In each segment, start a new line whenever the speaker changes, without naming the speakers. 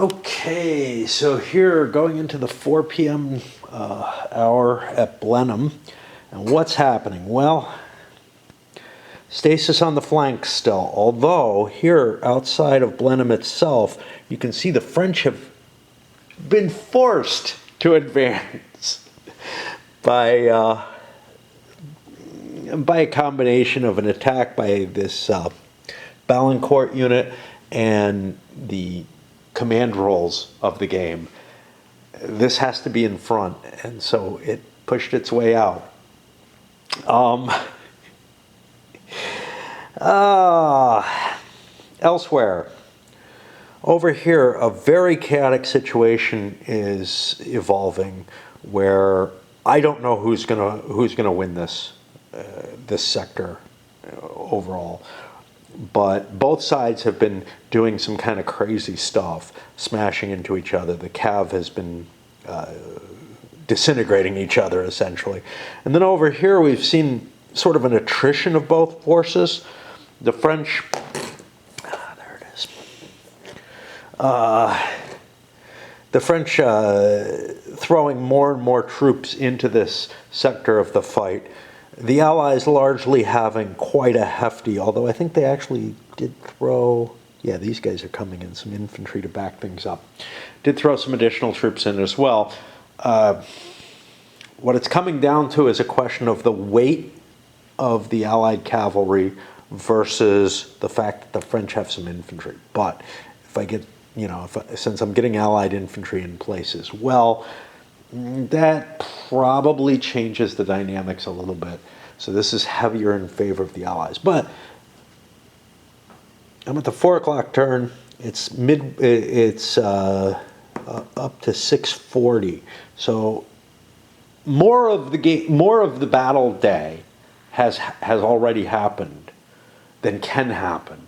Okay, so here going into the 4 p.m. Hour at Blenheim, and what's happening? Well, stasis on the flanks still, although here outside of Blenheim itself, you can see the French have been forced to advance by a combination of an attack by this Balancourt unit and the command roles of the game. This has to be in front, and so it pushed its way out. Elsewhere, over here, a very chaotic situation is evolving, where I don't know who's gonna win this sector overall. But both sides have been doing some kind of crazy stuff, smashing into each other. The Cav has been disintegrating each other, essentially. And then over here, we've seen sort of an attrition of both forces. The French, there it is. The French throwing more and more troops into this sector of the fight. The Allies largely having quite a hefty, although I think they actually did throw, yeah, these guys are coming in, some infantry to back things up. Did throw some additional troops in as well. What it's coming down to is a question of the weight of the Allied cavalry versus the fact that the French have some infantry. But if I get, since I'm getting Allied infantry in place as well, that probably changes the dynamics a little bit. So this is heavier in favor of the Allies. But I'm at the 4 o'clock turn. It's up to 6:40. So more of the battle day has already happened than can happen.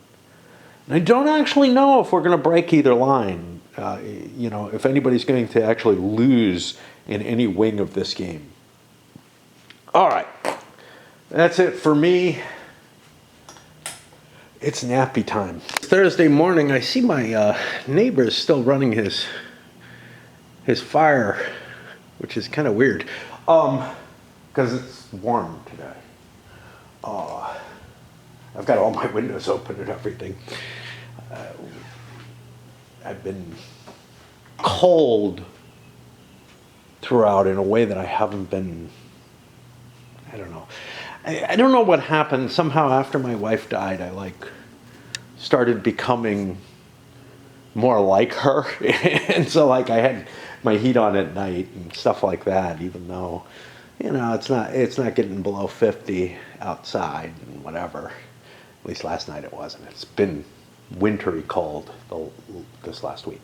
And I don't actually know if we're going to break either line. If anybody's going to actually lose in any wing of this game. All right, that's it for me. It's nappy time. Thursday morning, I see my neighbor is still running his fire, which is kind of weird, because it's warm today. I've got all my windows open and everything. I've been cold throughout in a way that I haven't been. I don't know. I don't know what happened. Somehow after my wife died, I started becoming more like her. And so I had my heat on at night and stuff like that, even though, it's not getting below 50 outside and whatever. At least last night it wasn't. It's been wintry cold this last week.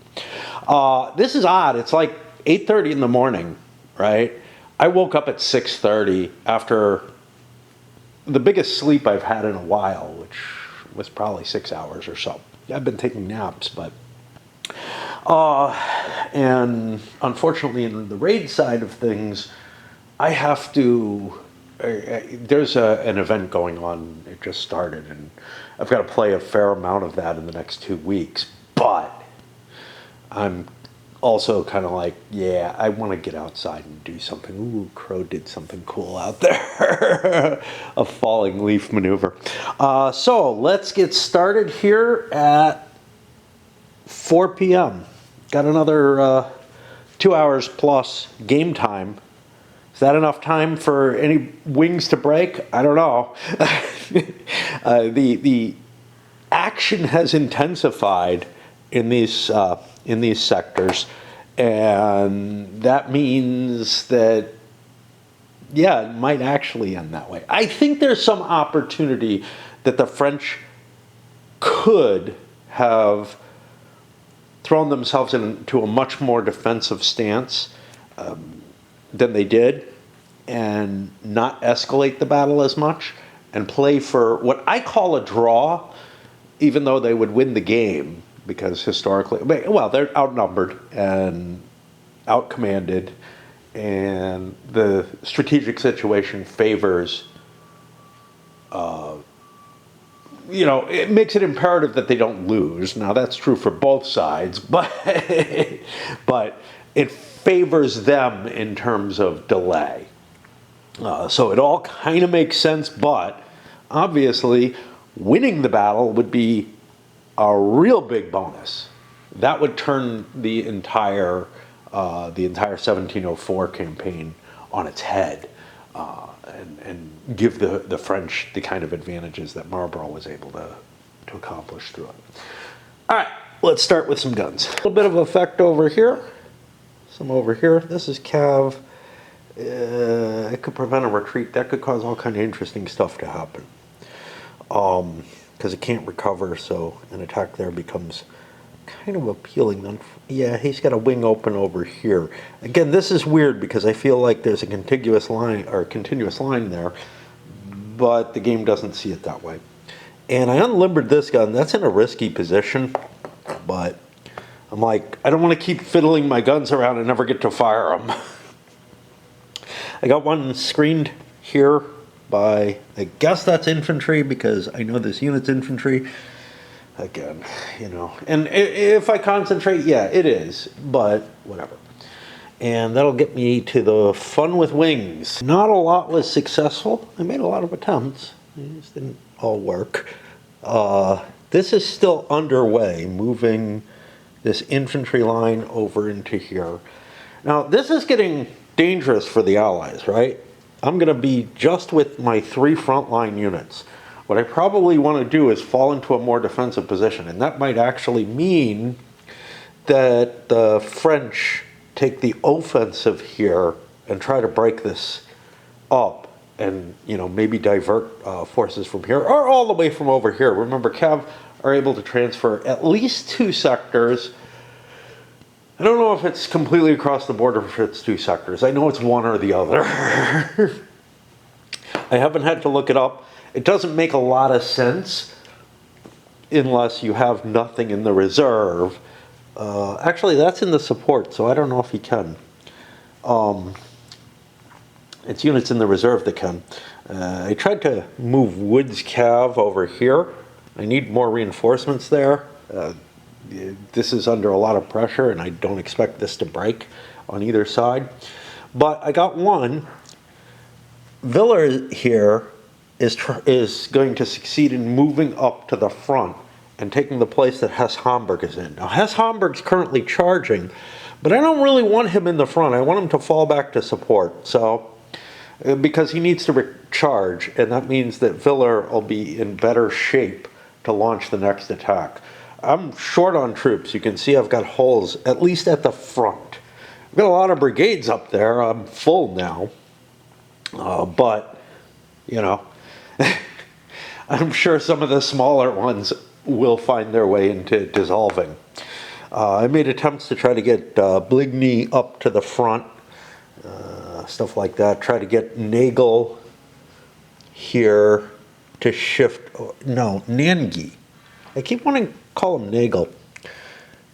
This is odd. It's like 8:30 in the morning, right? I woke up at 6:30 after the biggest sleep I've had in a while, which was probably 6 hours or so. I've been taking naps, but and unfortunately in the raid side of things, I have to. There's an event going on. It just started, and I've got to play a fair amount of that in the next 2 weeks. But I'm also kind of like, yeah, I want to get outside and do something. Ooh, Crow did something cool out there. A falling leaf maneuver. So let's get started here at 4 p.m. Got another 2 hours plus game time. Is that enough time for any wings to break? I don't know. The action has intensified in these sectors, and that means that, yeah, it might actually end that way. I think there's some opportunity that the French could have thrown themselves into a much more defensive stance than they did, and not escalate the battle as much, and play for what I call a draw, even though they would win the game, because historically, well, they're outnumbered and outcommanded, and the strategic situation favors you know, it makes it imperative that they don't lose. Now that's true for both sides, but but it favors them in terms of delay. So it all kind of makes sense, but obviously winning the battle would be a real big bonus. That would turn the entire 1704 campaign on its head, and give the French the kind of advantages that Marlborough was able to accomplish through it. All right, let's start with some guns. A little bit of effect over here, some over here. This is Cav. It could prevent a retreat. That could cause all kind of interesting stuff to happen. Because it can't recover, so an attack there becomes kind of appealing. Then, yeah, he's got a wing open over here. Again, this is weird because I feel like there's a continuous line there, but the game doesn't see it that way. And I unlimbered this gun. That's in a risky position, but I'm like, I don't want to keep fiddling my guns around and never get to fire them. I got one screened here by, I guess that's infantry because I know this unit's infantry. Again, you know, and if I concentrate, yeah, it is, but whatever. And that'll get me to the fun with wings. Not a lot was successful. I made a lot of attempts. They just didn't all work. This is still underway, moving this infantry line over into here. Now, this is getting dangerous for the Allies, right? I'm going to be just with my 3 frontline units. What I probably want to do is fall into a more defensive position, and that might actually mean that the French take the offensive here and try to break this up and, you know, maybe divert forces from here or all the way from over here. Remember, Cav are able to transfer at least 2 sectors. I don't know if it's completely across the border if it's 2 sectors. I know it's one or the other. I haven't had to look it up. It doesn't make a lot of sense unless you have nothing in the reserve. Actually, that's in the support, so I don't know if he can. It's units in the reserve that can. I tried to move Wood's Cav over here. I need more reinforcements there. This is under a lot of pressure, and I don't expect this to break on either side. But I got one. Viller here is going to succeed in moving up to the front and taking the place that Hesse Homburg is in. Now, Hesse Homburg's currently charging, but I don't really want him in the front. I want him to fall back to support. So, because he needs to recharge, and that means that Viller will be in better shape to launch the next attack. I'm short on troops. You can see I've got holes, at least at the front. I've got a lot of brigades up there. I'm full now. But, you know, I'm sure some of the smaller ones will find their way into dissolving. I made attempts to try to get Bligny up to the front, stuff like that. Try to get Nagel here to shift. No, Nangi. I keep wanting to call him Nagel.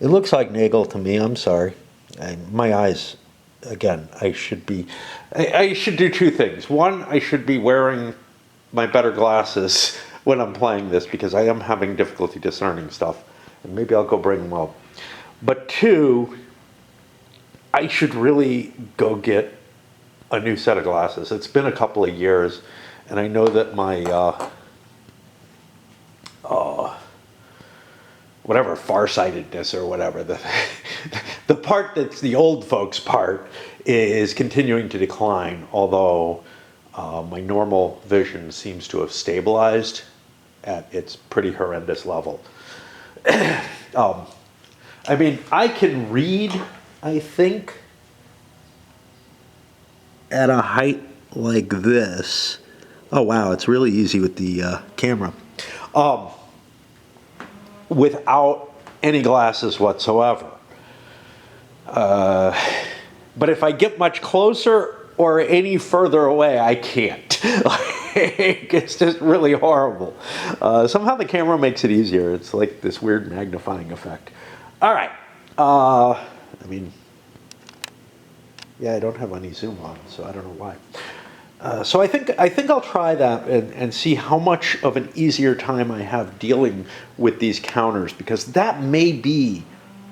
It looks like Nagel to me. I'm sorry. My eyes, again, I should do 2 things. One, I should be wearing my better glasses when I'm playing this because I am having difficulty discerning stuff. And maybe I'll go bring them up. But 2, I should really go get a new set of glasses. It's been a couple of years, and I know that my whatever farsightedness or whatever, the part that's the old folks part is continuing to decline, although my normal vision seems to have stabilized at its pretty horrendous level. I mean, I can read, I think, at a height like this. Oh wow, it's really easy with the camera. Without any glasses whatsoever. But if I get much closer or any further away, I can't. It's just really horrible. Somehow the camera makes it easier. It's like this weird magnifying effect. All right. I mean, yeah, I don't have any zoom on, so I don't know why. So I think I'll try that and see how much of an easier time I have dealing with these counters, because that may be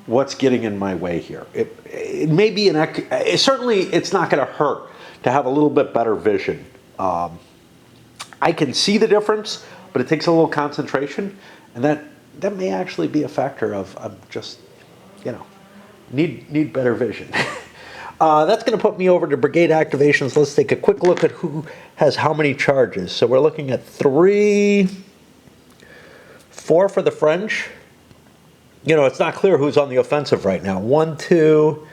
what's getting in my way here. It may be certainly it's not going to hurt to have a little bit better vision. I can see the difference, but it takes a little concentration, and that may actually be a factor of I'm just, need better vision. That's going to put me over to brigade activations. Let's take a quick look at who has how many charges. So we're looking at 3, 4 for the French. It's not clear who's on the offensive right now. 1, 2,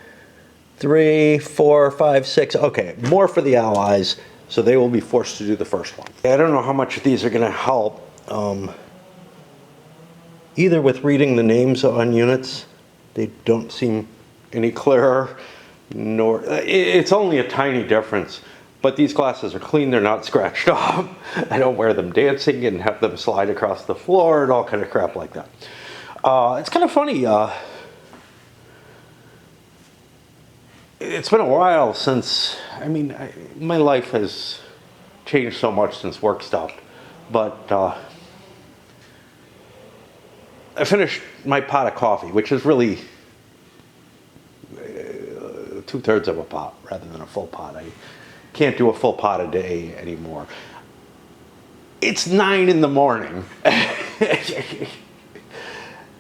3, 4, 5, 6. Okay, more for the Allies, so they will be forced to do the first one. I don't know how much these are going to help, either with reading the names on units. They don't seem any clearer, nor it's only a tiny difference. But these glasses are clean, they're not scratched off. I don't wear them dancing and have them slide across the floor and all kind of crap like that. It's kind of funny. It's been a while since, my life has changed so much since work stopped. But I finished my pot of coffee, which is really 2/3 of a pot rather than a full pot. I can't do a full pot a day anymore. It's 9 in the morning.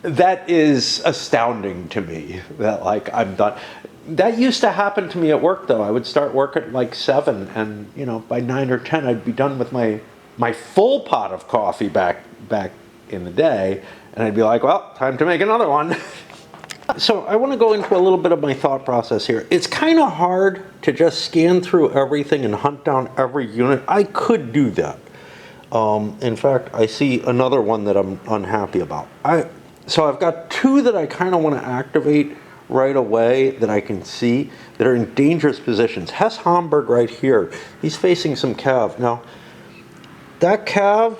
That is astounding to me, that I'm done. That used to happen to me at work, though. I would start work at 7, and by 9 or 10 I'd be done with my full pot of coffee back in the day, and I'd be like, well, time to make another one. So I want to go into a little bit of my thought process here. It's kind of hard to just scan through everything and hunt down every unit. I could do that. In fact, I see another one that I'm unhappy about. So I've got 2 that I kind of want to activate right away that I can see that are in dangerous positions. Hess Homburg right here, he's facing some cav. Now, that cav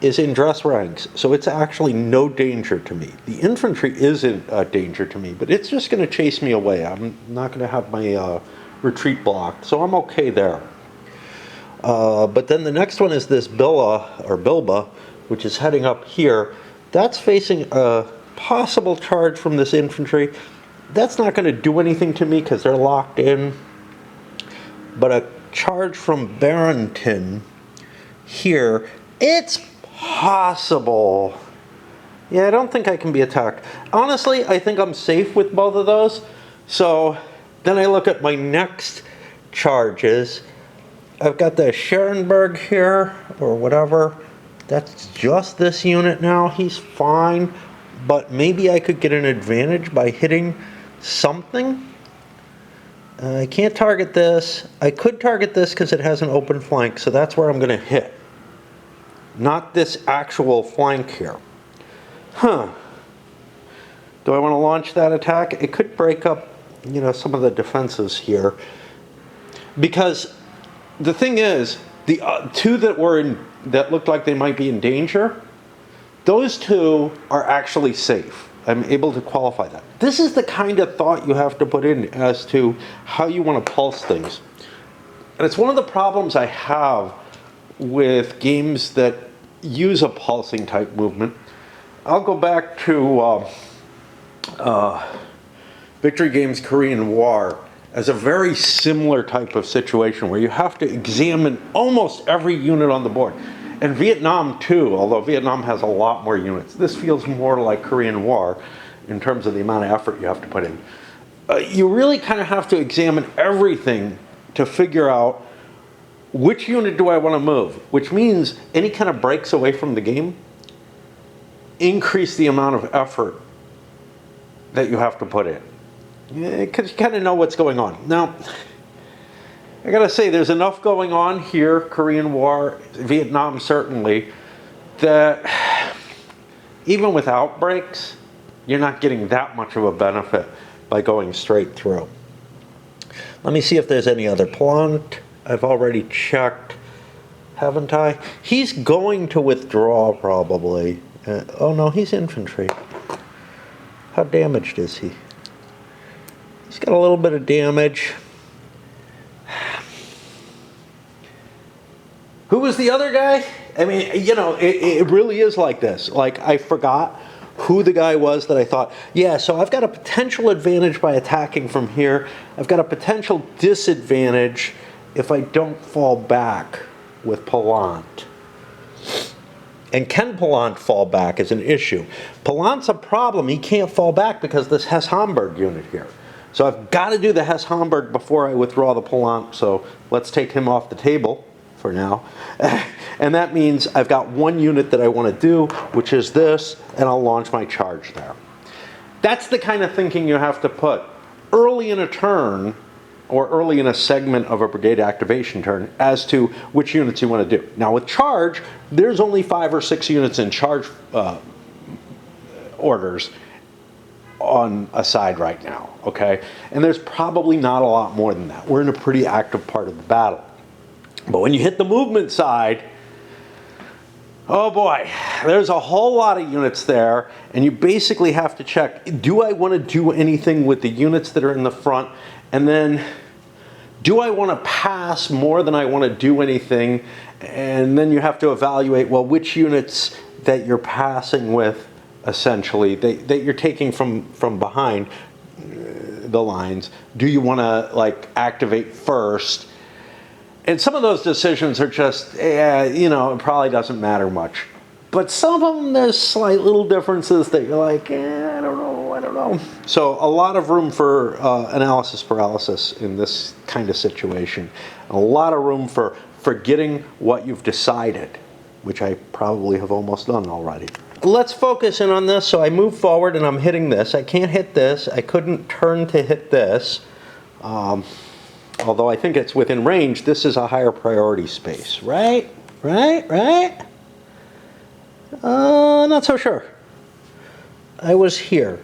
is in dress ranks, so it's actually no danger to me. The infantry is in danger to me, but it's just going to chase me away. I'm not going to have my retreat blocked, so I'm okay there. But then the next one is this Bilba, which is heading up here. That's facing a possible charge from this infantry. That's not going to do anything to me because they're locked in. But a charge from Barrington here, it's possible. Yeah, I don't think I can be attacked. Honestly, I think I'm safe with both of those. So then I look at my next charges. I've got the Scherenberg here, or whatever. That's just this unit now. He's fine. But maybe I could get an advantage by hitting something. I can't target this. I could target this because it has an open flank, so that's where I'm going to hit. Not this actual flank here. Do I want to launch that attack? It could break up, some of the defenses here. Because the thing is, the 2 that looked like they might be in danger, those 2 are actually safe. I'm able to qualify that. This is the kind of thought you have to put in as to how you want to pulse things. And it's one of the problems I have with games that use a pulsing type movement. I'll go back to Victory Games Korean War as a very similar type of situation where you have to examine almost every unit on the board. And Vietnam too, although Vietnam has a lot more units. This feels more like Korean War in terms of the amount of effort you have to put in. You really kind of have to examine everything to figure out which unit do I want to move, which means any kind of breaks away from the game increase the amount of effort that you have to put in. Because you kind of know what's going on. Now, I gotta say, there's enough going on here, Korean War, Vietnam certainly, that even with outbreaks, you're not getting that much of a benefit by going straight through. Let me see if there's any other plant. I've already checked, haven't I? He's going to withdraw probably. Oh no, he's infantry. How damaged is he? He's got a little bit of damage. was the other guy? I mean, you know, it really is like this. Like, I forgot who the guy was that I thought, yeah, so I've got a potential advantage by attacking from here. I've got a potential disadvantage if I don't fall back with Palant. And can Palant fall back is an issue. Palant's a problem. He can't fall back because this Hesse-Homburg unit here. So I've got to do the Hesse-Homburg before I withdraw the Palant. So let's take him off the table for now. And that means I've got one unit that I want to do, which is this, and I'll launch my charge there. That's the kind of thinking you have to put early in a turn or early in a segment of a brigade activation turn as to which units you want to do. Now with charge, there's only 5 or 6 units in charge orders on a side right now, okay? And there's probably not a lot more than that. We're in a pretty active part of the battle. But when you hit the movement side, oh boy, there's a whole lot of units there, and you basically have to check, do I want to do anything with the units that are in the front? And then, do I want to pass more than I want to do anything? And then you have to evaluate, well, which units that you're passing with, essentially, that you're taking from behind the lines, do you want to, like, activate first? And some of those decisions are just, you know, it probably doesn't matter much. But some of them, there's slight little differences that you're like, I don't know. So a lot of room for analysis paralysis in this kind of situation. A lot of room for forgetting what you've decided, which I probably have almost done already. Let's focus in on this. So I move forward and I'm hitting this. I can't hit this. I couldn't turn to hit this. Although I think it's within range, this is a higher priority space, right? Right? Not so sure. I was here.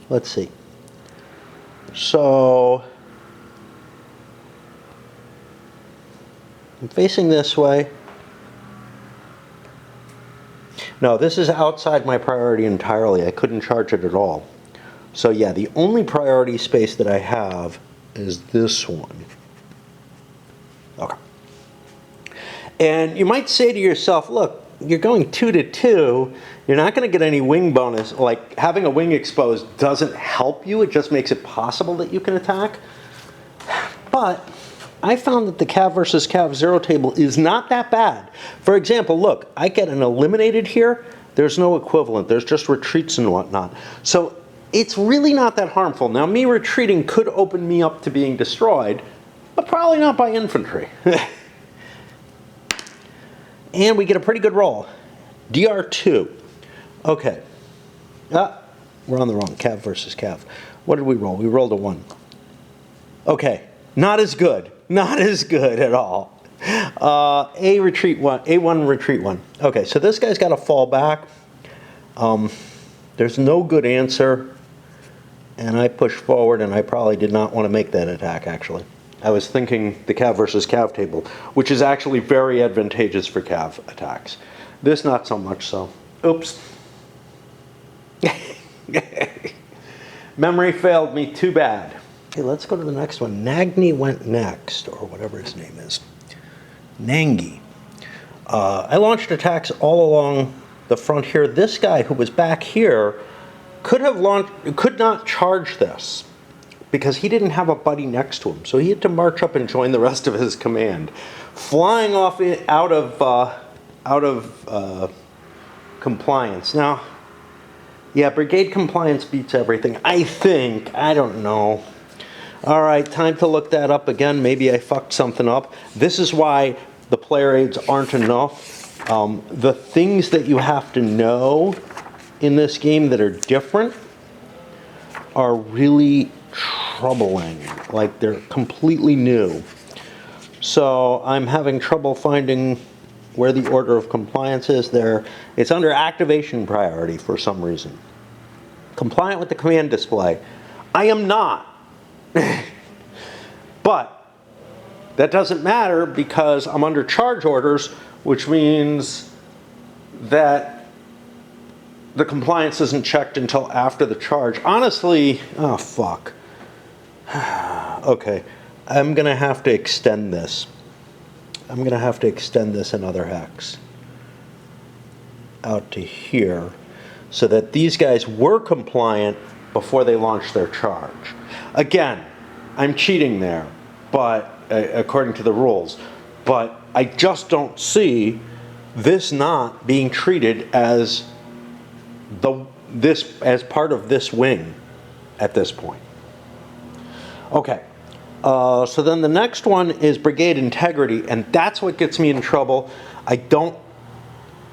Let's see. So I'm facing this way. No, this is outside my priority entirely. I couldn't charge it at all. So yeah, the only priority space that I have is this one. Okay. And you might say to yourself, look, you're going 2 to 2. You're not going to get any wing bonus. Like, having a wing exposed doesn't help you. It just makes it possible that you can attack. But I found that the Cav versus Cav 0 table is not that bad. For example, look, I get an eliminated here. There's no equivalent. There's just retreats and whatnot. So it's really not that harmful. Now, me retreating could open me up to being destroyed, but probably not by infantry. And we get a pretty good roll. DR2. Okay. We're on the wrong. Cav versus Cav. What did we roll? We rolled a 1. Okay. Not as good. Not as good at all. A1 retreat 1. Okay, so this guy's got to fall back. There's no good answer. And I pushed forward, and I probably did not want to make that attack, actually. I was thinking the Cav versus Cav table, which is actually very advantageous for Cav attacks. This, not so much so. Oops. Memory failed me, too bad. Okay, let's go to the next one. Nagni went next, or whatever his name is. Nangi. I launched attacks all along the front here. This guy who was back here could not charge this because he didn't have a buddy next to him. So he had to march up and join the rest of his command, flying off out of compliance. Now, yeah, brigade compliance beats everything. I think. I don't know. All right, time to look that up again. Maybe I fucked something up. This is why the player aids aren't enough. The things that you have to know in this game that are different are really troubling. Like, they're completely new. So I'm having trouble finding where the order of compliance is there. It's under activation priority for some reason. Compliant with the command display. I am not. But that doesn't matter because I'm under charge orders, which means that the compliance isn't checked until after the charge. Honestly, oh fuck. Okay, I'm gonna have to extend this. I'm going to have to extend this another hex out to here so that these guys were compliant before they launched their charge. Again, I'm cheating there, but according to the rules, but I just don't see this not being treated as as part of this wing at this point. Okay, so then the next one is brigade integrity, and that's what gets me in trouble. I don't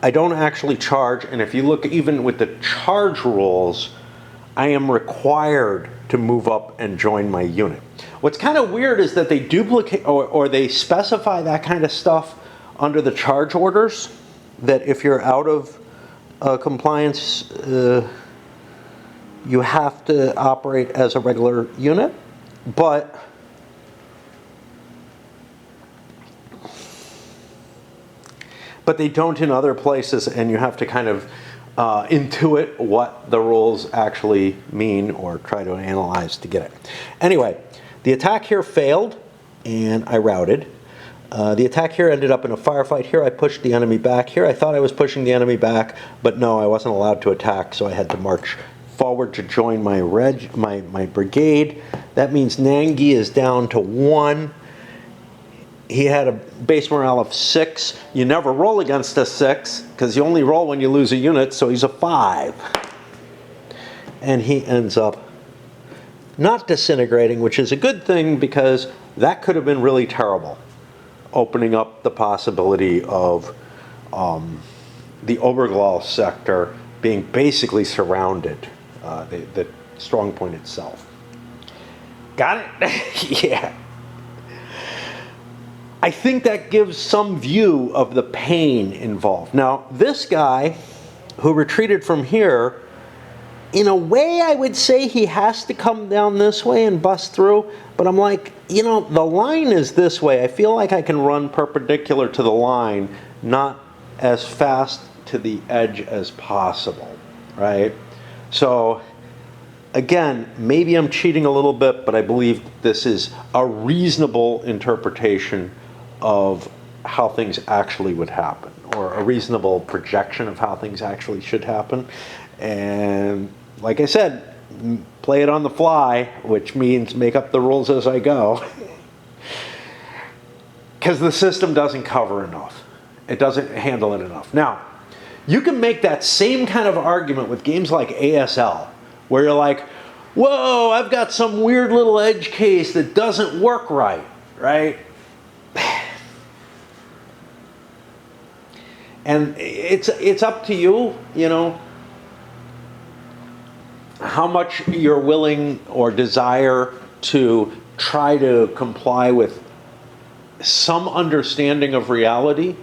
actually charge, and if you look even with the charge rules, I am required to move up and join my unit. What's kind of weird is that they duplicate or they specify that kind of stuff under the charge orders, that if you're out of compliance, you have to operate as a regular unit, but they don't in other places, and you have to kind of intuit what the rules actually mean or try to analyze to get it. Anyway, the attack here failed, and I routed. The attack here ended up in a firefight. Here I pushed the enemy back. Here I thought I was pushing the enemy back, but no, I wasn't allowed to attack, so I had to march forward to join my brigade. That means Nangi is down to 1. He had a base morale of 6. You never roll against a 6 because you only roll when you lose a unit, so he's a 5. And he ends up not disintegrating, which is a good thing because that could have been really terrible, opening up the possibility of the Oberglau sector being basically surrounded, the strong point itself. Got it? Yeah. I think that gives some view of the pain involved. Now, this guy who retreated from here, in a way I would say he has to come down this way and bust through, but I'm like, you know, the line is this way. I feel like I can run perpendicular to the line, not as fast to the edge as possible, right? So, again, maybe I'm cheating a little bit, but I believe this is a reasonable interpretation of how things actually would happen, or a reasonable projection of how things actually should happen. And like I said, play it on the fly, which means make up the rules as I go, because the system doesn't cover enough. It doesn't handle it enough. Now, you can make that same kind of argument with games like ASL, where you're like, whoa, I've got some weird little edge case that doesn't work right, right? And it's up to you, you know, how much you're willing or desire to try to comply with some understanding of reality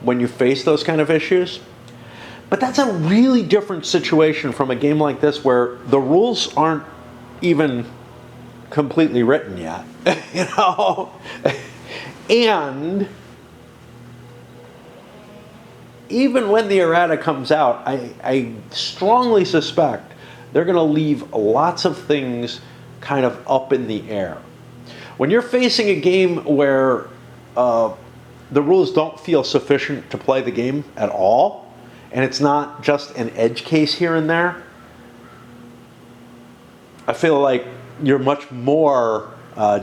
when you face those kind of issues. But that's a really different situation from a game like this where the rules aren't even completely written yet, you know? And even when the errata comes out, I strongly suspect they're going to leave lots of things kind of up in the air. When you're facing a game where the rules don't feel sufficient to play the game at all, and it's not just an edge case here and there, I feel like you're much more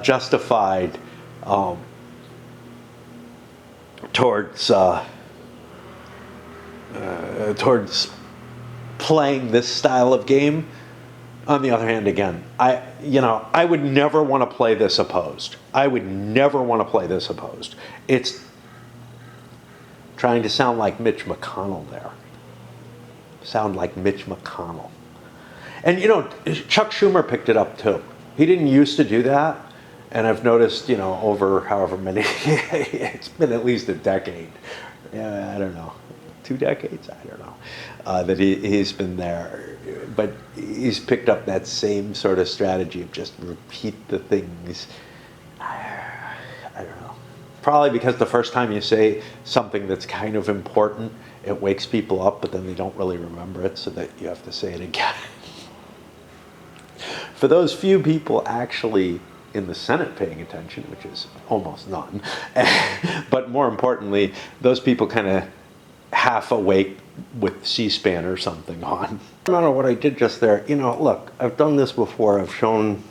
justified towards playing this style of game. On the other hand, again, I would never want to play this opposed. I would never want to play this opposed. It's trying to sound like Mitch McConnell there. Sound like Mitch McConnell. And, you know, Chuck Schumer picked it up too. He didn't used to do that. And I've noticed, you know, over however many, it's been at least a decade. Yeah, I don't know. 2 decades? I don't know. That he's been there. But he's picked up that same sort of strategy of just repeat the things. I don't know. Probably because the first time you say something that's kind of important, it wakes people up, but then they don't really remember it, so that you have to say it again. For those few people actually in the Senate paying attention, which is almost none. But more importantly, those people kind of half awake with C-SPAN or something on. I don't know what I did just there. You know, look, I've done this before. I've shown,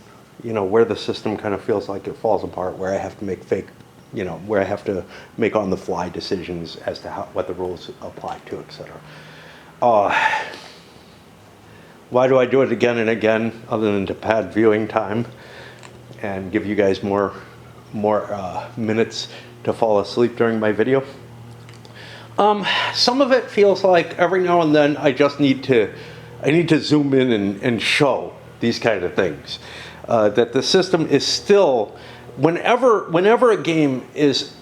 you know, where the system kind of feels like it falls apart, where I have to make fake, you know, where I have to make on-the-fly decisions as to what the rules apply to, etc. Why do I do it again and again, other than to pad viewing time and give you guys more minutes to fall asleep during my video? Some of it feels like every now and then I just need to zoom in and show these kind of things. That the system is still, whenever a game is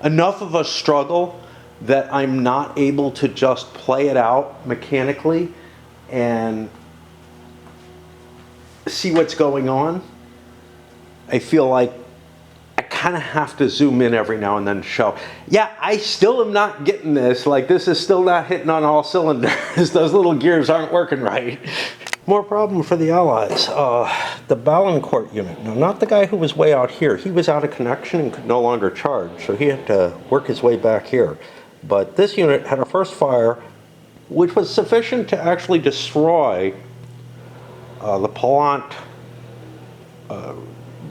enough of a struggle that I'm not able to just play it out mechanically and see what's going on, I feel like I kind of have to zoom in every now and then to show, yeah, I still am not getting this. Like, this is still not hitting on all cylinders. Those little gears aren't working right. More problem for the Allies. The Ballancourt unit. Now, not the guy who was way out here. He was out of connection and could no longer charge, so he had to work his way back here. But this unit had a first fire, which was sufficient to actually destroy the Palant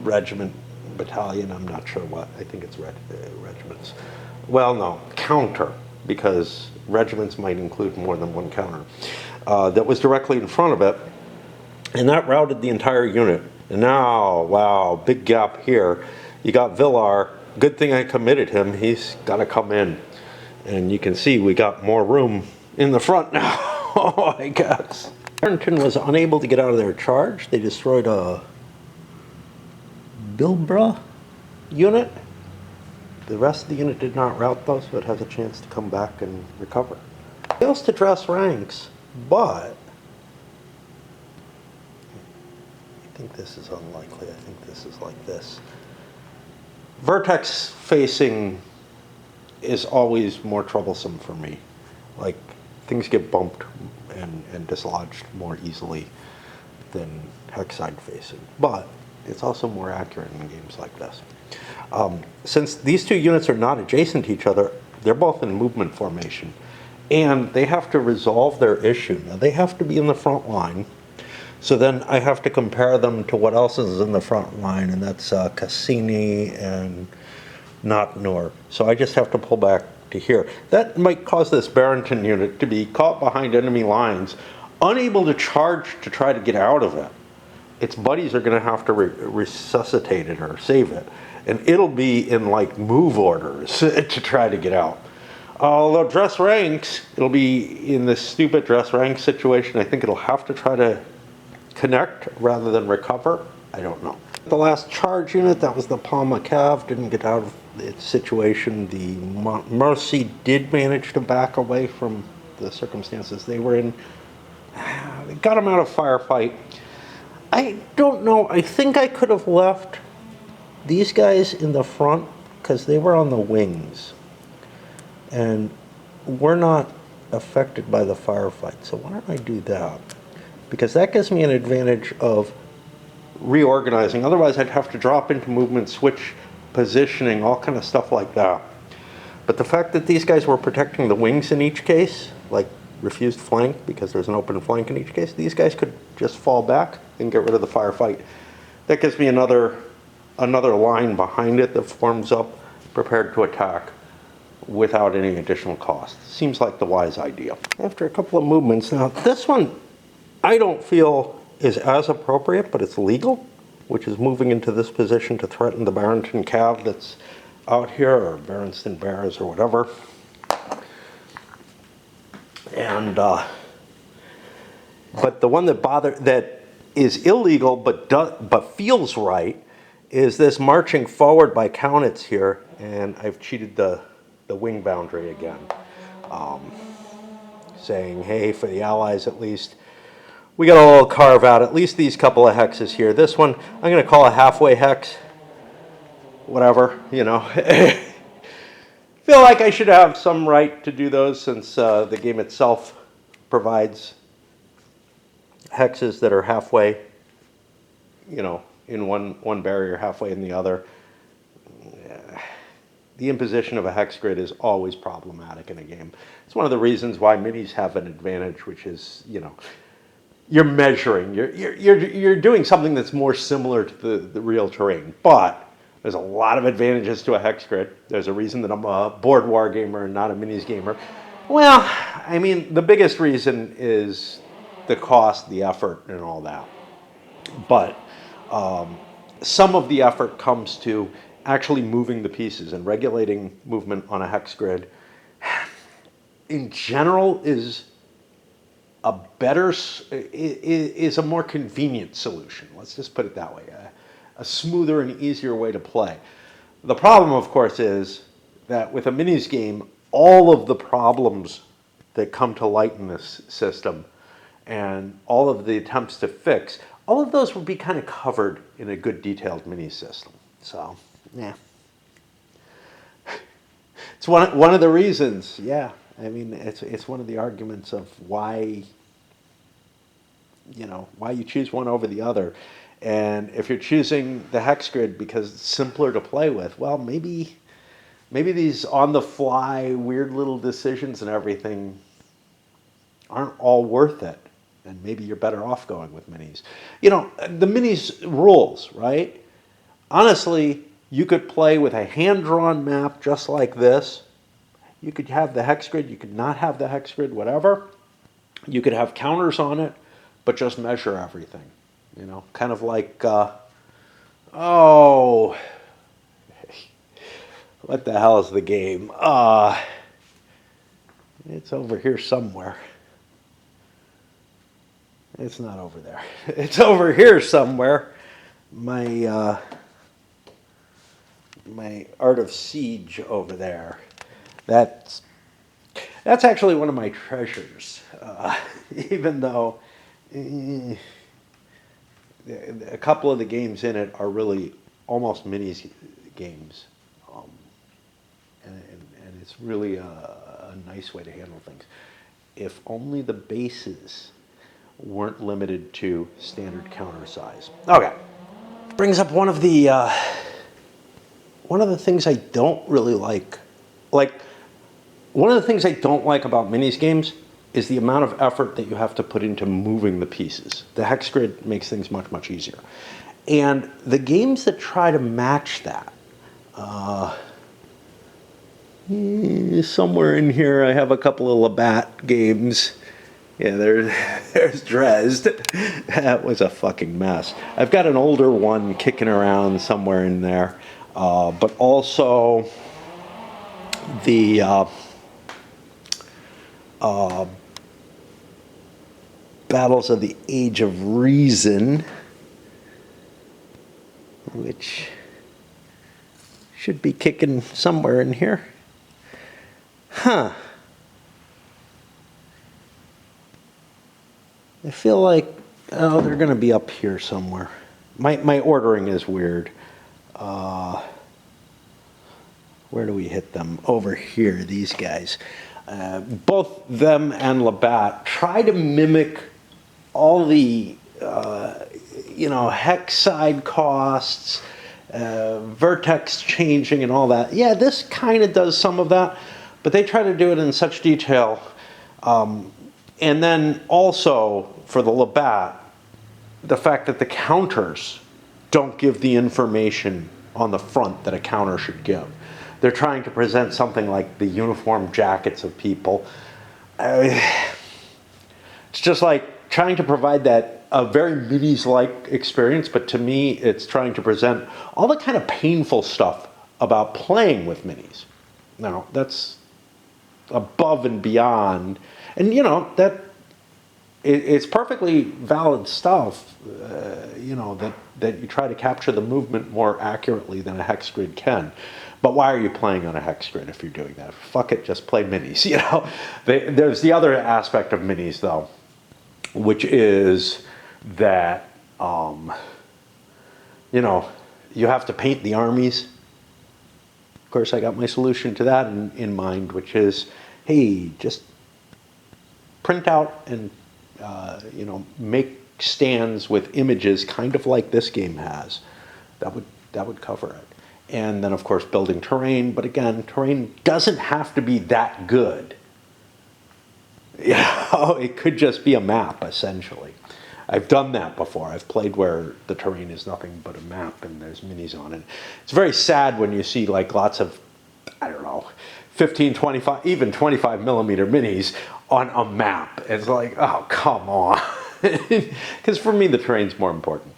regiment, battalion, I'm not sure what. I think it's regiments. Well, no, counter, because regiments might include more than one counter. That was directly in front of it, and that routed the entire unit. And now, wow, big gap here. You got Villar. Good thing I committed him. He's got to come in. And you can see we got more room in the front now. Oh, I guess. Barrington was unable to get out of their charge. They destroyed a Bilbra unit. The rest of the unit did not rout though, so it has a chance to come back and recover. It fails to dress ranks, but I think this is unlikely. I think this is like this. Vertex facing is always more troublesome for me. Like, things get bumped and dislodged more easily than hex side facing. But it's also more accurate in games like this. Since these two units are not adjacent to each other, they're both in movement formation. And they have to resolve their issue. Now, they have to be in the front line. So then I have to compare them to what else is in the front line, and that's Cassini and not Noor. So I just have to pull back to here. That might cause this Barrington unit to be caught behind enemy lines, unable to charge to try to get out of it. Its buddies are going to have to resuscitate it or save it. And it'll be in like move orders to try to get out. Although dress ranks, it'll be in this stupid dress rank situation. I think it'll have to try to connect rather than recover. I don't know. The last charge unit, that was the Palma Cav, didn't get out of its situation. The Mercy did manage to back away from the circumstances they were in. They got them out of firefight. I don't know. I think I could have left these guys in the front because they were on the wings and we're not affected by the firefight. So why don't I do that? Because that gives me an advantage of reorganizing. Otherwise, I'd have to drop into movement, switch positioning, all kind of stuff like that. But the fact that these guys were protecting the wings in each case, like refused flank because there's an open flank in each case, these guys could just fall back and get rid of the firefight. That gives me another line behind it that forms up, prepared to attack without any additional cost. Seems like the wise idea. After a couple of movements, now this one I don't feel is as appropriate, but it's legal, which is moving into this position to threaten the Barrington Cav that's out here, or Berenstain Bears or whatever. And but the one that is illegal but feels right is this marching forward by Kaunitz here, and I've cheated the wing boundary again, saying, hey, for the Allies at least, we got a little carve out, at least these couple of hexes here. This one, I'm going to call a halfway hex. Whatever, you know. Feel like I should have some right to do those since the game itself provides hexes that are halfway, you know, in one barrier, halfway in the other. The imposition of a hex grid is always problematic in a game. It's one of the reasons why minis have an advantage, which is, you're measuring, you're doing something that's more similar to the real terrain. But there's a lot of advantages to a hex grid. There's a reason that I'm a board war gamer and not a minis gamer. Well, I mean, the biggest reason is the cost, the effort, and all that. But some of the effort comes to actually moving the pieces, and regulating movement on a hex grid in general is a more convenient solution. Let's just put it that way. A smoother and easier way to play. The problem, of course, is that with a minis game, all of the problems that come to light in this system and all of the attempts to fix, all of those would be kind of covered in a good detailed mini system. So, yeah. It's one of the reasons, yeah. I mean, it's one of the arguments of why you choose one over the other. And if you're choosing the hex grid because it's simpler to play with, well, maybe these on-the-fly weird little decisions and everything aren't all worth it. And maybe you're better off going with minis. The minis rules, right? Honestly, you could play with a hand-drawn map just like this. You could have the hex grid, you could not have the hex grid, whatever. You could have counters on it, but just measure everything. Kind of like, what the hell is the game? It's over here somewhere. It's not over there. It's over here somewhere. My Art of Siege over there. That's actually one of my treasures. Even though a couple of the games in it are really almost minis games. And it's really a nice way to handle things. If only the bases weren't limited to standard counter size. Okay. Brings up one of the things I don't really like. One of the things I don't like about minis games is the amount of effort that you have to put into moving the pieces. The hex grid makes things much, much easier. And the games that try to match that, somewhere in here I have a couple of Labatt games. Yeah, there's Dresd. That was a fucking mess. I've got an older one kicking around somewhere in there. But also the Battles of the Age of Reason, which should be kicking somewhere in here. Huh. I feel like, they're going to be up here somewhere. My ordering is weird. Where do we hit them? Over here, these guys. Both them and Labatt try to mimic all the, hex side costs, vertex changing and all that. Yeah, this kind of does some of that, but they try to do it in such detail. And then also, for the Labatt, the fact that the counters don't give the information on the front that a counter should give. They're trying to present something like the uniform jackets of people. It's just like trying to provide that a very minis-like experience, but to me, it's trying to present all the kind of painful stuff about playing with minis. Now, that's above and beyond. And, it's perfectly valid stuff, that you try to capture the movement more accurately than a hex grid can. But why are you playing on a hex grid if you're doing that? Fuck it, just play minis. There's the other aspect of minis, though, which is that, you have to paint the armies. Of course, I got my solution to that in mind, which is, hey, just print out and make stands with images, kind of like this game has, that would cover it. And then, of course, building terrain. But again, terrain doesn't have to be that good. You know, it could just be a map, essentially. I've done that before. I've played where the terrain is nothing but a map and there's minis on it. It's very sad when you see like lots of, I don't know, 15, 25, even 25 millimeter minis on a map. It's like, oh, come on. Because for me, the terrain's more important.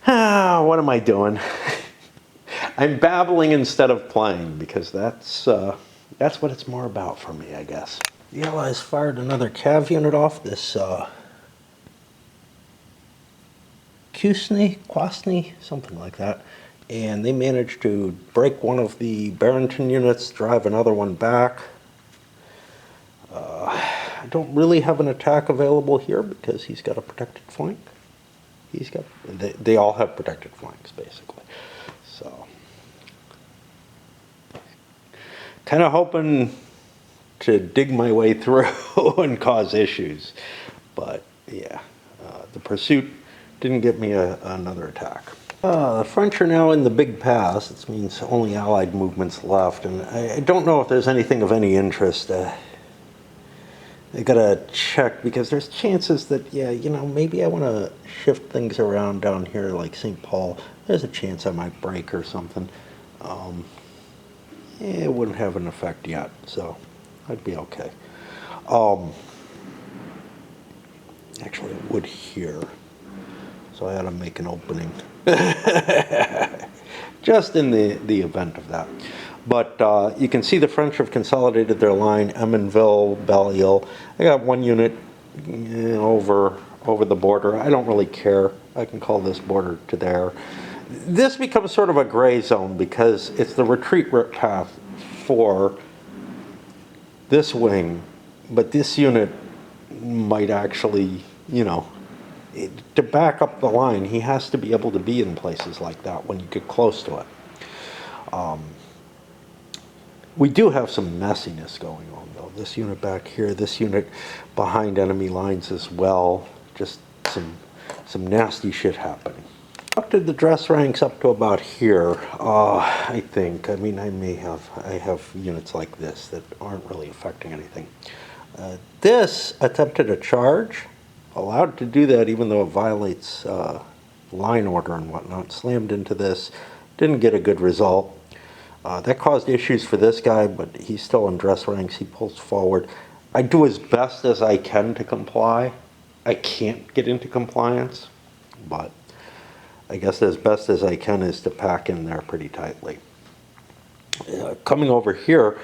What am I doing? I'm babbling instead of playing because that's what it's more about for me, I guess. The Allies fired another cav unit off this Kwasny, something like that. And they managed to break one of the Barrington units, drive another one back. I don't really have an attack available here because he's got a protected flank. They all have protected flanks, basically. So, kind of hoping to dig my way through and cause issues. But yeah, the pursuit didn't get me another attack. The French are now in the Big Pass. This means only Allied movements left, and I don't know if there's anything of any interest. I gotta check because there's chances that, yeah, you know, maybe I want to shift things around down here like St. Paul. There's a chance I might break or something. It wouldn't have an effect yet, so I'd be okay. Actually, it would here, so I ought to make an opening. Just in the event of that. But you can see the French have consolidated their line, Eminville, Belle-Ile. I got one unit over the border. I don't really care. I can call this border to there. This becomes sort of a gray zone because it's the retreat path for this wing, but this unit might actually, you know, to back up the line, he has to be able to be in places like that when you get close to it. We do have some messiness going on, though. This unit back here, this unit behind enemy lines as well. Just some nasty shit happening. Up to the dress ranks up to about here, I think. I mean, I have units like this that aren't really affecting anything. This attempted a charge, allowed to do that even though it violates line order and whatnot. Slammed into this, didn't get a good result. That caused issues for this guy, but he's still in dress ranks. He pulls forward. I do as best as I can to comply. I can't get into compliance, but I guess as best as I can is to pack in there pretty tightly. Coming over here,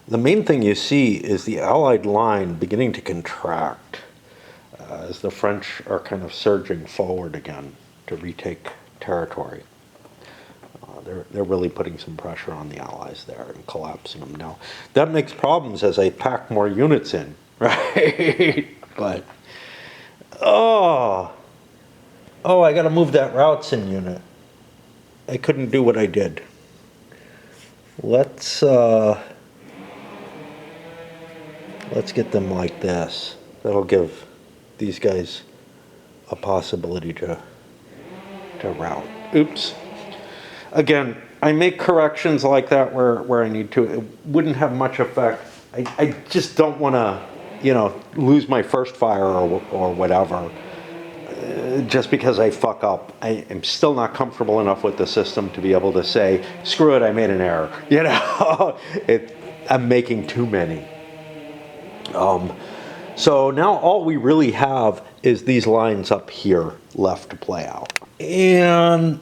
the main thing you see is the Allied line beginning to contract as the French are kind of surging forward again to retake territory. They're really putting some pressure on the Allies there and collapsing them now. That makes problems as I pack more units in, right? But, oh, I got to move that routes in unit. I couldn't do what I did. Let's get them like this. That'll give these guys a possibility to route. Oops. Again, I make corrections like that where I need to. It wouldn't have much effect. I just don't want to, you know, lose my first fire or whatever just because I fuck up. I am still not comfortable enough with the system to be able to say, screw it, I made an error. You know, I'm making too many. So now all we really have is these lines up here left to play out. And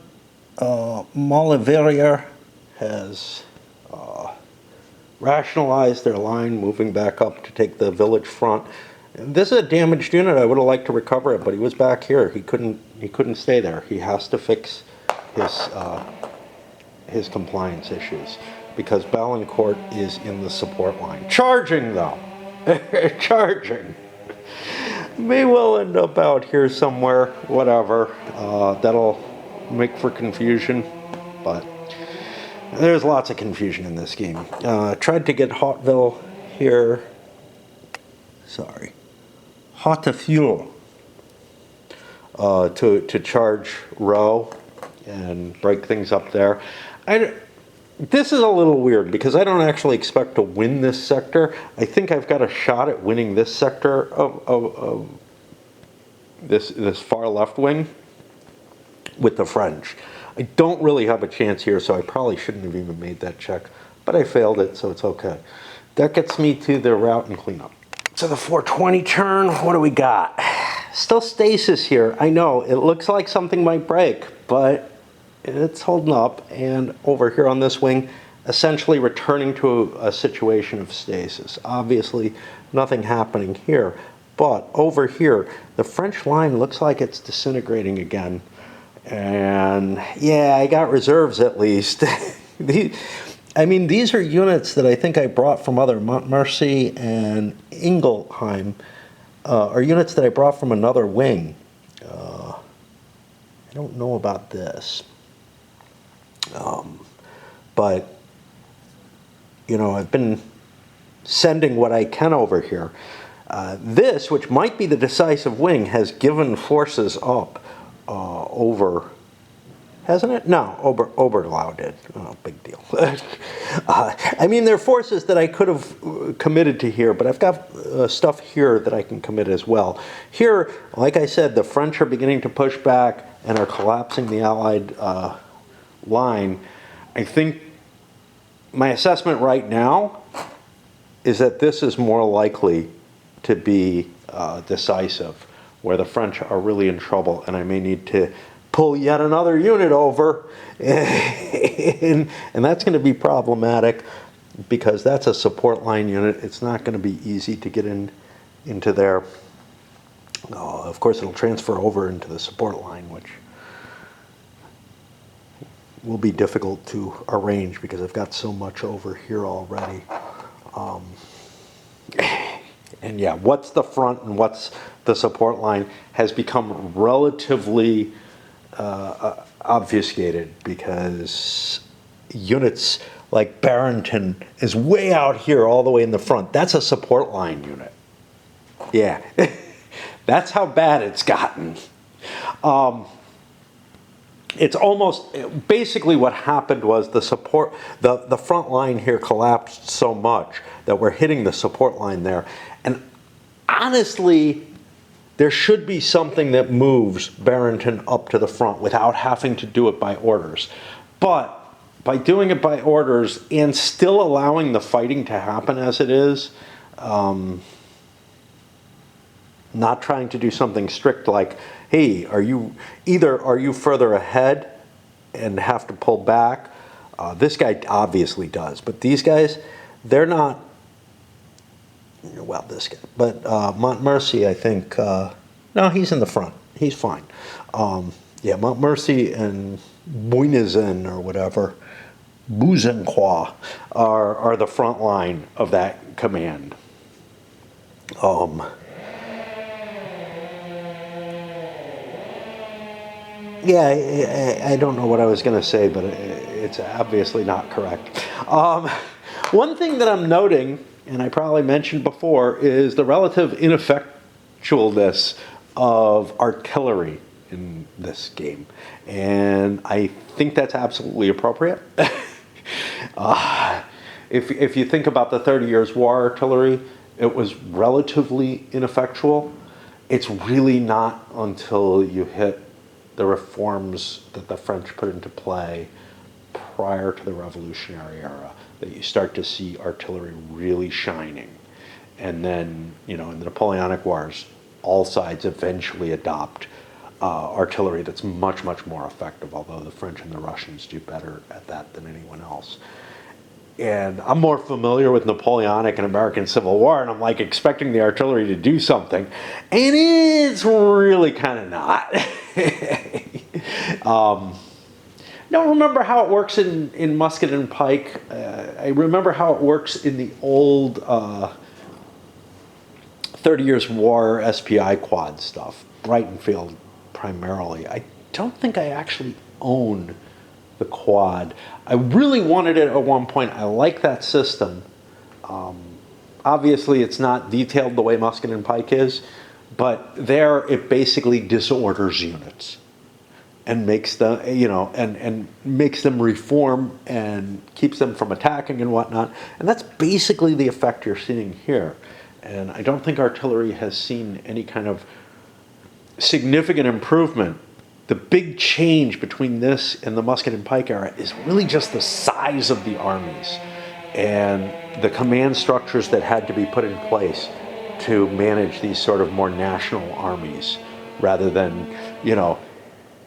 Maulevrier has rationalized their line, moving back up to take the village front. This is a damaged unit. I would have liked to recover it, but he was back here. He couldn't stay there. He has to fix his compliance issues because Ballancourt is in the support line. Charging though, charging. May well end up out here somewhere. Whatever. That'll make for confusion, but there's lots of confusion in this game. Tried to get Hauteville here. Sorry. Hauteville. to charge row and break things up there. This is a little weird because I don't actually expect to win this sector. I think I've got a shot at winning this sector of this far left wing with the French. I don't really have a chance here, so I probably shouldn't have even made that check, but I failed it, so it's okay. That gets me to the route and cleanup. So the 420 turn, what do we got? Still stasis here. I know, it looks like something might break, but it's holding up. And over here on this wing, essentially returning to a situation of stasis. Obviously, nothing happening here. But over here, the French line looks like it's disintegrating again. And yeah, I got reserves at least. I mean, these are units that I think I brought from other Montmorency and Ingelheim, are units that I brought from another wing. I don't know about this. But, you know, I've been sending what I can over here. This, which might be the decisive wing, has given forces up over, hasn't it? No, Oberlau did. Oh, big deal. I mean, there are forces that I could have committed to here, but I've got stuff here that I can commit as well. Here, like I said, the French are beginning to push back and are collapsing the Allied line. I think my assessment right now is that this is more likely to be decisive, where the French are really in trouble, and I may need to pull yet another unit over, and that's going to be problematic because that's a support line unit. It's not going to be easy to get into there. Of course, it'll transfer over into the support line, which will be difficult to arrange because I've got so much over here already. And yeah, what's the front and what's the support line has become relatively obfuscated because units like Barrington is way out here all the way in the front. That's a support line unit. Yeah, that's how bad it's gotten. It's almost, basically what happened was the front line here collapsed so much that we're hitting the support line there. And honestly, there should be something that moves Barrington up to the front without having to do it by orders. But by doing it by orders and still allowing the fighting to happen as it is, not trying to do something strict like, hey, are you further ahead and have to pull back? This guy obviously does, but these guys, they're not, well, this guy, but Montmorency, I think, no, he's in the front. He's fine. Yeah, Montmorency and Buinazen or whatever, Buzenqua, are the front line of that command. Yeah, I don't know what I was going to say, but it's obviously not correct. One thing that I'm noting, and I probably mentioned before, is the relative ineffectualness of artillery in this game. And I think that's absolutely appropriate. If you think about the 30 Years' War artillery, it was relatively ineffectual. It's really not until you hit the reforms that the French put into play prior to the Revolutionary era that you start to see artillery really shining. And then, you know, in the Napoleonic Wars, all sides eventually adopt artillery that's much, much more effective, although the French and the Russians do better at that than anyone else. And I'm more familiar with Napoleonic and American Civil War, and I'm like expecting the artillery to do something, and it's really kind of not. Don't remember how it works in musket and pike. I remember how it works in the old 30 Years' War SPI quad stuff, Brighton Field primarily. I don't think I actually own the quad. I really wanted it at one point. I like that system. Obviously, it's not detailed the way musket and pike is, but there it basically disorders units and makes them, and makes them reform and keeps them from attacking and whatnot. And that's basically the effect you're seeing here. And I don't think artillery has seen any kind of significant improvement. The big change between this and the musket and pike era is really just the size of the armies and the command structures that had to be put in place to manage these sort of more national armies, rather than,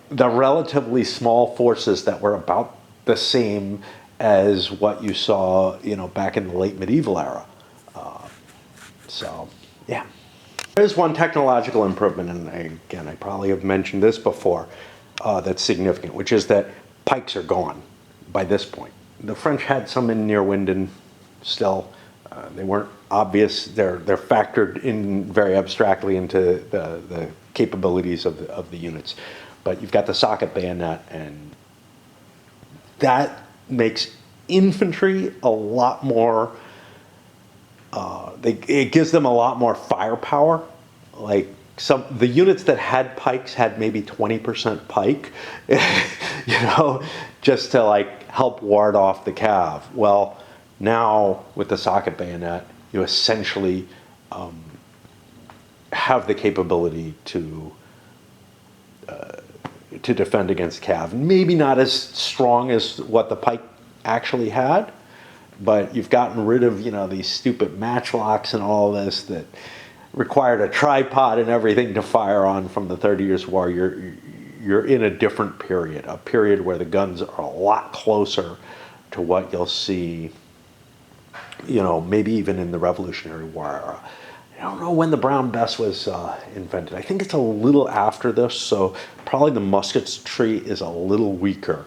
the relatively small forces that were about the same as what you saw, back in the late medieval era. So, yeah. There's one technological improvement, and again, I probably have mentioned this before, that's significant, which is that pikes are gone by this point. The French had some in Neerwinden still. They weren't obvious. They're factored in very abstractly into the capabilities of the units. But you've got the socket bayonet, and that makes infantry a lot more, it gives them a lot more firepower. Like the units that had pikes had maybe 20% pike, just to like help ward off the cav. Well, now with the socket bayonet, you essentially have the capability to defend against cav. Maybe not as strong as what the pike actually had, but you've gotten rid of, these stupid matchlocks and all this that required a tripod and everything to fire on from the 30 Years' War. You're in a different period, a period where the guns are a lot closer to what you'll see, maybe even in the Revolutionary War era. I don't know when the Brown Bess was invented. I think it's a little after this, so probably the musketry is a little weaker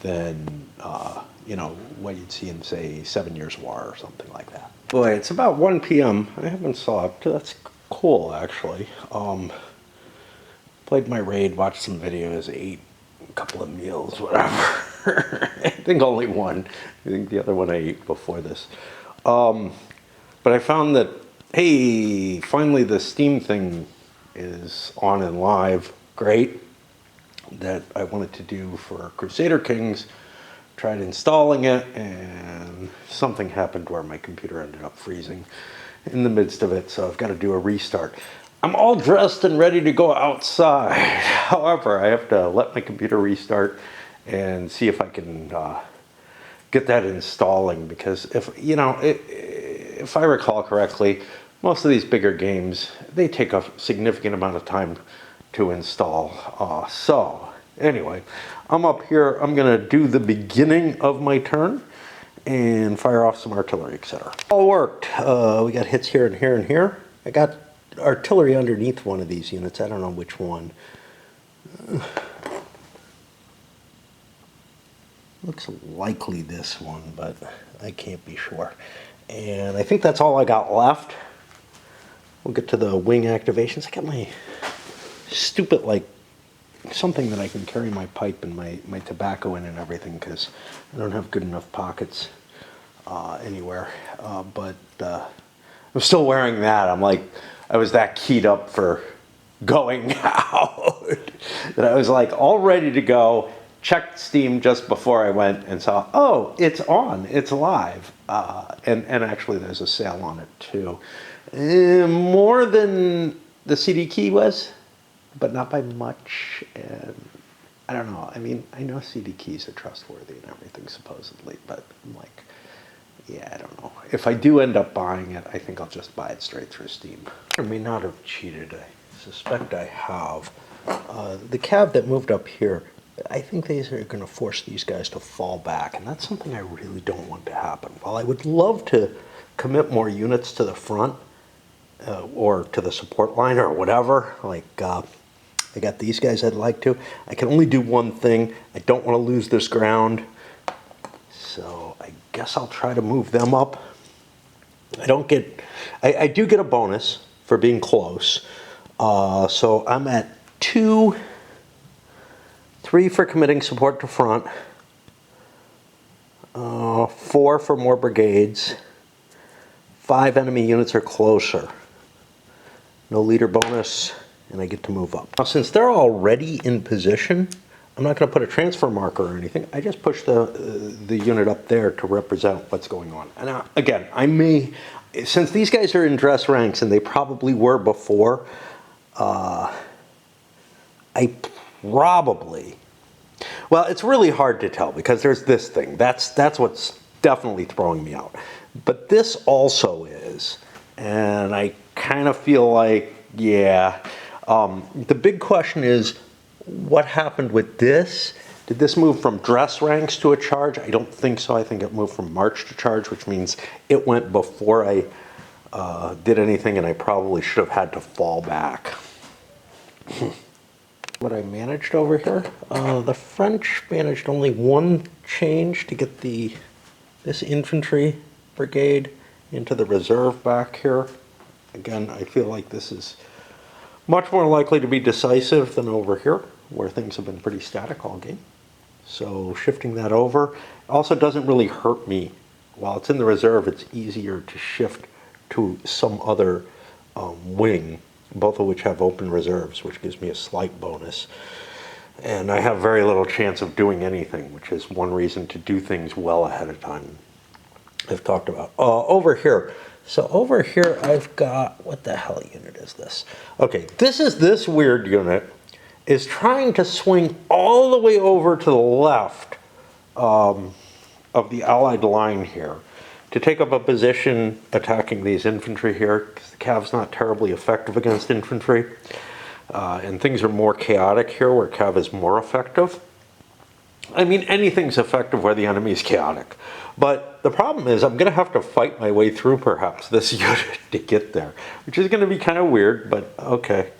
than, what you'd see in, say, 7 Years' War or something like that. Boy, it's about 1 p.m. I haven't slept. That's cool, actually. Played my raid, watched some videos, ate a couple of meals, whatever. I think only one. I think the other one I ate before this. But I found that, hey, finally the Steam thing is on and live. Great. That I wanted to do for Crusader Kings. Tried installing it, and something happened where my computer ended up freezing in the midst of it, so I've got to do a restart. I'm all dressed and ready to go outside. However, I have to let my computer restart and see if I can get that installing, because if I recall correctly, most of these bigger games, they take a significant amount of time to install. So anyway, I'm up here. I'm going to do the beginning of my turn and fire off some artillery, etc. All worked. We got hits here and here and here. I got artillery underneath one of these units. I don't know which one. Looks likely this one, but I can't be sure. And I think that's all I got left. We'll get to the wing activations. I got my stupid, something that I can carry my pipe and my tobacco in and everything, because I don't have good enough pockets anywhere. But I'm still wearing that. I was that keyed up for going out that I was all ready to go. Checked Steam just before I went and saw, oh, it's on, it's live. And actually there's a sale on it too. More than the CD key was, but not by much. And I don't know. I mean, I know CD keys are trustworthy and everything supposedly, but I'm yeah, I don't know. If I do end up buying it, I think I'll just buy it straight through Steam. I may not have cheated. I suspect I have. The cav that moved up here, I think they are going to force these guys to fall back, and that's something I really don't want to happen. While I would love to commit more units to the front, or to the support line or whatever, I got these guys I'd like to. I can only do one thing. I don't want to lose this ground, so I guess I'll try to move them up. I do get a bonus for being close, so I'm at 2, 3 for committing support to front, 4 for more brigades, 5 enemy units are closer. no leader bonus, and I get to move up. Now, since they're already in position, I'm not going to put a transfer marker or anything. I just push the unit up there to represent what's going on. And again, I may, since these guys are in dress ranks, and they probably were before, I probably, well, it's really hard to tell because there's this thing. That's what's definitely throwing me out. But this also is, and I kind of feel like, yeah. The big question is, what happened with this? Did this move from dress ranks to a charge? I don't think so. I think it moved from march to charge, which means it went before I did anything, and I probably should have had to fall back. What I managed over here, the French managed only one change to get this infantry brigade into the reserve back here. Again, I feel like this is much more likely to be decisive than over here, where things have been pretty static all game. So shifting that over also doesn't really hurt me. While it's in the reserve, it's easier to shift to some other wing, both of which have open reserves, which gives me a slight bonus. And I have very little chance of doing anything, which is one reason to do things well ahead of time. I've talked about. Over here. So over here I've got, what the hell unit is this? Okay, this weird unit is trying to swing all the way over to the left of the Allied line here to take up a position attacking these infantry here, because the Cav's not terribly effective against infantry. And things are more chaotic here where Cav is more effective. I mean, anything's effective where the enemy is chaotic. But the problem is I'm going to have to fight my way through perhaps this unit to get there, which is going to be kind of weird, but okay.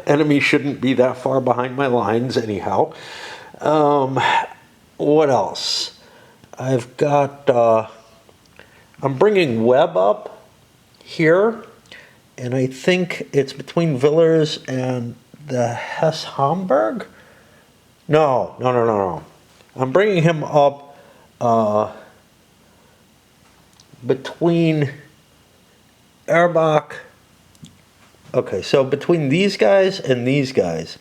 Enemy shouldn't be that far behind my lines anyhow. What else? I've got, I'm bringing Webb up here, and I think it's between Villers and the Hesse Homburg. No. I'm bringing him up between Erbach. Okay, so between these guys and these guys,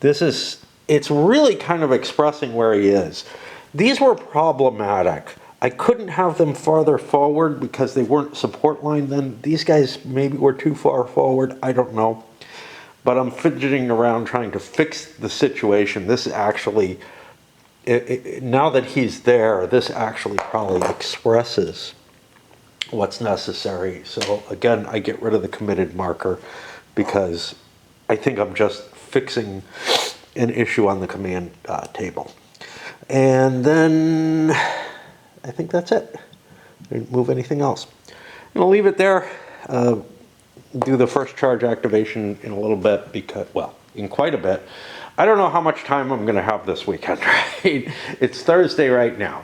it's really kind of expressing where he is. These were problematic. I couldn't have them farther forward because they weren't support line then. These guys maybe were too far forward, I don't know. But I'm fidgeting around trying to fix the situation. This actually, now that he's there, this actually probably expresses what's necessary. So again, I get rid of the committed marker because I think I'm just fixing an issue on the command table. And then I think that's it. I didn't move anything else. I'm going to leave it there. Do the first charge activation in a little bit because, well, in quite a bit. I don't know how much time I'm going to have this weekend, right? It's Thursday right now.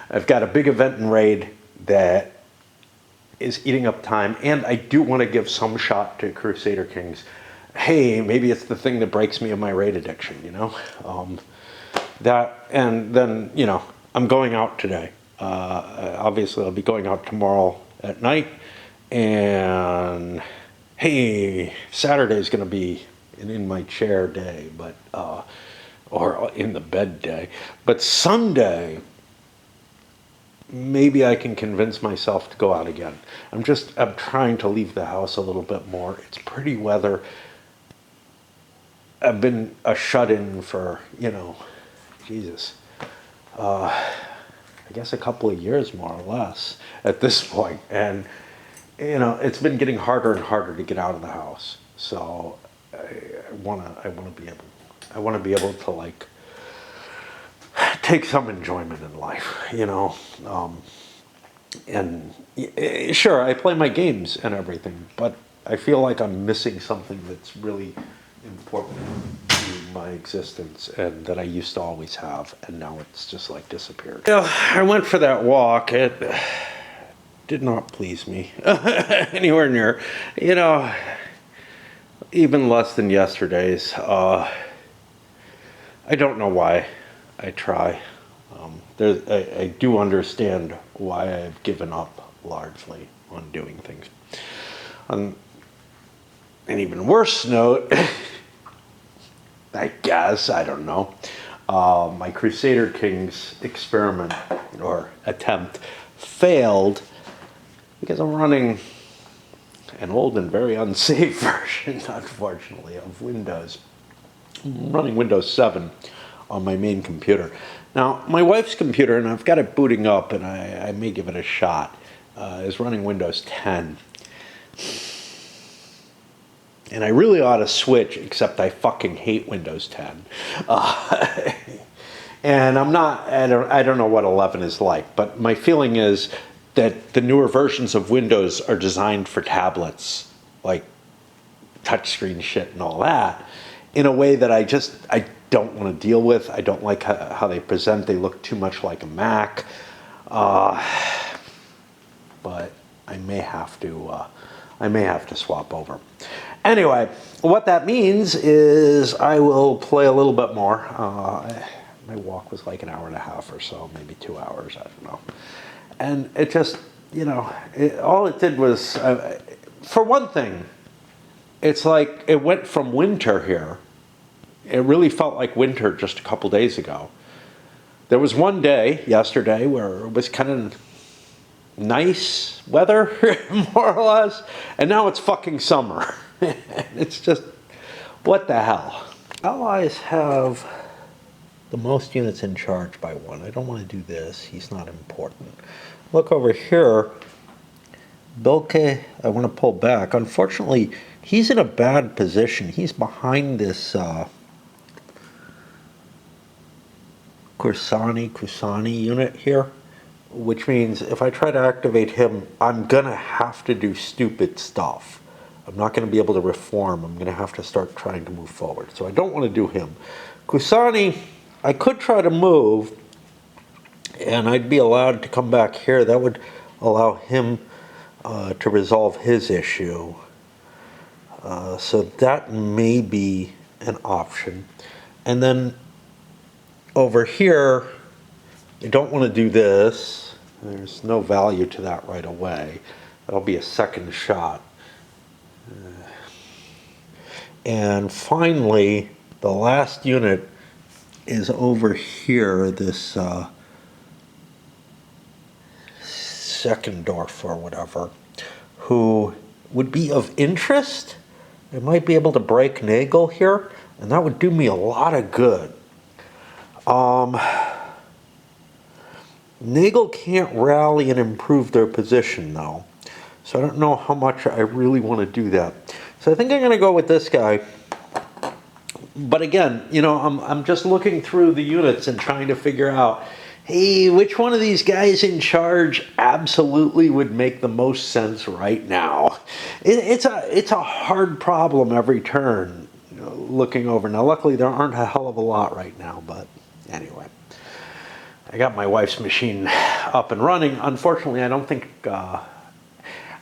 I've got a big event in Raid that is eating up time, and I do want to give some shot to Crusader Kings. Hey, maybe it's the thing that breaks me of my Raid addiction, you know? That, and then, you know, I'm going out today. Obviously, I'll be going out tomorrow at night, and hey, Saturday's going to be an in my chair day, but or in the bed day. But Sunday, maybe I can convince myself to go out again. I'm trying to leave the house a little bit more. It's pretty weather. I've been a shut-in for, you know, Jesus, I guess a couple of years more or less at this point. And, you know, it's been getting harder and harder to get out of the house. So I want to be able to, like, take some enjoyment in life, you know. And sure, I play my games and everything, but I feel like I'm missing something that's really important to my existence and that I used to always have, and now it's just like disappeared. You know, I went for that walk. It did not please me anywhere near, you know, even less than yesterday's. I don't know why I try. I do understand why I've given up largely on doing things. an even worse note, I guess, I don't know, my Crusader Kings experiment or attempt failed because I'm running an old and very unsafe version, unfortunately, of Windows. I'm running Windows 7 on my main computer. Now, my wife's computer, and I've got it booting up, and I may give it a shot, is running Windows 10. And I really ought to switch, except I fucking hate Windows 10. And I don't know what 11 is like, but my feeling is that the newer versions of Windows are designed for tablets, like touchscreen shit and all that, in a way that I don't want to deal with. I don't like how they present. They look too much like a Mac. But I may have to swap over. Anyway, what that means is I will play a little bit more. My walk was like an hour and a half or so, maybe 2 hours, I don't know. And it just, all it did was, for one thing, it's like it went from winter here. It really felt like winter just a couple days ago. There was one day, yesterday, where it was kind of nice weather, more or less, and now it's fucking summer. It's just, what the hell? Allies have the most units in charge by one. I don't want to do this. He's not important. Look over here. Bilke, I want to pull back. Unfortunately, he's in a bad position. He's behind this Kusani unit here, which means if I try to activate him, I'm going to have to do stupid stuff. I'm not going to be able to reform. I'm going to have to start trying to move forward. So I don't want to do him. Kusani, I could try to move, and I'd be allowed to come back here. That would allow him to resolve his issue. So that may be an option. And then over here, I don't want to do this. There's no value to that right away. That'll be a second shot. And finally, the last unit is over here, this Seckendorf or whatever, who would be of interest. I might be able to break Nagel here, and that would do me a lot of good. Nagel can't rally and improve their position, though. So I don't know how much I really want to do that. So I think I'm going to go with this guy. But again, I'm just looking through the units and trying to figure out, hey, which one of these guys in charge absolutely would make the most sense right now? It's a hard problem every turn, looking over. Now, luckily, there aren't a hell of a lot right now, but anyway. I got my wife's machine up and running. Unfortunately, I don't think...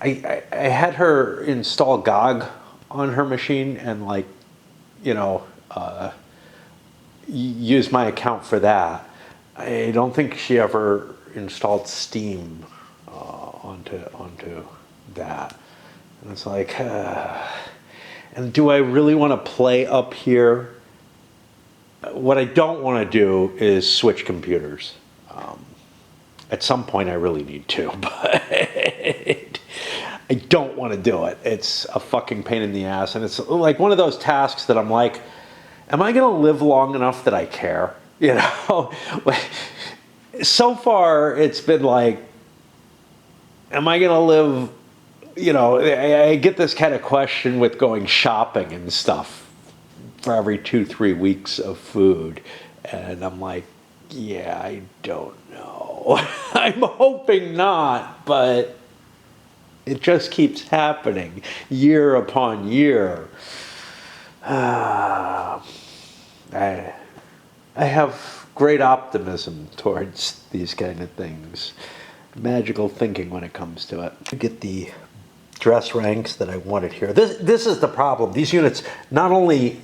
I had her install GOG on her machine and, use my account for that. I don't think she ever installed Steam onto that. And it's like, and do I really want to play up here? What I don't want to do is switch computers. At some point I really need to, but I don't want to do it. It's a fucking pain in the ass, and it's like one of those tasks that I'm like, am I going to live long enough that I care? So far it's been like, am I going to live, I get this kind of question with going shopping and stuff for every 2-3 weeks of food, and I'm like, yeah, I don't know. I'm hoping not, but it just keeps happening year upon year. I have great optimism towards these kind of things. Magical thinking when it comes to it. To get the dress ranks that I wanted here. This is the problem. These units, not only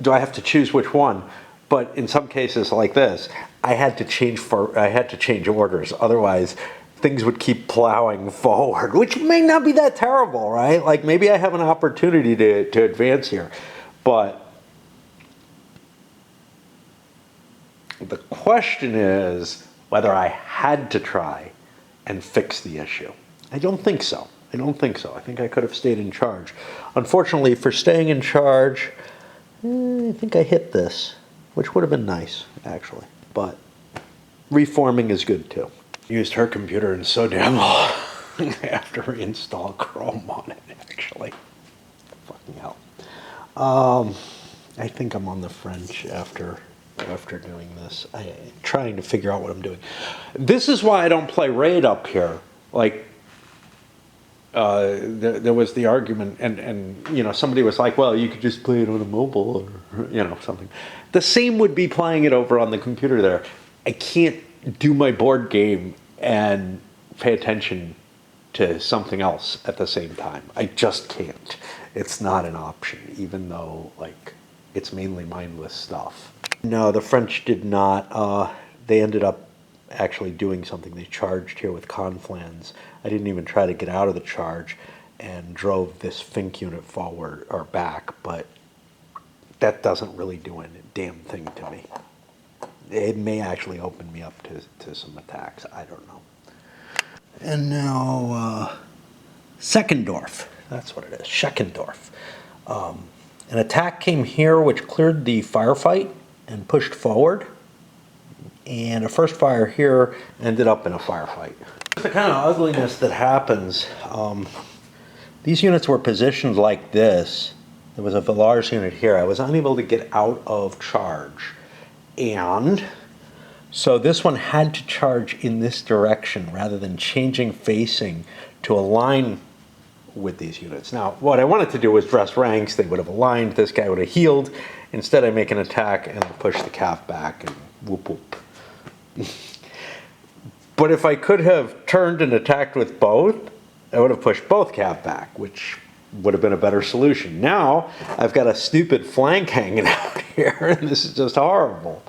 do I have to choose which one, but in some cases like this, I had to change orders. Otherwise, things would keep plowing forward, which may not be that terrible, right? Like maybe I have an opportunity to advance here. But the question is whether I had to try and fix the issue. I don't think so. I don't think so. I think I could have stayed in charge. Unfortunately, for staying in charge, I think I hit this, which would have been nice, actually. But reforming is good, too. Used her computer in so damn long. I have to reinstall Chrome on it, actually. Fucking hell. I think I'm on the French after doing this. I'm trying to figure out what I'm doing. This is why I don't play Raid up here. Like, there was the argument, and you know, somebody was like, well, you could just play it on a mobile, or, you know, something. The same would be playing it over on the computer there. I can't do my board game and pay attention to something else at the same time. I just can't. It's not an option, even though, like, it's mainly mindless stuff. No, the French did not. They ended up actually doing something. They charged here with conflans. I didn't even try to get out of the charge and drove this Fink unit forward or back, but that doesn't really do a damn thing to me. It may actually open me up to some attacks. I don't know. And now, Seckendorf. That's what it is, Scheckendorf. An attack came here which cleared the firefight and pushed forward. And a first fire here ended up in a firefight. The kind of ugliness that happens, these units were positioned like this. There was a Villars unit here. I was unable to get out of charge. And so this one had to charge in this direction rather than changing facing to align with these units. Now, what I wanted to do was dress ranks. They would have aligned. This guy would have healed. Instead, I make an attack and I push the calf back and whoop whoop. But if I could have turned and attacked with both, I would have pushed both calf back, which would have been a better solution. Now, I've got a stupid flank hanging out here, and this is just horrible.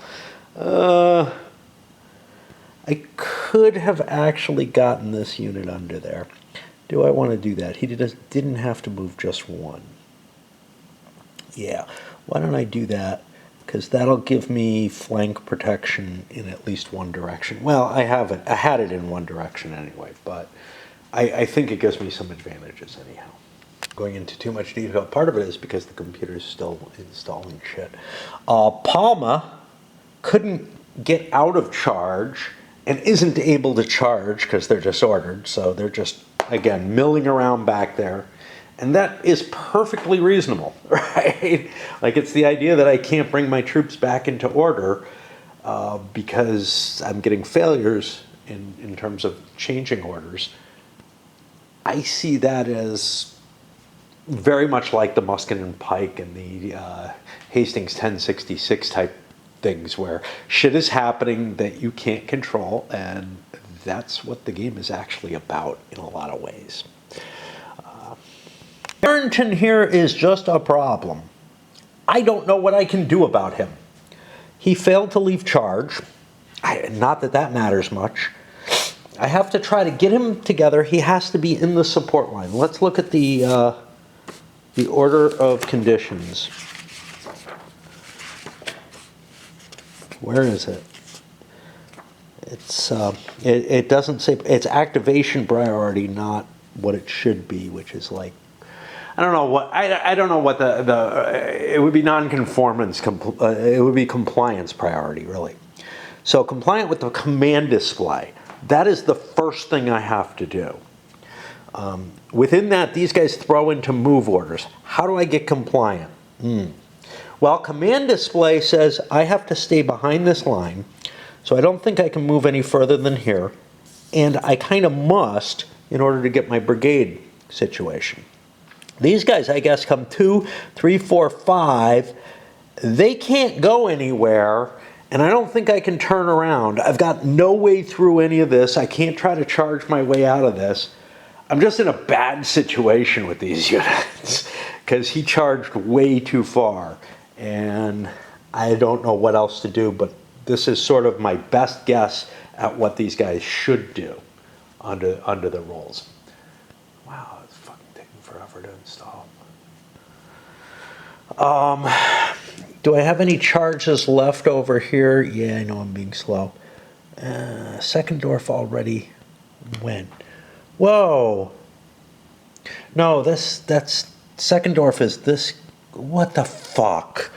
I could have actually gotten this unit under there. Do I want to do that? He didn't have to move just one. Yeah, why don't I do that? Because that'll give me flank protection in at least one direction. Well, I had it in one direction anyway, but I think it gives me some advantages anyhow. Going into too much detail, part of it is because the computer is still installing shit. Palma couldn't get out of charge and isn't able to charge because they're disordered, so they're just, again, milling around back there. And that is perfectly reasonable, right? Like, it's the idea that I can't bring my troops back into order because I'm getting failures in terms of changing orders. I see that as very much like the Musket and Pike and the Hastings 1066 type things where shit is happening that you can't control, and that's what the game is actually about in a lot of ways. Barrington here is just a problem. I don't know what I can do about him. He failed to leave charge. Not that that matters much. I have to try to get him together. He has to be in the support line. Let's look at the order of conditions. Where is it? It's it doesn't say. It's activation priority, not what it should be, which is like, I don't know what I don't know what the it would be non-conformance. It would be compliance priority, really. So compliant with the command display. That is the first thing I have to do. Within that, these guys throw into move orders. How do I get compliant? Well, command display says I have to stay behind this line, so I don't think I can move any further than here, and I kind of must in order to get my brigade situation. These guys, I guess, come 2, 3, 4, 5. They can't go anywhere, and I don't think I can turn around. I've got no way through any of this. I can't try to charge my way out of this. I'm just in a bad situation with these units because he charged way too far, and I don't know what else to do, but this is sort of my best guess at what these guys should do. under the rolls. Wow, it's fucking taking forever to install. Do I have any charges left over here? Yeah, I know I'm being slow. Secondorf already went. Whoa. No, that's Secondorf is this. What the fuck?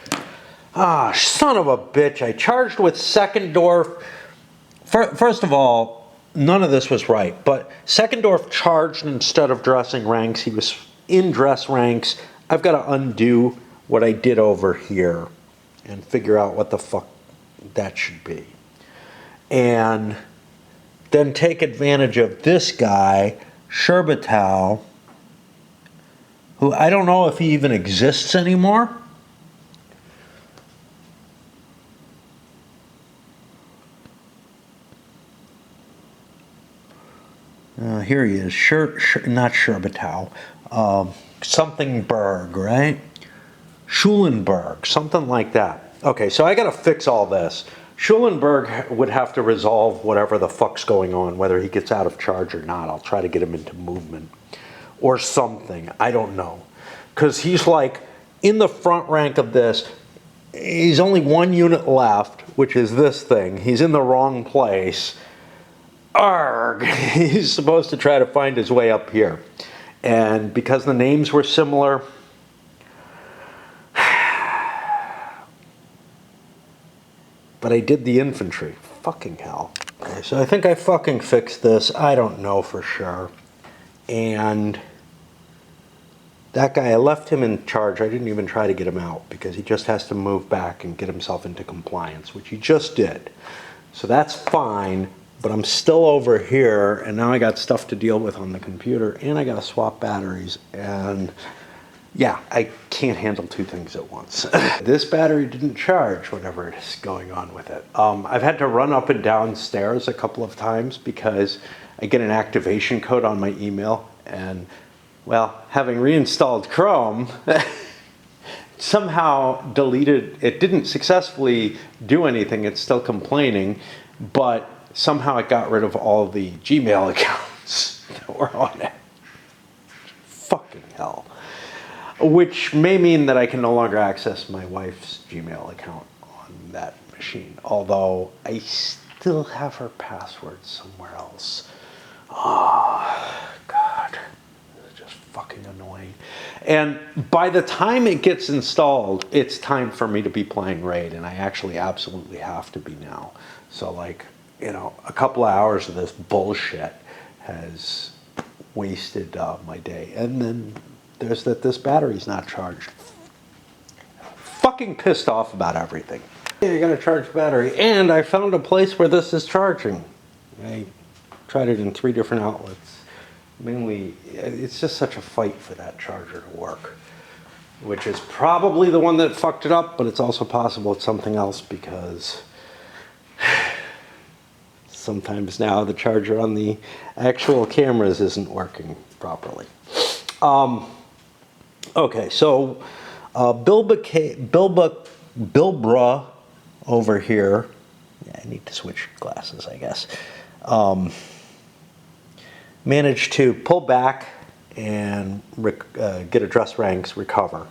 Ah, son of a bitch. I charged with Secondorf. First of all, none of this was right, but Secondorf charged instead of dressing ranks. He was in dress ranks. I've got to undo what I did over here and figure out what the fuck that should be. And then take advantage of this guy, Sherbatow, who I don't know if he even exists anymore. Here he is, not Sherbatow, something Berg, right? Schulenberg, something like that. Okay, so I got to fix all this. Schulenberg would have to resolve whatever the fuck's going on, whether he gets out of charge or not. I'll try to get him into movement or something. I don't know. Because he's like in the front rank of this. He's only one unit left, which is this thing. He's in the wrong place. Arg! He's supposed to try to find his way up here. And because the names were similar, but I did the infantry. Fucking hell. Okay, so I think I fucking fixed this. I don't know for sure. And that guy, I left him in charge. I didn't even try to get him out because he just has to move back and get himself into compliance, which he just did. So that's fine, but I'm still over here, and now I got stuff to deal with on the computer, and I got to swap batteries, and yeah, I can't handle two things at once. This battery didn't charge, whatever is going on with it. I've had to run up and down stairs a couple of times because I get an activation code on my email, and well, having reinstalled Chrome, somehow deleted, it didn't successfully do anything, it's still complaining, but somehow it got rid of all the Gmail accounts that were on it. Fucking hell. Which may mean that I can no longer access my wife's Gmail account on that machine, although I still have her password somewhere else. Oh, God. This is just fucking annoying. And by the time it gets installed, it's time for me to be playing Raid, and I actually absolutely have to be now. So, like, you know, a couple of hours of this bullshit has wasted my day. And then there's that this battery's not charged. Fucking pissed off about everything. You gotta charge the battery. And I found a place where this is charging. I tried it in 3 different outlets. Mainly, it's just such a fight for that charger to work. Which is probably the one that fucked it up, but it's also possible it's something else because sometimes now the charger on the actual cameras isn't working properly. Okay, so Bilbra over here, yeah, I need to switch glasses, I guess, managed to pull back and get address ranks, recover.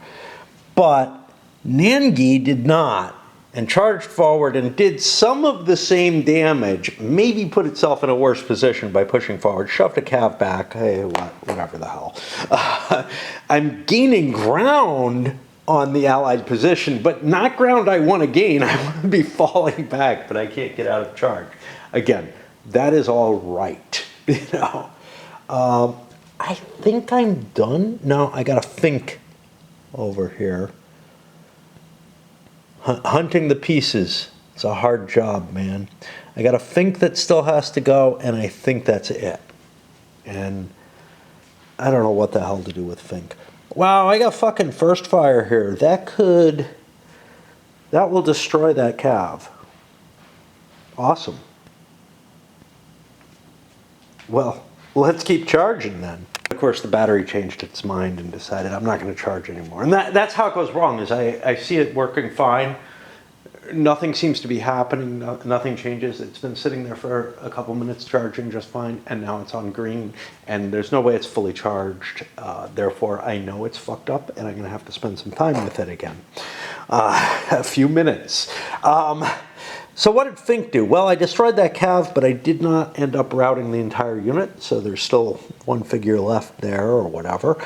But Nangi did not, and charged forward and did some of the same damage, maybe put itself in a worse position by pushing forward, shoved a cav back, hey, whatever the hell. I'm gaining ground on the Allied position, but not ground I want to gain. I want to be falling back, but I can't get out of charge. Again, that is all right, you know. I think I'm done. No, I got a Fink over here. Hunting the pieces. It's a hard job, man. I got a Fink that still has to go, and I think that's it. And I don't know what the hell to do with Fink. Wow, I got fucking first fire here. That will destroy that cav. Awesome. Well, let's keep charging then. Of course, the battery changed its mind and decided I'm not going to charge anymore. And that's how it goes wrong, is I see it working fine. nothing seems to be happening. Nothing changes. It's been sitting there for a couple minutes charging just fine, and now it's on green, and there's no way it's fully charged. Therefore, I know it's fucked up, and I'm going to have to spend some time with it again. A few minutes. So what did Fink do? Well, I destroyed that cav, but I did not end up routing the entire unit, so there's still one figure left there or whatever.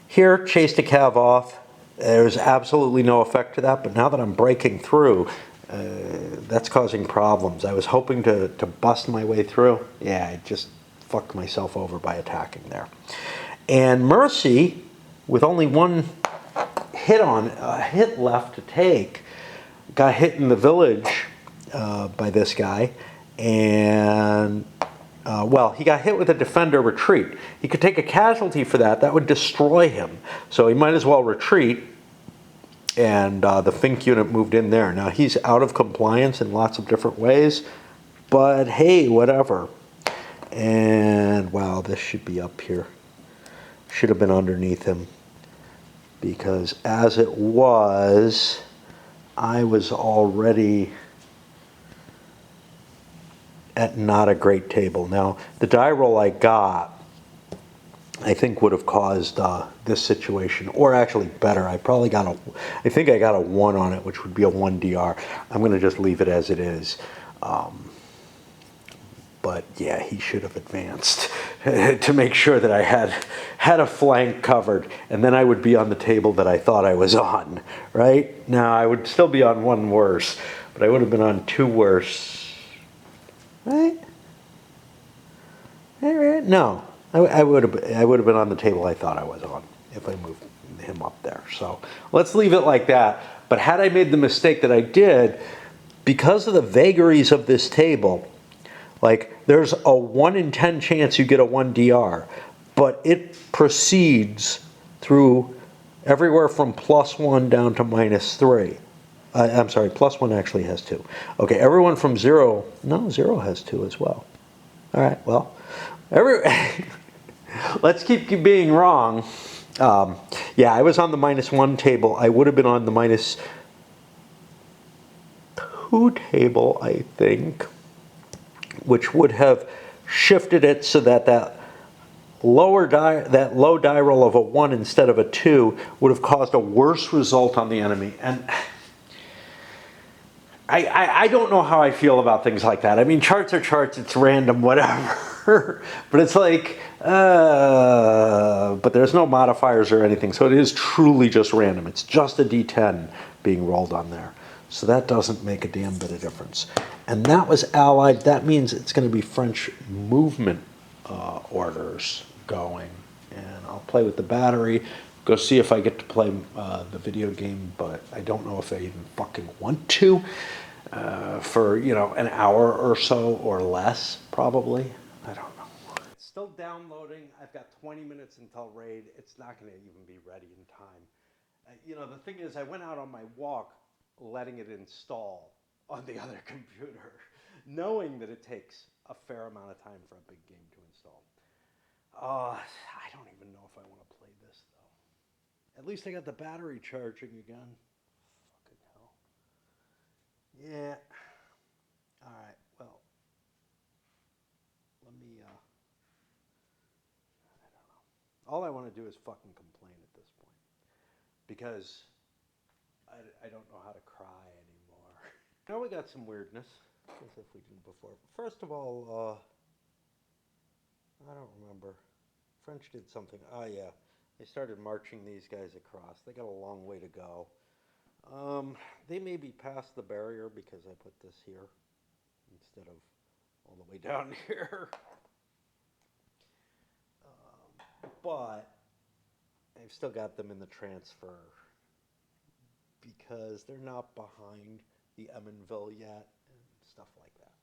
Here, chased a cav off. There's absolutely no effect to that, but now that I'm breaking through, that's causing problems. I was hoping to bust my way through. Yeah, I just fucked myself over by attacking there. And Mercy, with only one hit left to take, got hit in the village by this guy, and well, he got hit with a defender retreat. He could take a casualty for that. That would destroy him. So he might as well retreat. And the Fink unit moved in there. Now he's out of compliance in lots of different ways, but hey, whatever. And wow, this should be up here. Should have been underneath him, because as it was, I was already at not a great table. Now the die roll I got, I think, would have caused this situation, or actually better. I think I got a 1 on it, which would be a 1 DR. I'm going to just leave it as it is. But yeah, he should have advanced to make sure that I had a flank covered, and then I would be on the table that I thought I was on, right? Now, I would still be on 1 worse, but I would have been on 2 worse, right? No. I would have been on the table I thought I was on if I moved him up there. So let's leave it like that. But had I made the mistake that I did, because of the vagaries of this table, like there's a 1 in 10 chance you get a 1 DR, but it proceeds through everywhere from +1 down to -3. I'm sorry, +1 actually has 2. Okay, everyone from 0, no, 0 has 2 as well. All right, well, let's keep being wrong. Yeah, I was on the -1 table. I would have been on the -2 table, I think, which would have shifted it so that low die roll of a 1 instead of a 2 would have caused a worse result on the enemy. And I don't know how I feel about things like that. I mean, charts are charts, it's random, whatever. But it's like, but there's no modifiers or anything. So it is truly just random. It's just a D10 being rolled on there. So that doesn't make a damn bit of difference. And that was allied. That means it's going to be French movement orders going. And I'll play with the battery, go see if I get to play the video game, but I don't know if I even fucking want to for, you know, an hour or so or less, probably. I don't know. It's still downloading. I've got 20 minutes until raid. It's not going to even be ready in time. You know, the thing is, I went out on my walk letting it install on the other computer, knowing that it takes a fair amount of time for a big game to install. I don't even know if I want to play this, though. At least I got the battery charging again. Fucking hell. Yeah. All right, well, let me, I don't know. All I want to do is fucking complain at this point. Because I don't know how to cry anymore. Now we got some weirdness, as if we did before. First of all, I don't remember. French did something. Oh, yeah. They started marching these guys across. They got a long way to go. They may be past the barrier because I put this here instead of all the way down here. But I've still got them in the transfer because they're not behind the Eminville yet and stuff like that.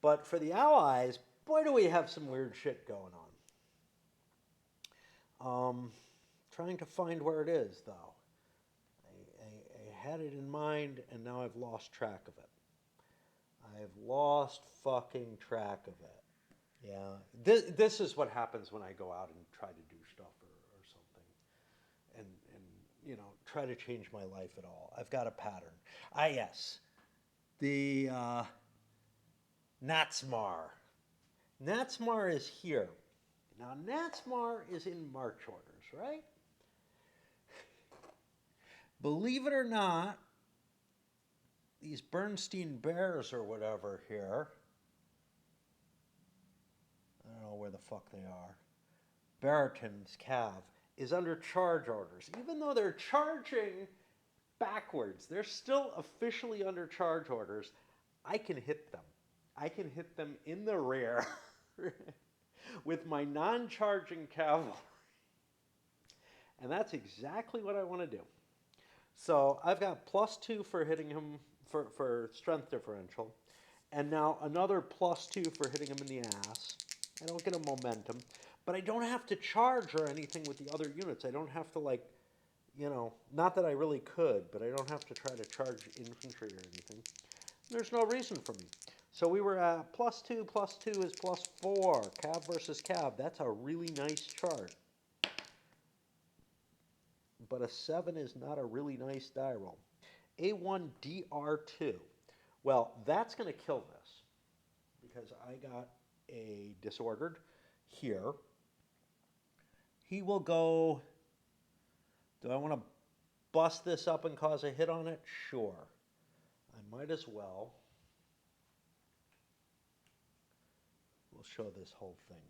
But for the Allies, boy, do we have some weird shit going on. Trying to find where it is, though. I had it in mind, and now I've lost track of it. I've lost fucking track of it. Yeah, this is what happens when I go out and try to do stuff or something. And you know, try to change my life at all. I've got a pattern. Yes, the Natsmar. Natsmar is here. Now, Natsmar is in March orders, right? Believe it or not, these Bernstein Bears or whatever here, I don't know where the fuck they are, Barrington's Cav, is under charge orders. Even though they're charging backwards, they're still officially under charge orders. I can hit them. I can hit them in the rear with my non-charging cavalry. And that's exactly what I want to do. So I've got +2 for hitting him for strength differential. And now another +2 for hitting him in the ass. I don't get a momentum. But I don't have to charge or anything with the other units. I don't have to, like, you know, not that I really could, but I don't have to try to charge infantry or anything. There's no reason for me. So we were at +2, +2 is +4. Cav versus Cav. That's a really nice chart. But a 7 is not a really nice die roll. A1 DR2. Well, that's going to kill this because I got a disordered here. He will go. Do I want to bust this up and cause a hit on it? Sure. I might as well. We'll show this whole thing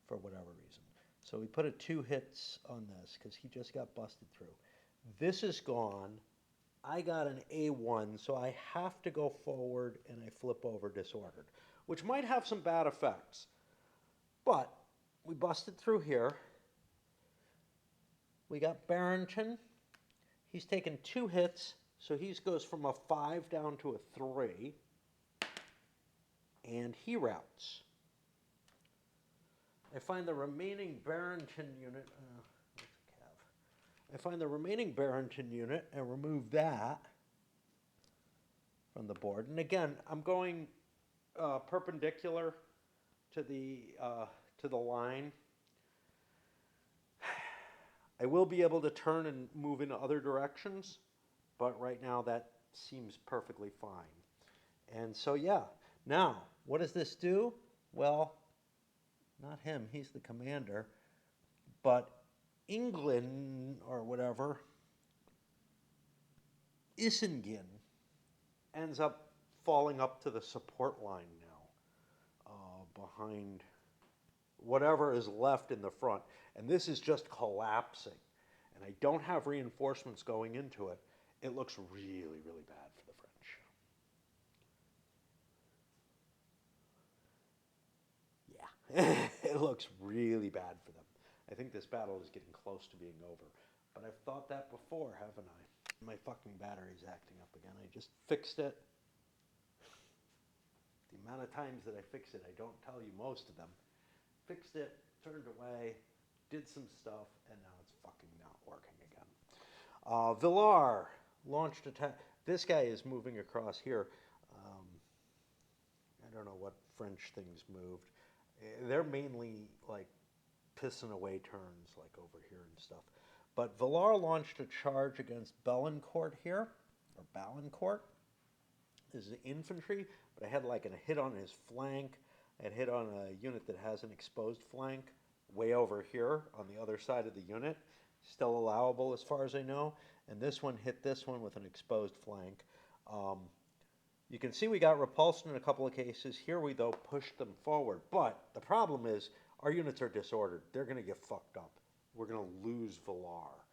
for whatever reason. So we put a 2 hits on this because he just got busted through. This is gone. I got an A1, so I have to go forward and I flip over disordered, which might have some bad effects. But we busted through here. We got Barrington. He's taken 2 hits, so he goes from a 5 down to a 3. And he routes. I find the remaining Barrington unit. I find the remaining Barrington unit and remove that from the board. And again, I'm going perpendicular to the line. I will be able to turn and move in other directions, but right now that seems perfectly fine. And so, yeah. Now, what does this do? Well, not him. He's the commander. But England, or whatever, Isingen, ends up falling up to the support line now, behind whatever is left in the front. And this is just collapsing. And I don't have reinforcements going into it. It looks really, really bad for the French. Yeah, it looks really bad for them. I think this battle is getting close to being over. But I've thought that before, haven't I? My fucking battery's acting up again. I just fixed it. The amount of times that I fix it, I don't tell you most of them. Fixed it, turned away, did some stuff, and now it's fucking not working again. Villar launched attack. This guy is moving across here. I don't know what French things moved. They're mainly like pissing away turns, like over here and stuff. But Villar launched a charge against Belancourt here, or Balancourt. This is infantry, but I had like a hit on his flank. I had hit on a unit that has an exposed flank way over here on the other side of the unit. Still allowable as far as I know. And this one hit this one with an exposed flank. You can see we got repulsed in a couple of cases. Here we, though, pushed them forward. But the problem is our units are disordered. They're going to get fucked up. We're going to lose Villar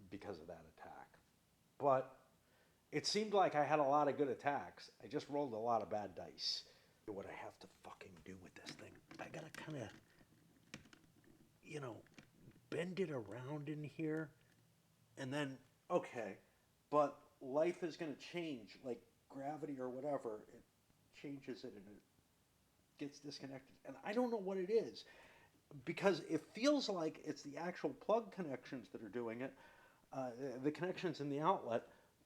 because of that attack. But it seemed like I had a lot of good attacks. I just rolled a lot of bad dice. What I have to fucking do with this thing, I got to kind of, you know, bend it around in here. And then, okay, but life is going to change. Like, gravity or whatever, it changes it and it gets disconnected. And I don't know what it is because it feels like it's the actual plug connections that are doing it, the connections in the outlet,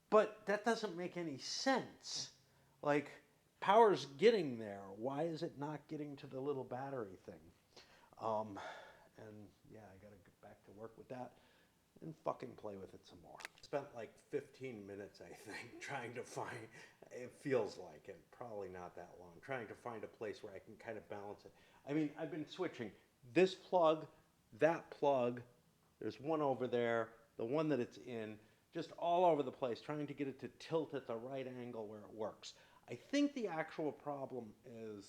but that doesn't make any sense. Like, power's getting there. Why is it not getting to the little battery thing? And yeah, I got to get back to work with that. and fucking play with it some more. Spent like 15 minutes, I think, trying to find, it feels like it, probably not that long, trying to find a place where I can kind of balance it. I mean, I've been switching this plug, that plug, there's one over there, the one that it's in, just all over the place, trying to get it to tilt at the right angle where it works. I think the actual problem is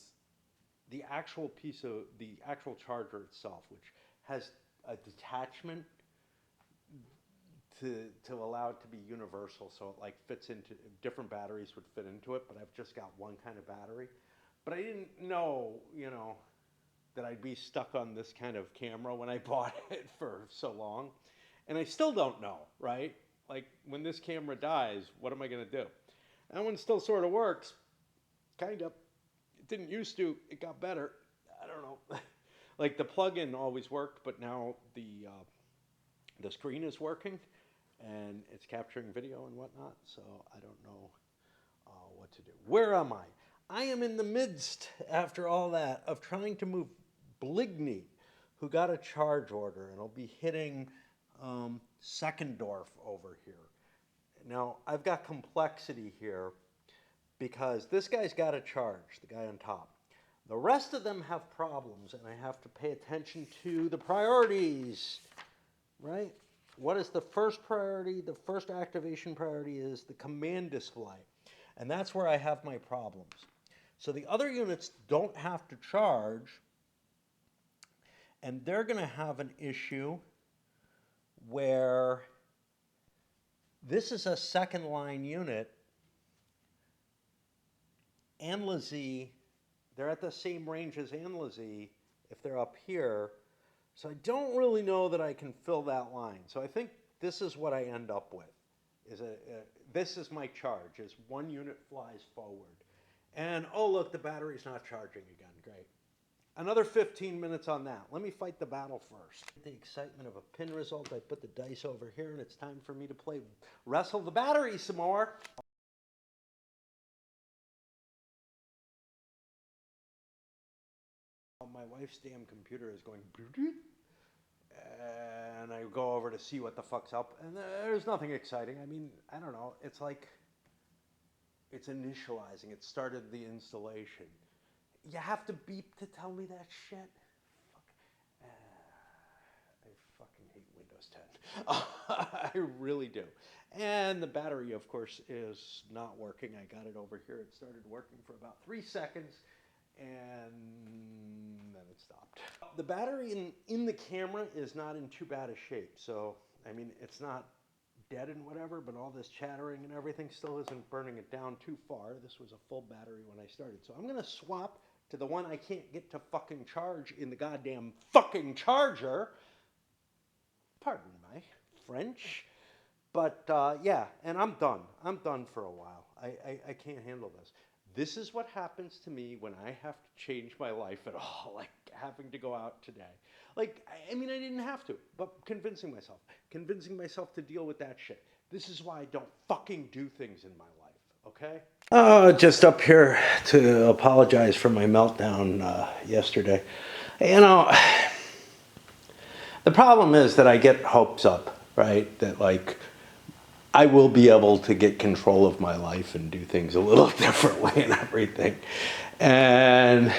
the actual piece of the actual charger itself, which has a detachment to allow it to be universal, so it like fits into different batteries would fit into it, but I've just got one kind of battery. But I didn't know, that I'd be stuck on this kind of camera when I bought it for so long. And I still don't know, right? Like when this camera dies, what am I gonna do? That one still sort of works, kind of. It didn't used to, it got better. I don't know. Like the plug-in always worked, but now the screen is working and it's capturing video and whatnot, so I don't know what to do. Where am I? I am in the midst, after all that, of trying to move Bligny, who got a charge order, and will be hitting Seckendorf over here. Now, I've got complexity here because this guy's got a charge, the guy on top. The rest of them have problems, and I have to pay attention to the priorities, right? What is the first priority? The first activation priority is the command display, and that's where I have my problems. So the other units don't have to charge, and they're going to have an issue where this is a second line unit. Anlazy, they're at the same range as Anlazy if they're up here. So I don't really know that I can fill that line. So I think this is what I end up with. This is my charge, is one unit flies forward. And oh look, the battery's not charging again, great. Another 15 minutes on that. Let me fight the battle first. The excitement of a pin result, I put the dice over here and it's time for me to play wrestle the battery some more. My wife's damn computer is going, and I go over to see what the fuck's up, and there's nothing exciting. I mean, I don't know. It's like it's initializing. It started the installation. You have to beep to tell me that shit? Fuck. I fucking hate Windows 10. I really do. And the battery, of course, is not working. I got it over here. It started working for about 3 seconds, and then it stopped. The battery in the camera is not in too bad a shape. So, I mean, it's not dead and whatever, but all this chattering and everything still isn't burning it down too far. This was a full battery when I started. So I'm going to swap to the one I can't get to fucking charge in the goddamn fucking charger. Pardon my French. But yeah, and I'm done. I'm done for a while. I can't handle this. This is what happens to me when I have to change my life at all, like having to go out today. Like, I mean, I didn't have to, but convincing myself to deal with that shit. This is why I don't fucking do things in my life, okay? Just up here to apologize for my meltdown yesterday. You know, the problem is that I get hopes up, right? That like, I will be able to get control of my life and do things a little differently and everything. And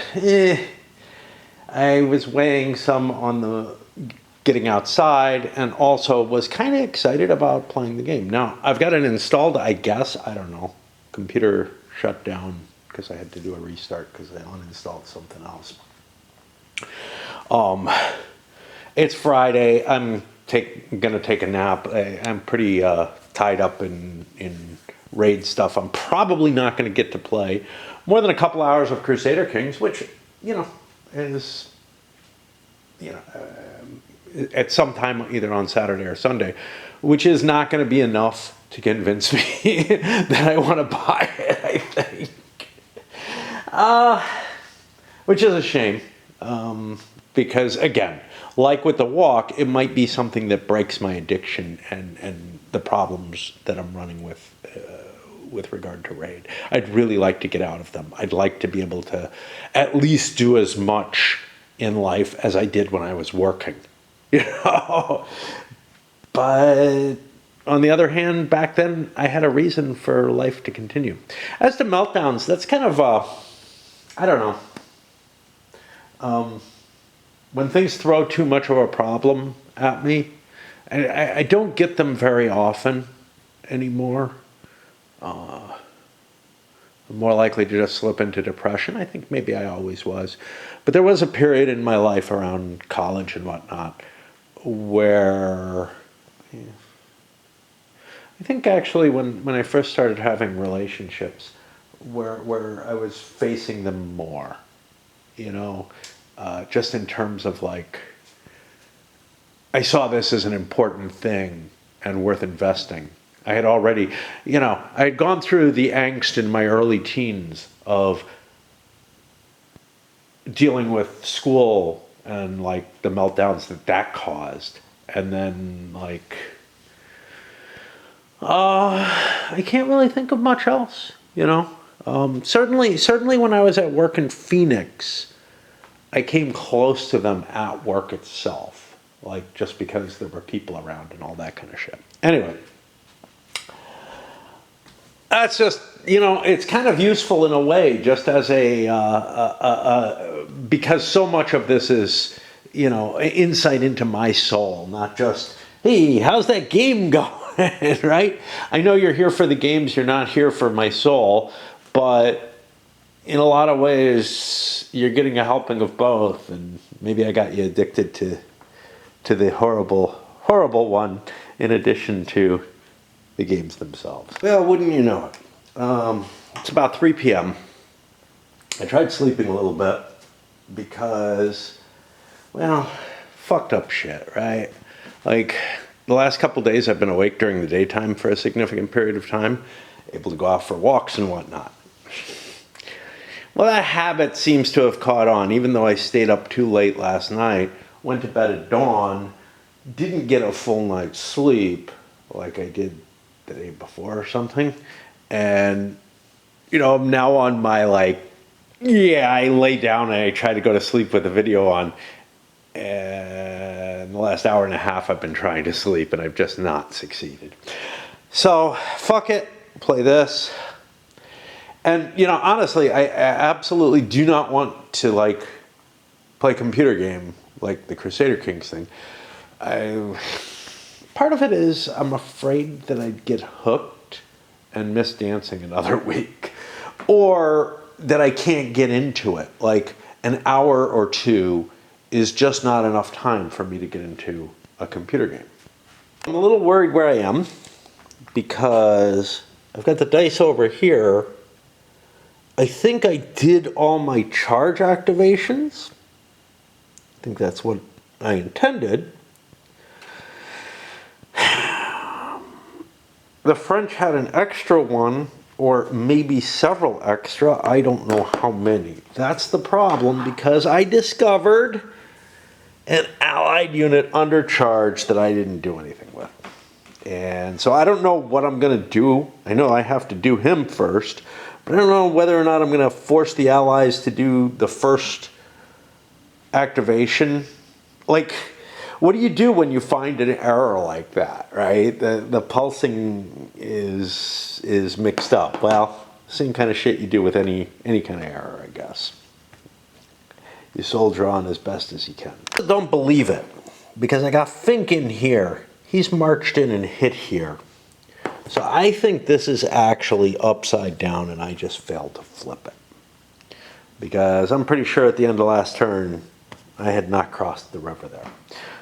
I was weighing some on the getting outside and also was kind of excited about playing the game. Now, I've got it installed, I guess. I don't know. Computer shut down because I had to do a restart because I uninstalled something else. It's Friday. I'm gonna take a nap. I'm pretty tied up in raid stuff. I'm probably not gonna get to play more than a couple hours of Crusader Kings, which, you know, is, you know, at some time either on Saturday or Sunday, which is not gonna be enough to convince me that I want to buy it, I think. Which is a shame, because again, like with the walk, it might be something that breaks my addiction and the problems that I'm running with regard to raid. I'd really like to get out of them. I'd like to be able to at least do as much in life as I did when I was working, you know. But on the other hand, back then, I had a reason for life to continue. As to meltdowns, that's kind of, I don't know. When things throw too much of a problem at me, I don't get them very often anymore. I'm more likely to just slip into depression. I think maybe I always was. But there was a period in my life around college and whatnot where, I think actually when I first started having relationships where I was facing them more, just in terms of like, I saw this as an important thing and worth investing. I had already, I had gone through the angst in my early teens of dealing with school and like the meltdowns that caused. And then like, I can't really think of much else, Certainly when I was at work in Phoenix, I came close to them at work itself. Like, just because there were people around and all that kind of shit. Anyway, that's just, it's kind of useful in a way, just as because so much of this is, insight into my soul, not just, hey, how's that game going, right? I know you're here for the games, you're not here for my soul, but in a lot of ways, you're getting a helping of both, and maybe I got you addicted to the horrible one, in addition to the games themselves. Well, wouldn't you know it? It's about 3 p.m. I tried sleeping a little bit because, well, fucked up shit, right? Like, the last couple days I've been awake during the daytime for a significant period of time, able to go out for walks and whatnot. Well, that habit seems to have caught on, even though I stayed up too late last night, went to bed at dawn, didn't get a full night's sleep like I did the day before or something. And, I'm now on my I lay down and I try to go to sleep with the video on. And the last hour and a half I've been trying to sleep and I've just not succeeded. So, fuck it, play this. And, honestly, I absolutely do not want to, play a computer game like the Crusader Kings thing. Part of it is I'm afraid that I'd get hooked and miss dancing another week. Or that I can't get into it. Like, an hour or two is just not enough time for me to get into a computer game. I'm a little worried where I am because I've got the dice over here. I think I did all my charge activations. I think that's what I intended. The French had an extra one, or maybe several extra. I don't know how many. That's the problem, because I discovered an allied unit under charge that I didn't do anything with. And so I don't know what I'm going to do. I know I have to do him first, but I don't know whether or not I'm going to force the allies to do the first activation. Like, what do you do when you find an error like that, right? The pulsing is mixed up. Well, same kind of shit you do with any kind of error, I guess. You soldier on as best as you can. I don't believe it, because I got Fink in here. He's marched in and hit here. So I think this is actually upside down and I just failed to flip it. Because I'm pretty sure at the end of last turn, I had not crossed the river there.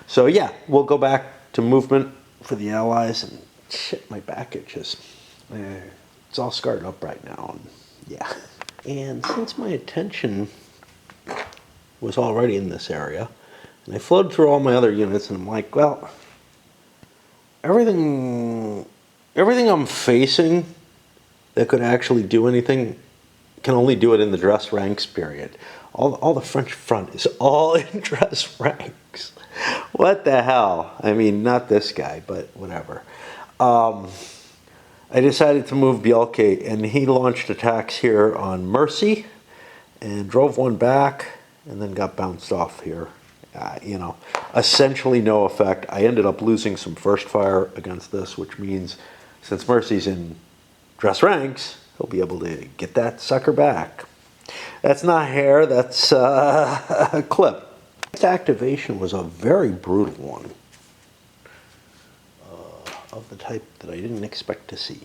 So yeah, we'll go back to movement for the allies, and shit, my back itches. It's all scarred up right now, and yeah. And since my attention was already in this area, and I flowed through all my other units, and I'm like, well, everything I'm facing that could actually do anything can only do it in the dress ranks period. All the French front is all in dress ranks. What the hell? I mean, not this guy, but whatever. I decided to move Bielke, and he launched attacks here on Mercy and drove one back and then got bounced off here You know, essentially no effect. I ended up losing some first fire against this, which means since Mercy's in dress ranks, he'll be able to get that sucker back. That's not hair, that's a clip. This activation was a very brutal one, of the type that I didn't expect to see.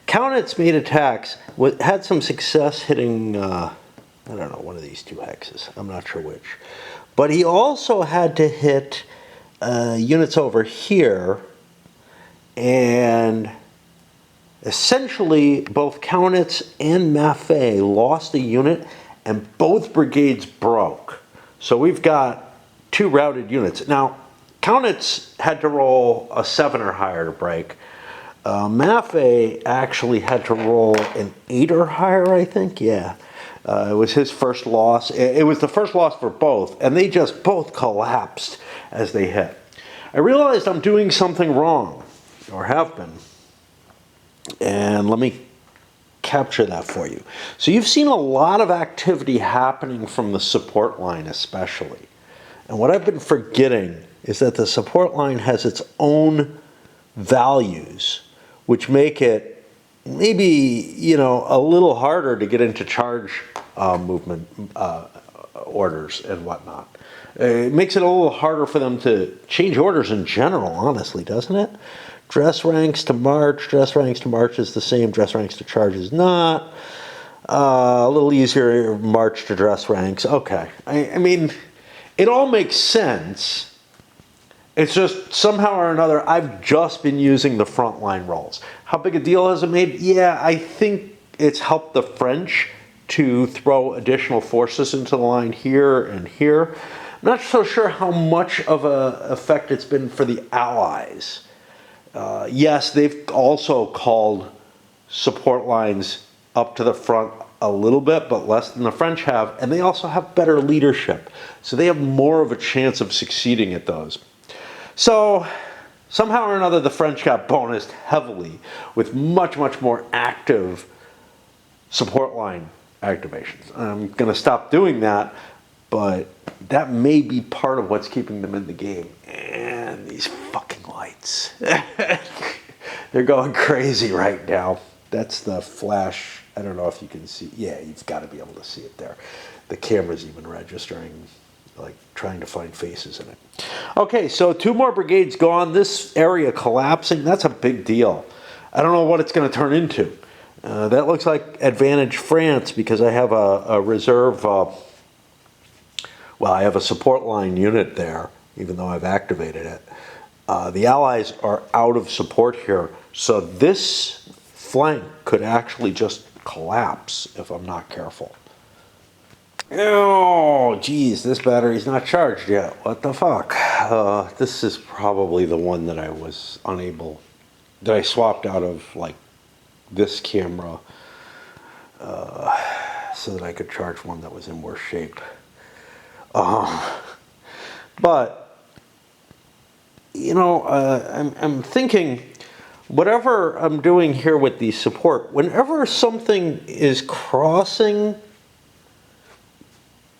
Countitz made attacks, had some success hitting, I don't know, one of these two hexes. I'm not sure which. But he also had to hit units over here, and essentially both Countitz and Maffei lost a unit, and both brigades broke. So we've got two routed units. Now, Countitz had to roll a 7 or higher to break. Maffei actually had to roll an 8 or higher, I think. Yeah, it was his first loss. It was the first loss for both, and they just both collapsed as they hit. I realized I'm doing something wrong, or have been, and let me capture that for you. So you've seen a lot of activity happening from the support line especially. And what I've been forgetting is that the support line has its own values, which make it maybe, you know, a little harder to get into charge movement orders and whatnot. It makes it a little harder for them to change orders in general, honestly, doesn't it? Dress ranks to march is the same, dress ranks to charge is not. A little easier march to dress ranks, okay. I mean, it all makes sense. It's just somehow or another, I've just been using the frontline rolls. How big a deal has it made? Yeah, I think it's helped the French to throw additional forces into the line here and here. I'm not so sure how much of an effect it's been for the Allies. Yes, they've also called support lines up to the front a little bit, but less than the French have, and they also have better leadership. So they have more of a chance of succeeding at those. So somehow or another, the French got bonused heavily with much, much more active support line activations. I'm going to stop doing that, but that may be part of what's keeping them in the game. And these fucking lights. They're going crazy right now. That's the flash. I don't know if you can see. Yeah, you've got to be able to see it there. The camera's even registering, like trying to find faces in it. Okay, so 2 more brigades gone. This area collapsing, that's a big deal. I don't know what it's going to turn into. That looks like advantage France because I have a reserve, well, I have a support line unit there, even though I've activated it. The Allies are out of support here, so this flank could actually just collapse if I'm not careful. Oh, geez, this battery's not charged yet. What the fuck? This is probably the one that I was unable, that I swapped out of, like, this camera so that I could charge one that was in worse shape. But, you know, I'm thinking, whatever I'm doing here with the support, whenever something is crossing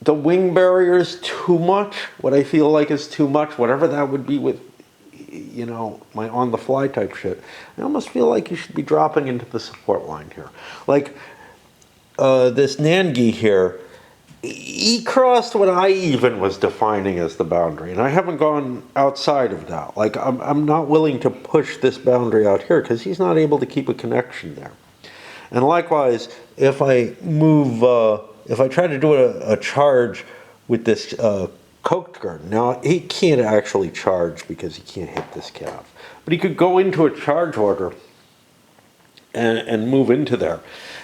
the wing barriers too much, what I feel like is too much, whatever that would be with, you know, my on-the-fly type shit, I almost feel like you should be dropping into the support line here. Like, this Nangi here, he crossed what I even was defining as the boundary, and I haven't gone outside of that. Like, I'm not willing to push this boundary out here because he's not able to keep a connection there. And likewise, if I move, if I try to do a charge with this coked garden, now he can't actually charge because he can't hit this calf, but he could go into a charge order and move into there.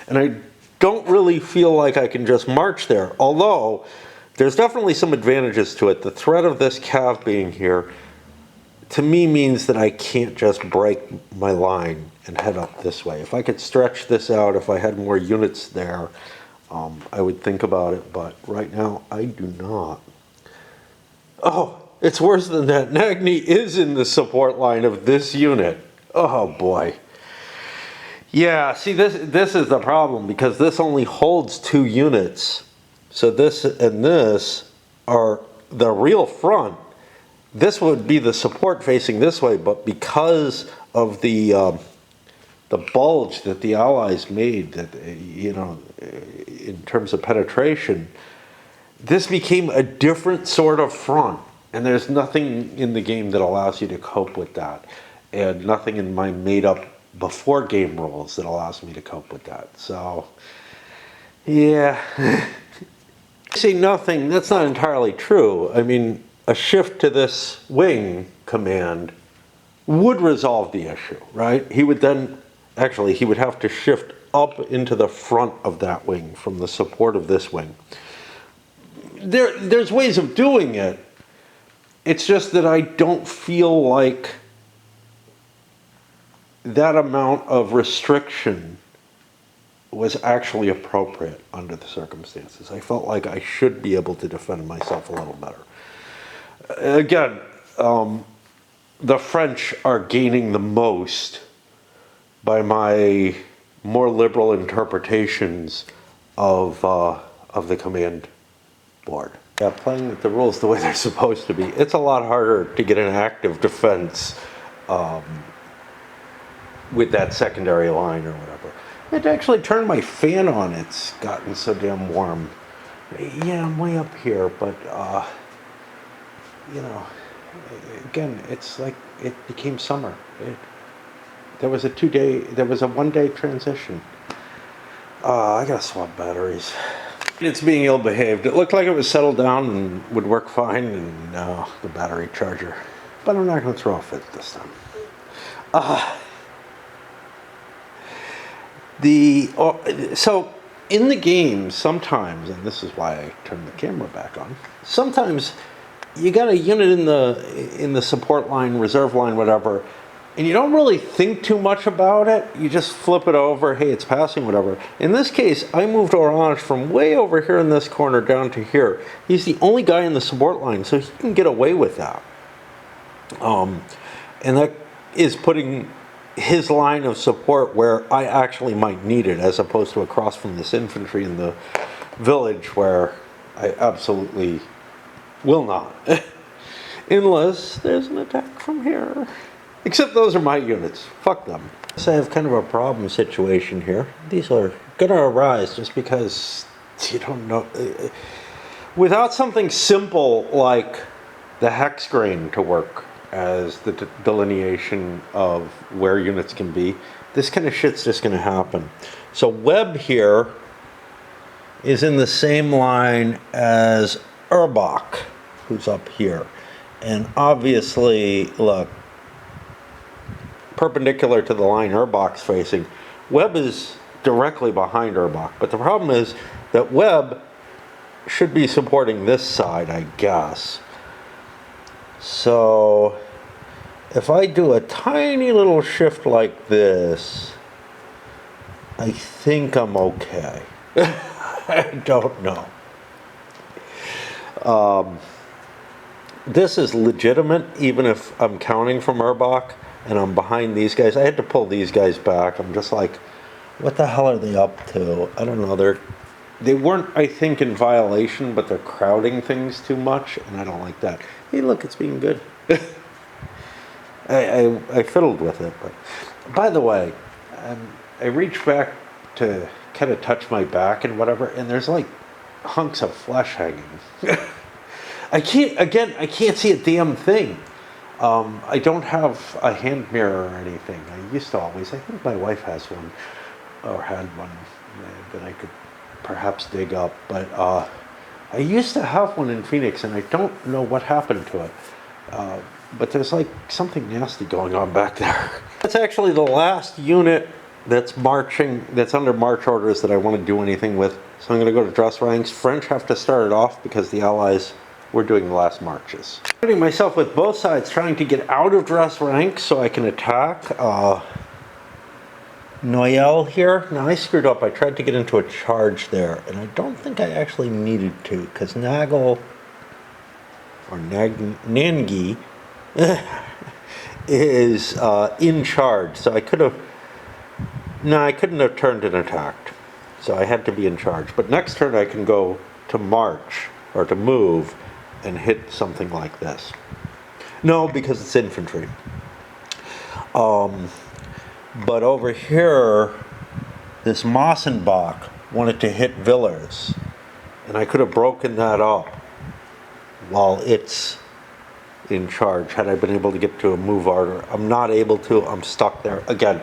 And I don't really feel like I can just march there, although there's definitely some advantages to it. The threat of this calf being here, to me, means that I can't just break my line and head up this way. If I could stretch this out, if I had more units there, I would think about it, but right now I do not. Oh, it's worse than that. Nagny is in the support line of this unit. Oh boy. Yeah, see, this is the problem, because this only holds 2 units. So this and this are the real front, this would be the support facing this way, but because of the bulge that the Allies made, that in terms of penetration, this became a different sort of front. And there's nothing in the game that allows you to cope with that, and nothing in my made-up before game rules that allows me to cope with that. So, yeah. Say nothing, that's not entirely true. I mean, a shift to this wing command would resolve the issue, right? He would then, actually, he would have to shift up into the front of that wing from the support of this wing. There's ways of doing it. It's just that I don't feel like that amount of restriction was actually appropriate under the circumstances. I felt like I should be able to defend myself a little better. Again, the French are gaining the most by my more liberal interpretations of the command board. Yeah, playing with the rules the way they're supposed to be. It's a lot harder to get an active defense with that secondary line or whatever. I had to actually turn my fan on. It's gotten so damn warm. Yeah, I'm way up here, but again, it's like it became summer. There was a 1-day transition. I gotta swap batteries. It's being ill-behaved. It looked like it was settled down and would work fine, and no, the battery charger. But I'm not gonna throw a fit this time. So in the game, sometimes, and this is why I turned the camera back on, sometimes you got a unit in the support line, reserve line, whatever, and you don't really think too much about it. You just flip it over, hey, it's passing, whatever. In this case, I moved Orange from way over here in this corner down to here. He's the only guy in the support line, so he can get away with that. And that is putting his line of support where I actually might need it, as opposed to across from this infantry in the village where I absolutely will not. Unless there's an attack from here. Except those are my units. Fuck them. So I have kind of a problem situation here. These are gonna arise just because you don't know. Without something simple like the hex grain to work as the delineation of where units can be, this kind of shit's just gonna happen. So Webb here is in the same line as Urbach, who's up here. And obviously, look, perpendicular to the line Urbach's facing, Webb is directly behind Urbach. But the problem is that Webb should be supporting this side, I guess. So if I do a tiny little shift like this, I think I'm okay. I don't know. This is legitimate, even if I'm counting from Urbach and I'm behind these guys. I had to pull these guys back. I'm just like, what the hell are they up to? I don't know. They weren't, I think, in violation, but they're crowding things too much, and I don't like that. Hey, look, it's being good. I fiddled with it, but by the way, I reached back to kind of touch my back and whatever, and there's like hunks of flesh hanging. I can't see a damn thing. I don't have a hand mirror or anything. I used to always. I think my wife has one, or had one, that I could perhaps dig up. But I used to have one in Phoenix, and I don't know what happened to it. But there's like something nasty going on back there. That's actually the last unit that's marching, that's under march orders that I want to do anything with. So I'm going to go to dress ranks. French have to start it off because the Allies were doing the last marches. Fighting myself with both sides, trying to get out of dress ranks so I can attack. Noyelle here. Now I screwed up. I tried to get into a charge there, and I don't think I actually needed to, because Nagel, or Nangi, is in charge. So I could have, no, I couldn't have turned and attacked. So I had to be in charge. But next turn I can go to march, or to move, and hit something like this. No, because it's infantry. But over here, this Mossenbach wanted to hit Villers, and I could have broken that up while it's in charge had I been able to get to a move order. I'm not able to. I'm stuck there. Again,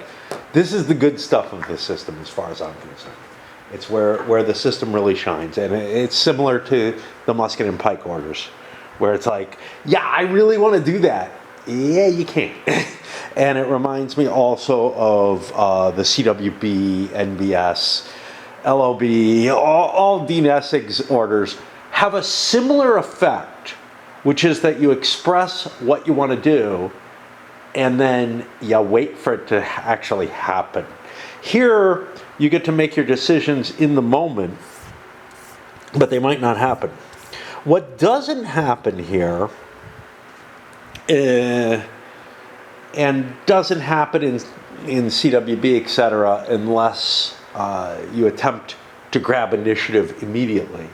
this is the good stuff of this system as far as I'm concerned. It's where the system really shines, and it's similar to the musket and pike orders, where it's like, yeah, I really want to do that. Yeah, you can't. And it reminds me also of the CWB, NBS, LOB, all Dean Essig's orders have a similar effect, which is that you express what you want to do, and then you wait for it to actually happen. Here, you get to make your decisions in the moment, but they might not happen. What doesn't happen here, and doesn't happen in CWB, etc., unless you attempt to grab initiative immediately,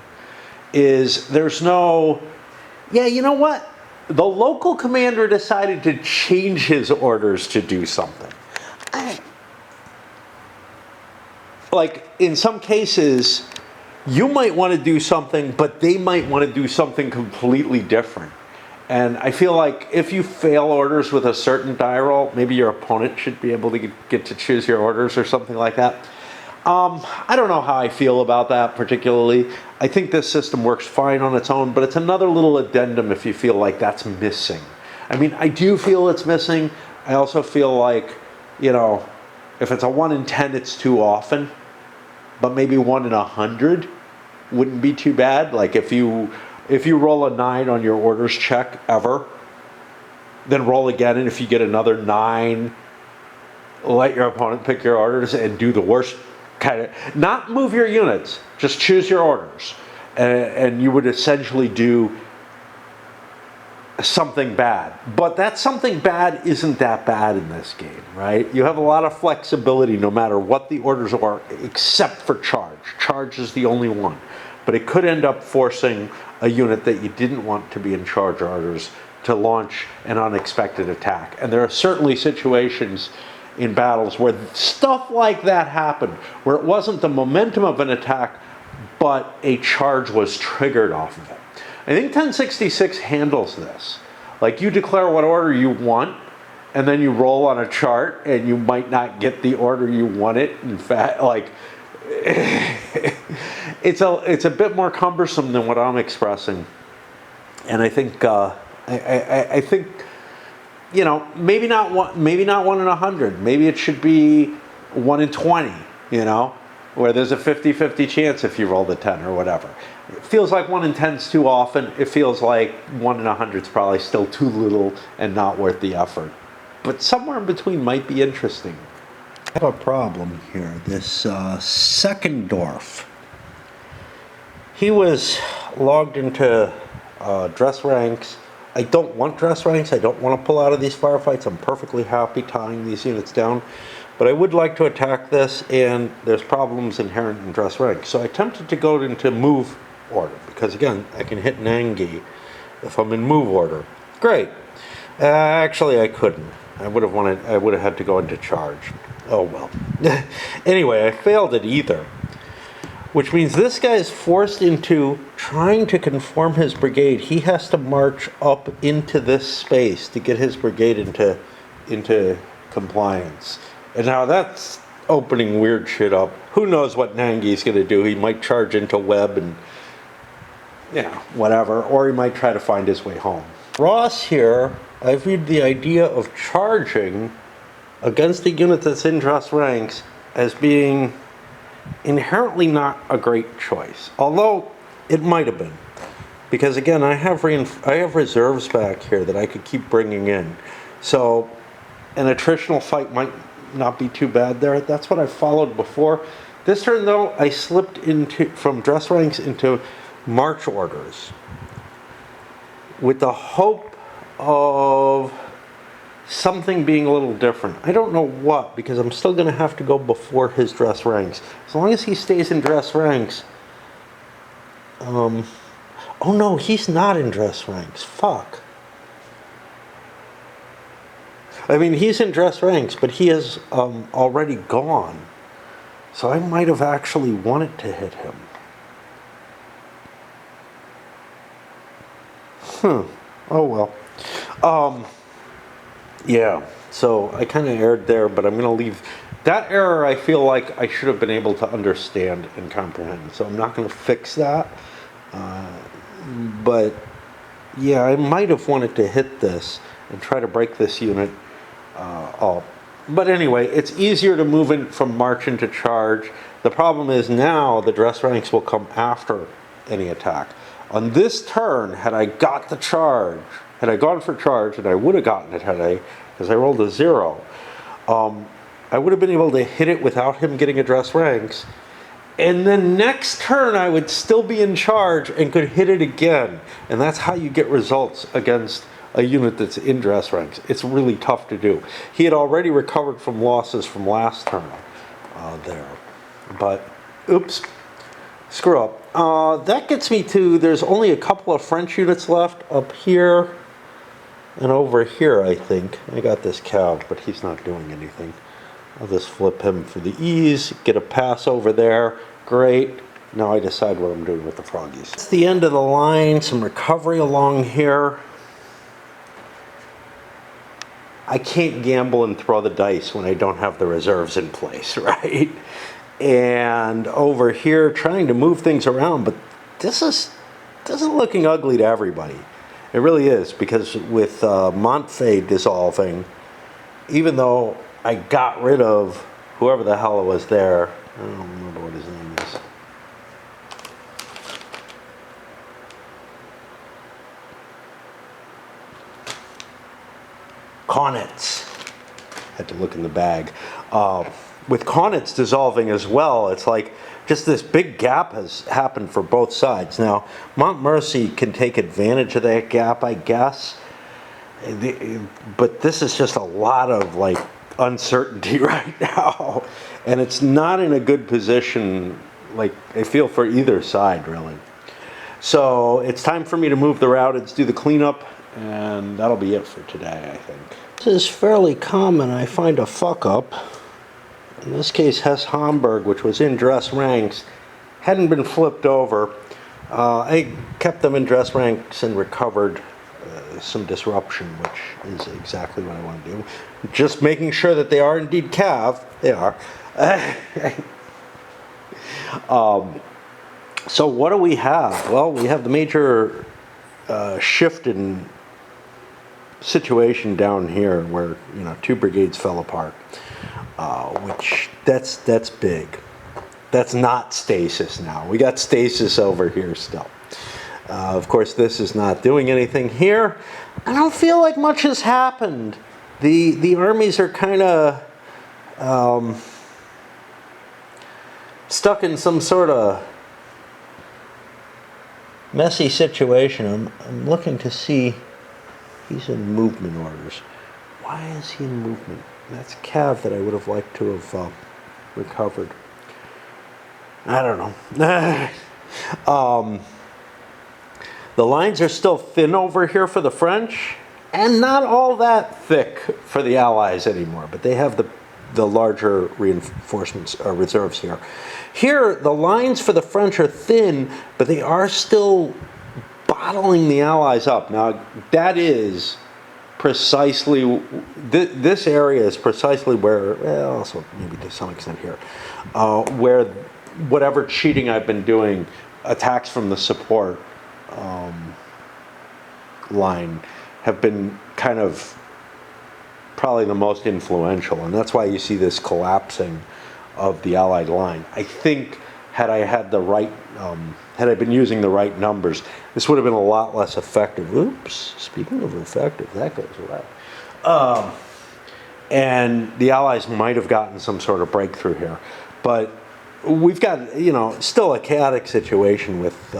is there's no, yeah, you know what? The local commander decided to change his orders to do something. Like, in some cases, you might want to do something, but they might want to do something completely different. And I feel like if you fail orders with a certain die roll, maybe your opponent should be able to get to choose your orders or something like that. I don't know how I feel about that particularly. I think this system works fine on its own, but it's another little addendum if you feel like that's missing. I mean, I do feel it's missing. I also feel like, you know, if it's a 1 in 10, it's too often. But maybe 1 in 100 wouldn't be too bad. Like if you roll a 9 on your orders check ever, then roll again, and if you get another 9, let your opponent pick your orders and do the worst kind of, not move your units, just choose your orders, and you would essentially do something bad. But that something bad isn't that bad in this game, right? You have a lot of flexibility no matter what the orders are, except for charge. Charge is the only one. But it could end up forcing a unit that you didn't want to be in charge orders to launch an unexpected attack. And there are certainly situations in battles where stuff like that happened, where it wasn't the momentum of an attack, but a charge was triggered off of it. I think 1066 handles this. Like, you declare what order you want, and then you roll on a chart, and you might not get the order you wanted. In fact, like, it's a bit more cumbersome than what I'm expressing. And I think I think, you know, maybe not 1 in 100. Maybe it should be 1 in 20. You know, where there's a 50-50 chance if you roll the 10 or whatever. It feels like 1 in 10 is too often. It feels like 1 in 100 is probably still too little and not worth the effort. But somewhere in between might be interesting. I have a problem here. This Seckendorf, he was logged into dress ranks. I don't want dress ranks. I don't want to pull out of these firefights. I'm perfectly happy tying these units down. But I would like to attack this, and there's problems inherent in dress ranks. So I attempted to go into move order, because again, I can hit Nangi if I'm in move order. Great. Actually, I couldn't. I would have had to go into charge. Oh well. Anyway, I failed it either. Which means this guy is forced into trying to conform his brigade. He has to march up into this space to get his brigade into compliance. And now that's opening weird shit up. Who knows what Nangi's going to do? He might charge into web and, you know, whatever. Or he might try to find his way home. Ross here, I viewed the idea of charging against a unit that's in dress ranks as being inherently not a great choice. Although it might have been. Because again, I have reserves back here that I could keep bringing in. So an attritional fight might not be too bad there. That's what I followed before. This turn though, I slipped from dress ranks into march orders with the hope of something being a little different. I don't know what, because I'm still going to have to go before his dress ranks. As long as he stays in dress ranks. Oh, Oh no, he's not in dress ranks. Fuck. I mean, he's in dress ranks, but he has already gone. So I might have actually wanted to hit him. Oh well. Yeah, so I kind of erred there, but I'm going to leave that error. I feel like I should have been able to understand and comprehend, so I'm not going to fix that. But yeah, I might have wanted to hit this and try to break this unit up. But anyway, it's easier to move in from march into charge. The problem is now the dress ranks will come after any attack. On this turn, had I got the charge, had I gone for charge, and I would have gotten it had I, because I rolled a 0, I would have been able to hit it without him getting a dress ranks. And then next turn, I would still be in charge and could hit it again. And that's how you get results against a unit that's in dress ranks. It's really tough to do. He had already recovered from losses from last turn there. But, oops, screw up. That gets me to, there's only a couple of French units left up here and over here, I think. I got this Cav, but he's not doing anything. I'll just flip him for the ease, get a pass over there. Great. Now I decide what I'm doing with the froggies. It's the end of the line, some recovery along here. I can't gamble and throw the dice when I don't have the reserves in place, right? And over here, trying to move things around, but this is looking ugly to everybody. It really is, because with Montfay dissolving, even though I got rid of whoever the hell was there, I don't remember what his name is. Kaunitz. Had to look in the bag. With Kaunitz dissolving as well, it's like just this big gap has happened for both sides. Now, Montmorency can take advantage of that gap, I guess. But this is just a lot of like uncertainty right now. And it's not in a good position, like I feel, for either side, really. So it's time for me to move the routeds, do the cleanup, and that'll be it for today, I think. This is fairly common. I find a fuck up. In this case, Hesse Homburg, which was in dress ranks, hadn't been flipped over. I kept them in dress ranks and recovered some disruption, which is exactly what I want to do. Just making sure that they are indeed Cav. They are. So what do we have? Well, we have the major shift in situation down here where, you know, 2 brigades fell apart, which that's big. That's not stasis now. We got stasis over here still. Of course, this is not doing anything here. I don't feel like much has happened. The armies are kind of stuck in some sort of messy situation. I'm looking to see. He's in movement orders. Why is he in movement? That's Cav that I would have liked to have recovered. I don't know. The lines are still thin over here for the French, and not all that thick for the Allies anymore, but they have the larger reinforcements or reserves here. Here, the lines for the French are thin, but they are still bottling the Allies up. Now, that is precisely, this area is precisely where, well, also maybe to some extent here, where whatever cheating I've been doing, attacks from the support line, have been kind of probably the most influential, and that's why you see this collapsing of the Allied line. I think had I had the right, had I been using the right numbers, this would have been a lot less effective. Oops, speaking of effective, that goes away. And the Allies might have gotten some sort of breakthrough here. But we've got, you know, still a chaotic situation with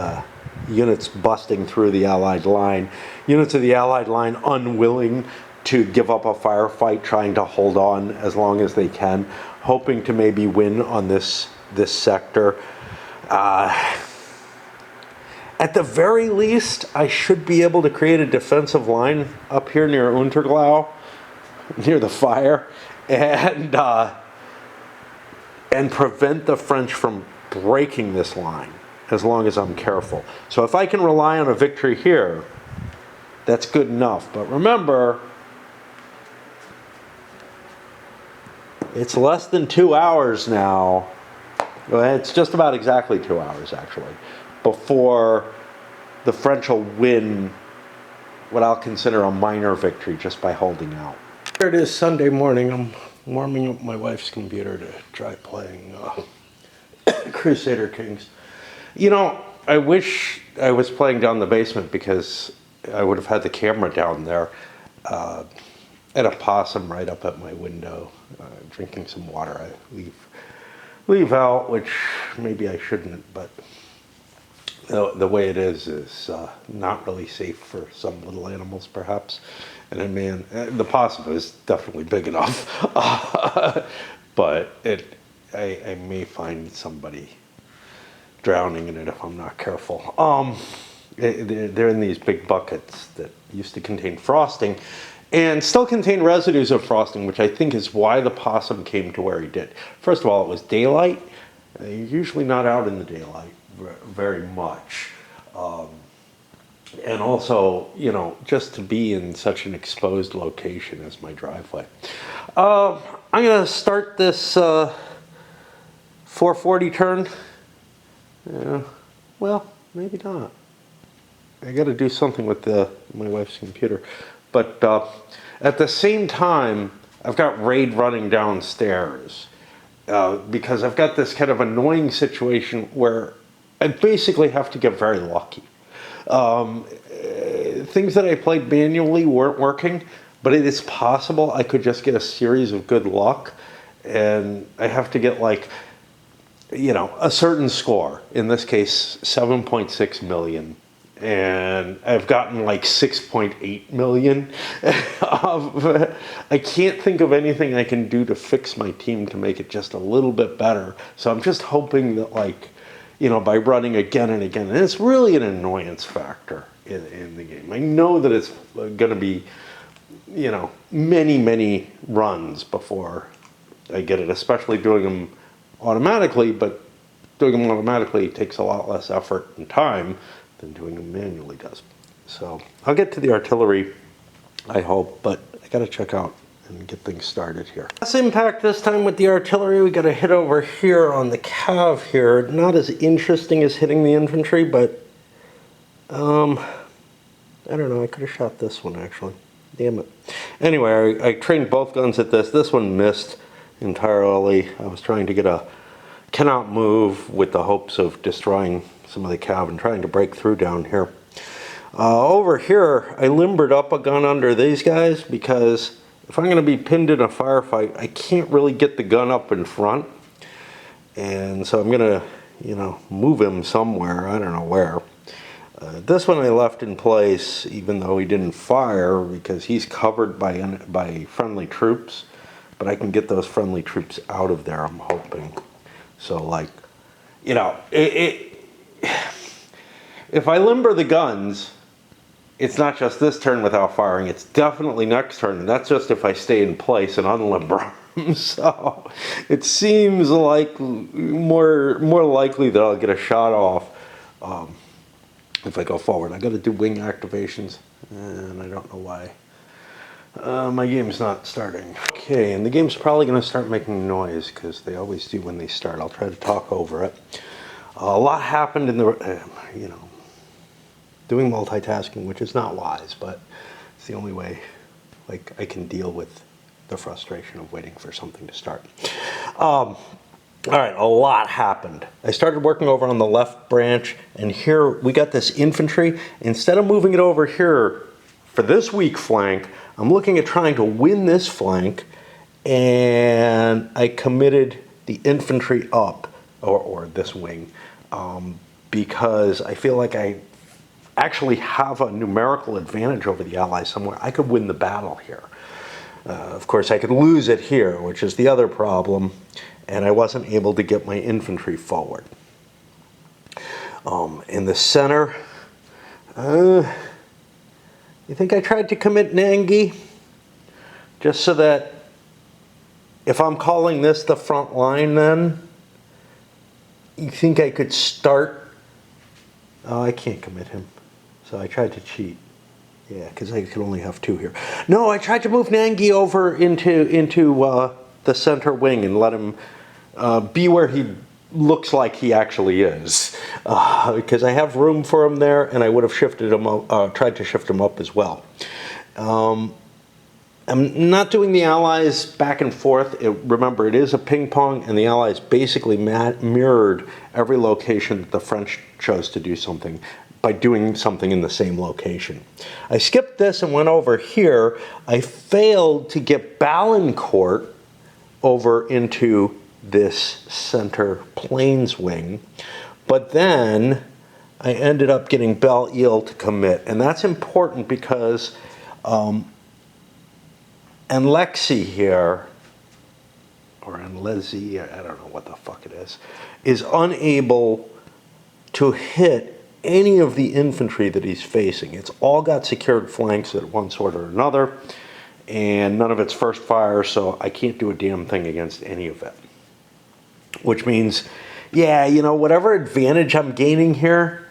units busting through the Allied line, units of the Allied line unwilling to give up a firefight, trying to hold on as long as they can, hoping to maybe win on this sector. And at the very least, I should be able to create a defensive line up here near Unterglau, near the fire, and prevent the French from breaking this line, as long as I'm careful. So if I can rely on a victory here, that's good enough. But remember, it's less than 2 hours now. Well, it's just about exactly 2 hours, actually, before the French will win what I'll consider a minor victory just by holding out. Here it is, Sunday morning. I'm warming up my wife's computer to try playing Crusader Kings. You know, I wish I was playing down the basement because I would have had the camera down there. And a possum right up at my window, drinking some water. I leave out, which maybe I shouldn't, but the way it is not really safe for some little animals, perhaps. And then, man, the possum is definitely big enough, but I may find somebody drowning in it if I'm not careful. They're in these big buckets that used to contain frosting and still contain residues of frosting, which I think is why the possum came to where he did. First of all, it was daylight. You're usually not out in the daylight very much. And also, you know, just to be in such an exposed location as my driveway. I'm going to start this 440 turn. Well, maybe not. I got to do something with my wife's computer. But at the same time, I've got Raid running downstairs because I've got this kind of annoying situation where I basically have to get very lucky. Things that I played manually weren't working, but it is possible I could just get a series of good luck, and I have to get, like, you know, a certain score, in this case 7.6 million, and I've gotten like 6.8 million. I can't think of anything I can do to fix my team to make it just a little bit better, so I'm just hoping that, like, you know, by running again and again, and it's really an annoyance factor in the game. I know that it's going to be, you know, many runs before I get it, especially doing them automatically, but doing them automatically takes a lot less effort and time than doing them manually does. So I'll get to the artillery, I hope, but I got to check out and get things started here. Less impact this time with the artillery. We got to hit over here on the cav here. Not as interesting as hitting the infantry, but I don't know, I could have shot this one actually. Damn it. Anyway, I trained both guns at this. This one missed entirely. I was trying to get a cannot move with the hopes of destroying some of the cav and trying to break through down here. Over here, I limbered up a gun under these guys because if I'm going to be pinned in a firefight, I can't really get the gun up in front. And so I'm going to, you know, move him somewhere. I don't know where. This one I left in place even though he didn't fire because he's covered by friendly troops. But I can get those friendly troops out of there, I'm hoping. So, like, you know, if I limber the guns, it's not just this turn without firing, it's definitely next turn. And that's just if I stay in place and unlimber them. So it seems like more likely that I'll get a shot off if I go forward. I got to do wing activations, and I don't know why. My game's not starting. Okay, and the game's probably going to start making noise because they always do when they start. I'll try to talk over it. A lot happened in the, you know, doing multitasking, which is not wise, but it's the only way, like, I can deal with the frustration of waiting for something to start. All right, a lot happened. I started working over on the left branch, and here we got this infantry. Instead of moving it over here for this weak flank, I'm looking at trying to win this flank, and I committed the infantry up, or this wing, because I feel like I actually have a numerical advantage over the Allies somewhere. I could win the battle here. Of course, I could lose it here, which is the other problem, and I wasn't able to get my infantry forward. In the center, You think I tried to commit Nangi? Just so that if I'm calling this the front line then, you think I could start? Oh, I can't commit him. So I tried to cheat. Yeah, because I could only have 2 here. No, I tried to move Nangi over into the center wing and let him be where he looks like he actually is. Because I have room for him there, and I would have shifted him up, tried to shift him up as well. I'm not doing the allies back and forth. Remember, it is a ping pong, and the allies basically mirrored every location that the French chose to do something by doing something in the same location. I skipped this and went over here. I failed to get Ballancourt over into this center plains wing, but then I ended up getting Belle-Ile to commit, and that's important because Anlexi here, or Anlezi, I don't know what the fuck it is unable to hit any of the infantry that he's facing. It's all got secured flanks at one sort or another, and none of it's first fire, so I can't do a damn thing against any of it. Which means, yeah, you know, whatever advantage I'm gaining here,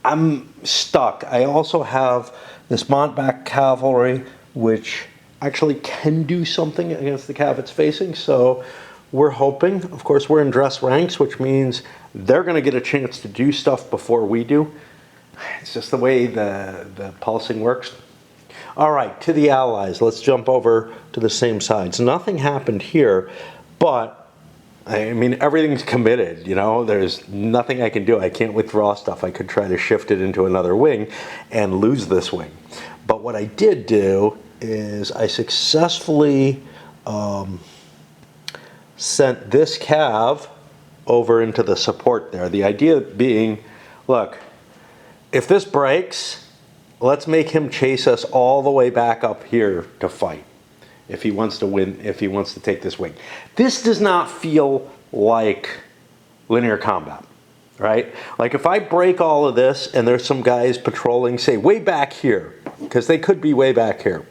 I'm stuck. I also have this Montback cavalry, which actually can do something against the cav it's facing, so we're hoping. Of course, we're in dress ranks, which means they're going to get a chance to do stuff before we do. It's just the way the pulsing works. All right, to the allies. Let's jump over to the same sides. Nothing happened here, but I mean, everything's committed, you know? There's nothing I can do. I can't withdraw stuff. I could try to shift it into another wing and lose this wing. But what I did do is I successfully sent this cav over into the support there. The idea being, look, if this breaks, let's make him chase us all the way back up here to fight. If he wants to win, if he wants to take this wing. This does not feel like linear combat, right? Like if I break all of this and there's some guys patrolling, say, way back here, because they could be way back here,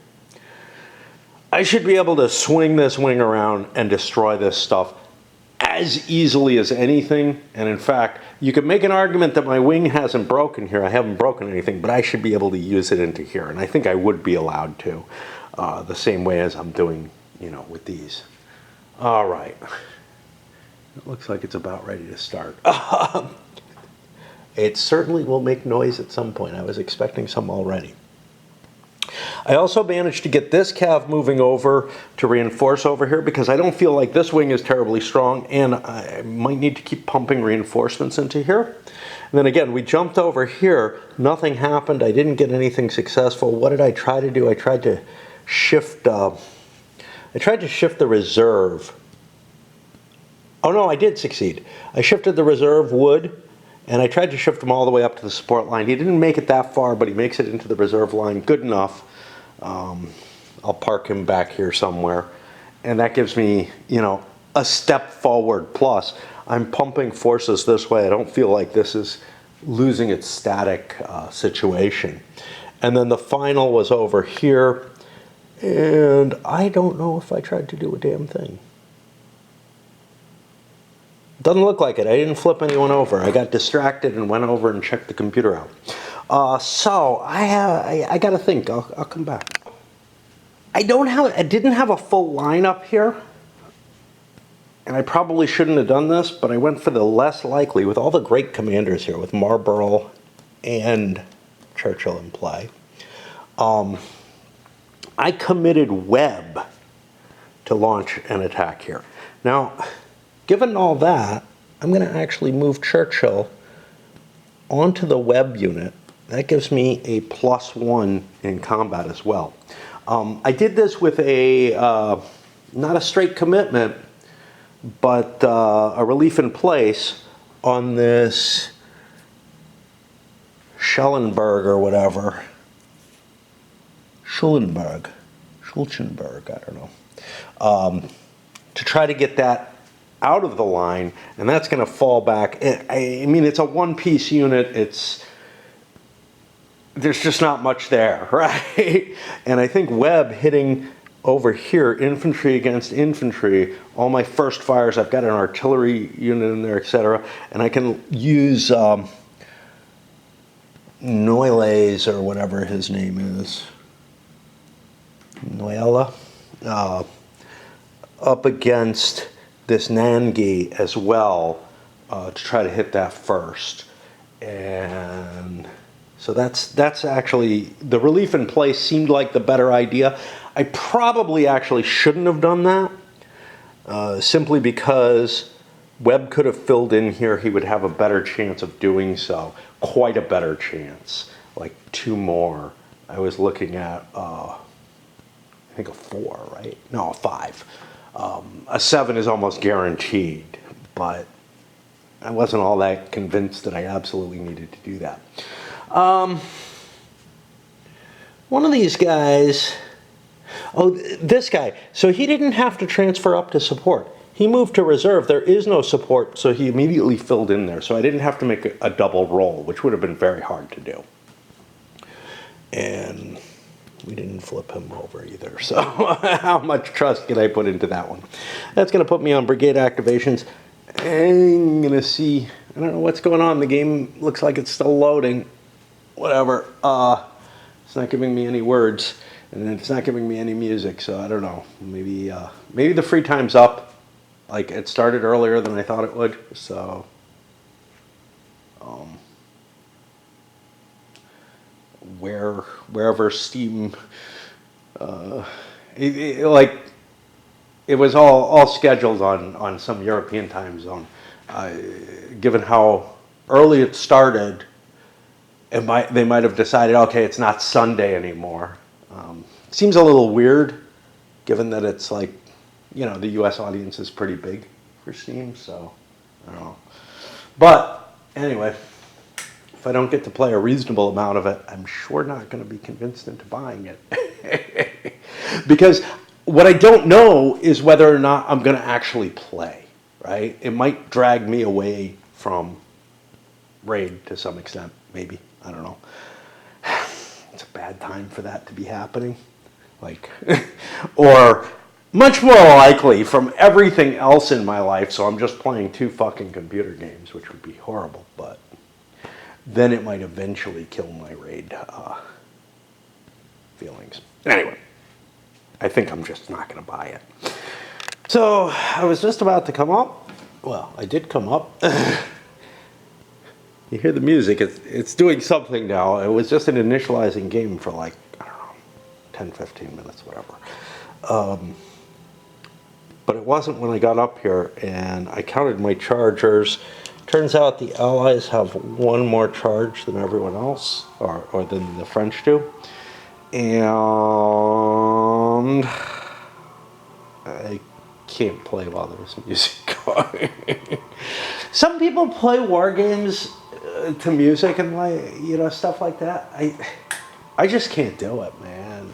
I should be able to swing this wing around and destroy this stuff as easily as anything. And in fact, you could make an argument that my wing hasn't broken here. I haven't broken anything, but I should be able to use it into here. And I think I would be allowed to, the same way as I'm doing, you know, with these. All right. It looks like it's about ready to start. It certainly will make noise at some point. I was expecting some already. I also managed to get this cav moving over to reinforce over here because I don't feel like this wing is terribly strong, and I might need to keep pumping reinforcements into here. And then again, we jumped over here. Nothing happened. I didn't get anything successful. What did I try to do? I tried to shift. I tried to shift the reserve. Oh no, I did succeed. I shifted the reserve wood, and I tried to shift him all the way up to the support line. He didn't make it that far, but he makes it into the reserve line good enough. I'll park him back here somewhere, and that gives me, you know, a step forward. Plus, I'm pumping forces this way. I don't feel like this is losing its static situation. And then the final was over here, and I don't know if I tried to do a damn thing. Doesn't look like it. I didn't flip anyone over. I got distracted and went over and checked the computer out. So I got to think. I'll come back. I didn't have a full lineup here, and I probably shouldn't have done this, but I went for the less likely with all the great commanders here, with Marlborough and Churchill in play. I committed Webb to launch an attack here. Now, given all that, I'm going to actually move Churchill onto the Webb unit. That gives me a +1 in combat as well. I did this with a, not a straight commitment, but a relief in place on this Schellenberg or whatever. Schulzenberg, I don't know. To try to get that out of the line, and that's going to fall back. I mean, it's a one-piece unit. there's just not much there, right? And I think web hitting over here, infantry against infantry, all my first fires, I've got an artillery unit in there, etc. And I can use Noiles, or whatever his name is, Noella, up against this Nangi as well, to try to hit that first. And so that's actually, the relief in place seemed like the better idea. I probably actually shouldn't have done that, simply because Webb could have filled in here. He would have a better chance of doing so, quite a better chance, like 2 more. I was looking at, I think a 4, right? No, a 5. A 7 is almost guaranteed, but I wasn't all that convinced that I absolutely needed to do that. One of these guys, oh, this guy, so he didn't have to transfer up to support. He moved to reserve. There is no support, so he immediately filled in there. So I didn't have to make a double roll, which would have been very hard to do. And we didn't flip him over either. So how much trust can I put into that one? That's going to put me on brigade activations. I'm going to see, I don't know what's going on. The game looks like it's still loading. Whatever. It's not giving me any words, and it's not giving me any music, so I don't know. Maybe the free time's up. Like, it started earlier than I thought it would, so wherever Steam, like, it was all scheduled on some European time zone. Given how early it started, they might have decided, okay, it's not Sunday anymore. Seems a little weird, given that it's like, you know, the U.S. audience is pretty big for Steam, so I don't know. But anyway, if I don't get to play a reasonable amount of it, I'm sure not going to be convinced into buying it. Because what I don't know is whether or not I'm going to actually play, right? It might drag me away from Raid to some extent, maybe. I don't know. It's a bad time for that to be happening. Like, or much more likely from everything else in my life, so I'm just playing 2 fucking computer games, which would be horrible, but then it might eventually kill my Raid feelings. Anyway, I think I'm just not going to buy it. So, I was just about to come up. Well, I did come up. You hear the music, it's doing something now. It was just an initializing game for like, I don't know, 10, 15 minutes, whatever. But it wasn't when I got up here, and I counted my chargers. Turns out the Allies have 1 more charge than everyone else, or than the French do. And I can't play while there's music going. Some people play war games to music and, like, you know, stuff like that. I just can't do it, man.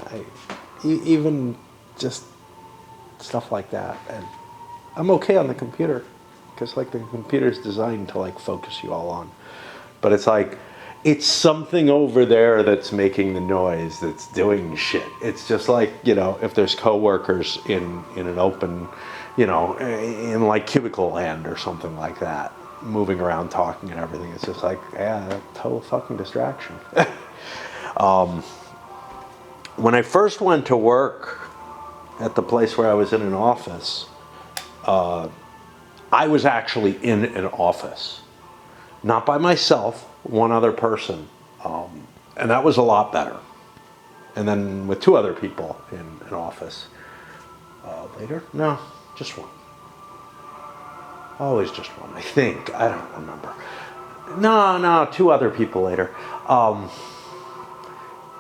Even just stuff like that. And I'm okay on the computer, because, like, the computer's designed to, like, focus you all on. But it's like, it's something over there that's making the noise, that's doing shit. It's just like, you know, if there's coworkers in an open, you know, in like cubicle land or something like that, moving around talking and everything. It's just like, yeah, total fucking distraction. When I first went to work at the place where I was in an office, I was actually in an office. Not by myself, 1 other person. And that was a lot better. And then with 2 other people in an office. Later? No, just 1. Always just 1, I think. I don't remember. No, 2 other people later.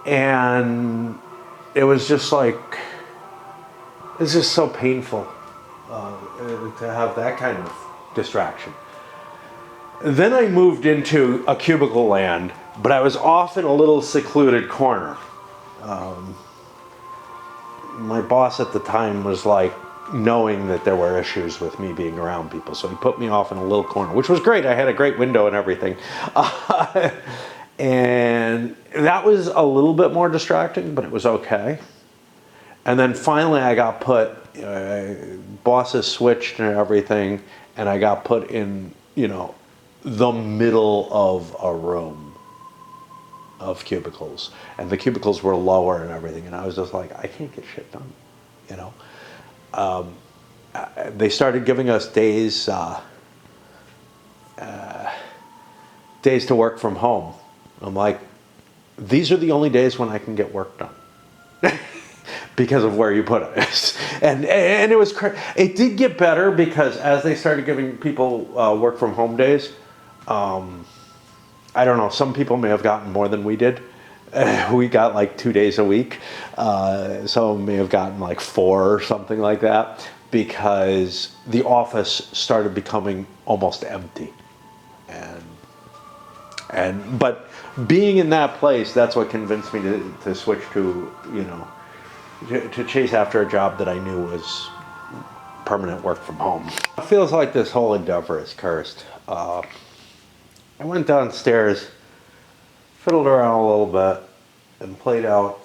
And it was just like, it's just so painful to have that kind of distraction. Then I moved into a cubicle land, but I was off in a little secluded corner. My boss at the time was like, knowing that there were issues with me being around people, so he put me off in a little corner, which was great. I had a great window and everything. And that was a little bit more distracting, but it was okay. And then finally I got put, bosses switched and everything, and I got put in, the middle of a room of cubicles. And the cubicles were lower and everything. And I was just like, I can't get shit done, They started giving us days to work from home. I'm like, these are the only days when I can get work done because of where you put it. and it was it did get better because as they started giving people work from home days, I don't know, some people may have gotten more than we did. We got like 2 days a week. Some may have gotten like 4 or something like that because the office started becoming almost empty. But being in that place, that's what convinced me to switch to, to chase after a job that I knew was permanent work from home. It feels like this whole endeavor is cursed. I went downstairs, fiddled around a little bit, and played out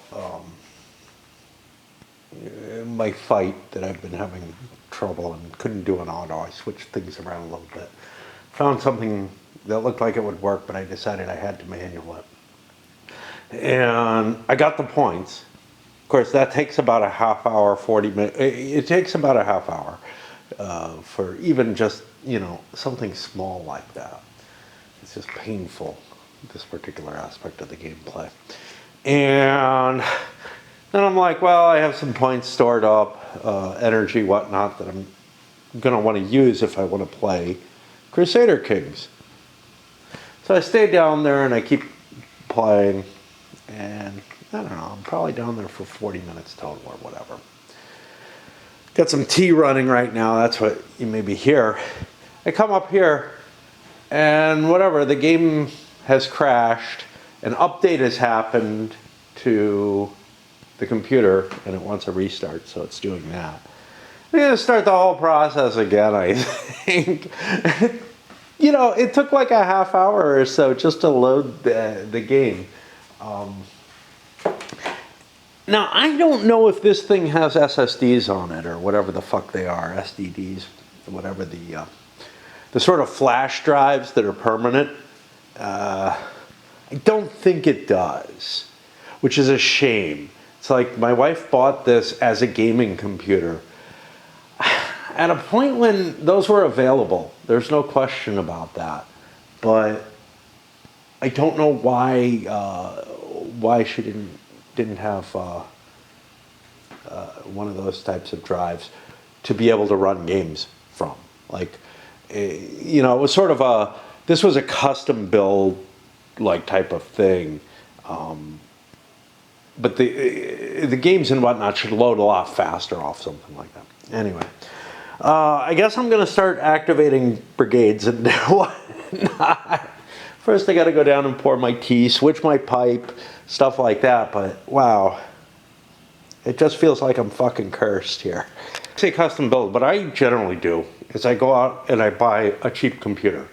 my fight that I've been having trouble and couldn't do an auto. I switched things around a little bit. Found something that looked like it would work, but I decided I had to manual it. And I got the points. Of course, that takes about a half hour, 40 minutes. It takes about a half hour for even just, something small like that. It's just painful, this particular aspect of the gameplay. And then I'm like, well, I have some points stored up, energy, whatnot, that I'm going to want to use if I want to play Crusader Kings. So I stayed down there and I keep playing, and I don't know, I'm probably down there for 40 minutes total or whatever. Got some tea running right now, that's what you maybe hear. I come up here and whatever, the game has crashed, an update has happened to the computer and it wants a restart, so it's doing that. I'm going to start the whole process again, I think. It took like a half hour or so just to load the game. Now, I don't know if this thing has SSDs on it or whatever the fuck they are, SDDs, whatever the sort of flash drives that are permanent. I don't think it does, which is a shame. It's like my wife bought this as a gaming computer at a point when those were available. There's no question about that. But I don't know why she didn't have one of those types of drives to be able to run games from. Like, it was sort of this was a custom build like type of thing. But the games and whatnot should load a lot faster off something like that. Anyway. I guess I'm going to start activating brigades and whatnot. First, I got to go down and pour my tea, switch my pipe, stuff like that. But wow, it just feels like I'm fucking cursed here. I say custom build, but I generally do is I go out and I buy a cheap computer,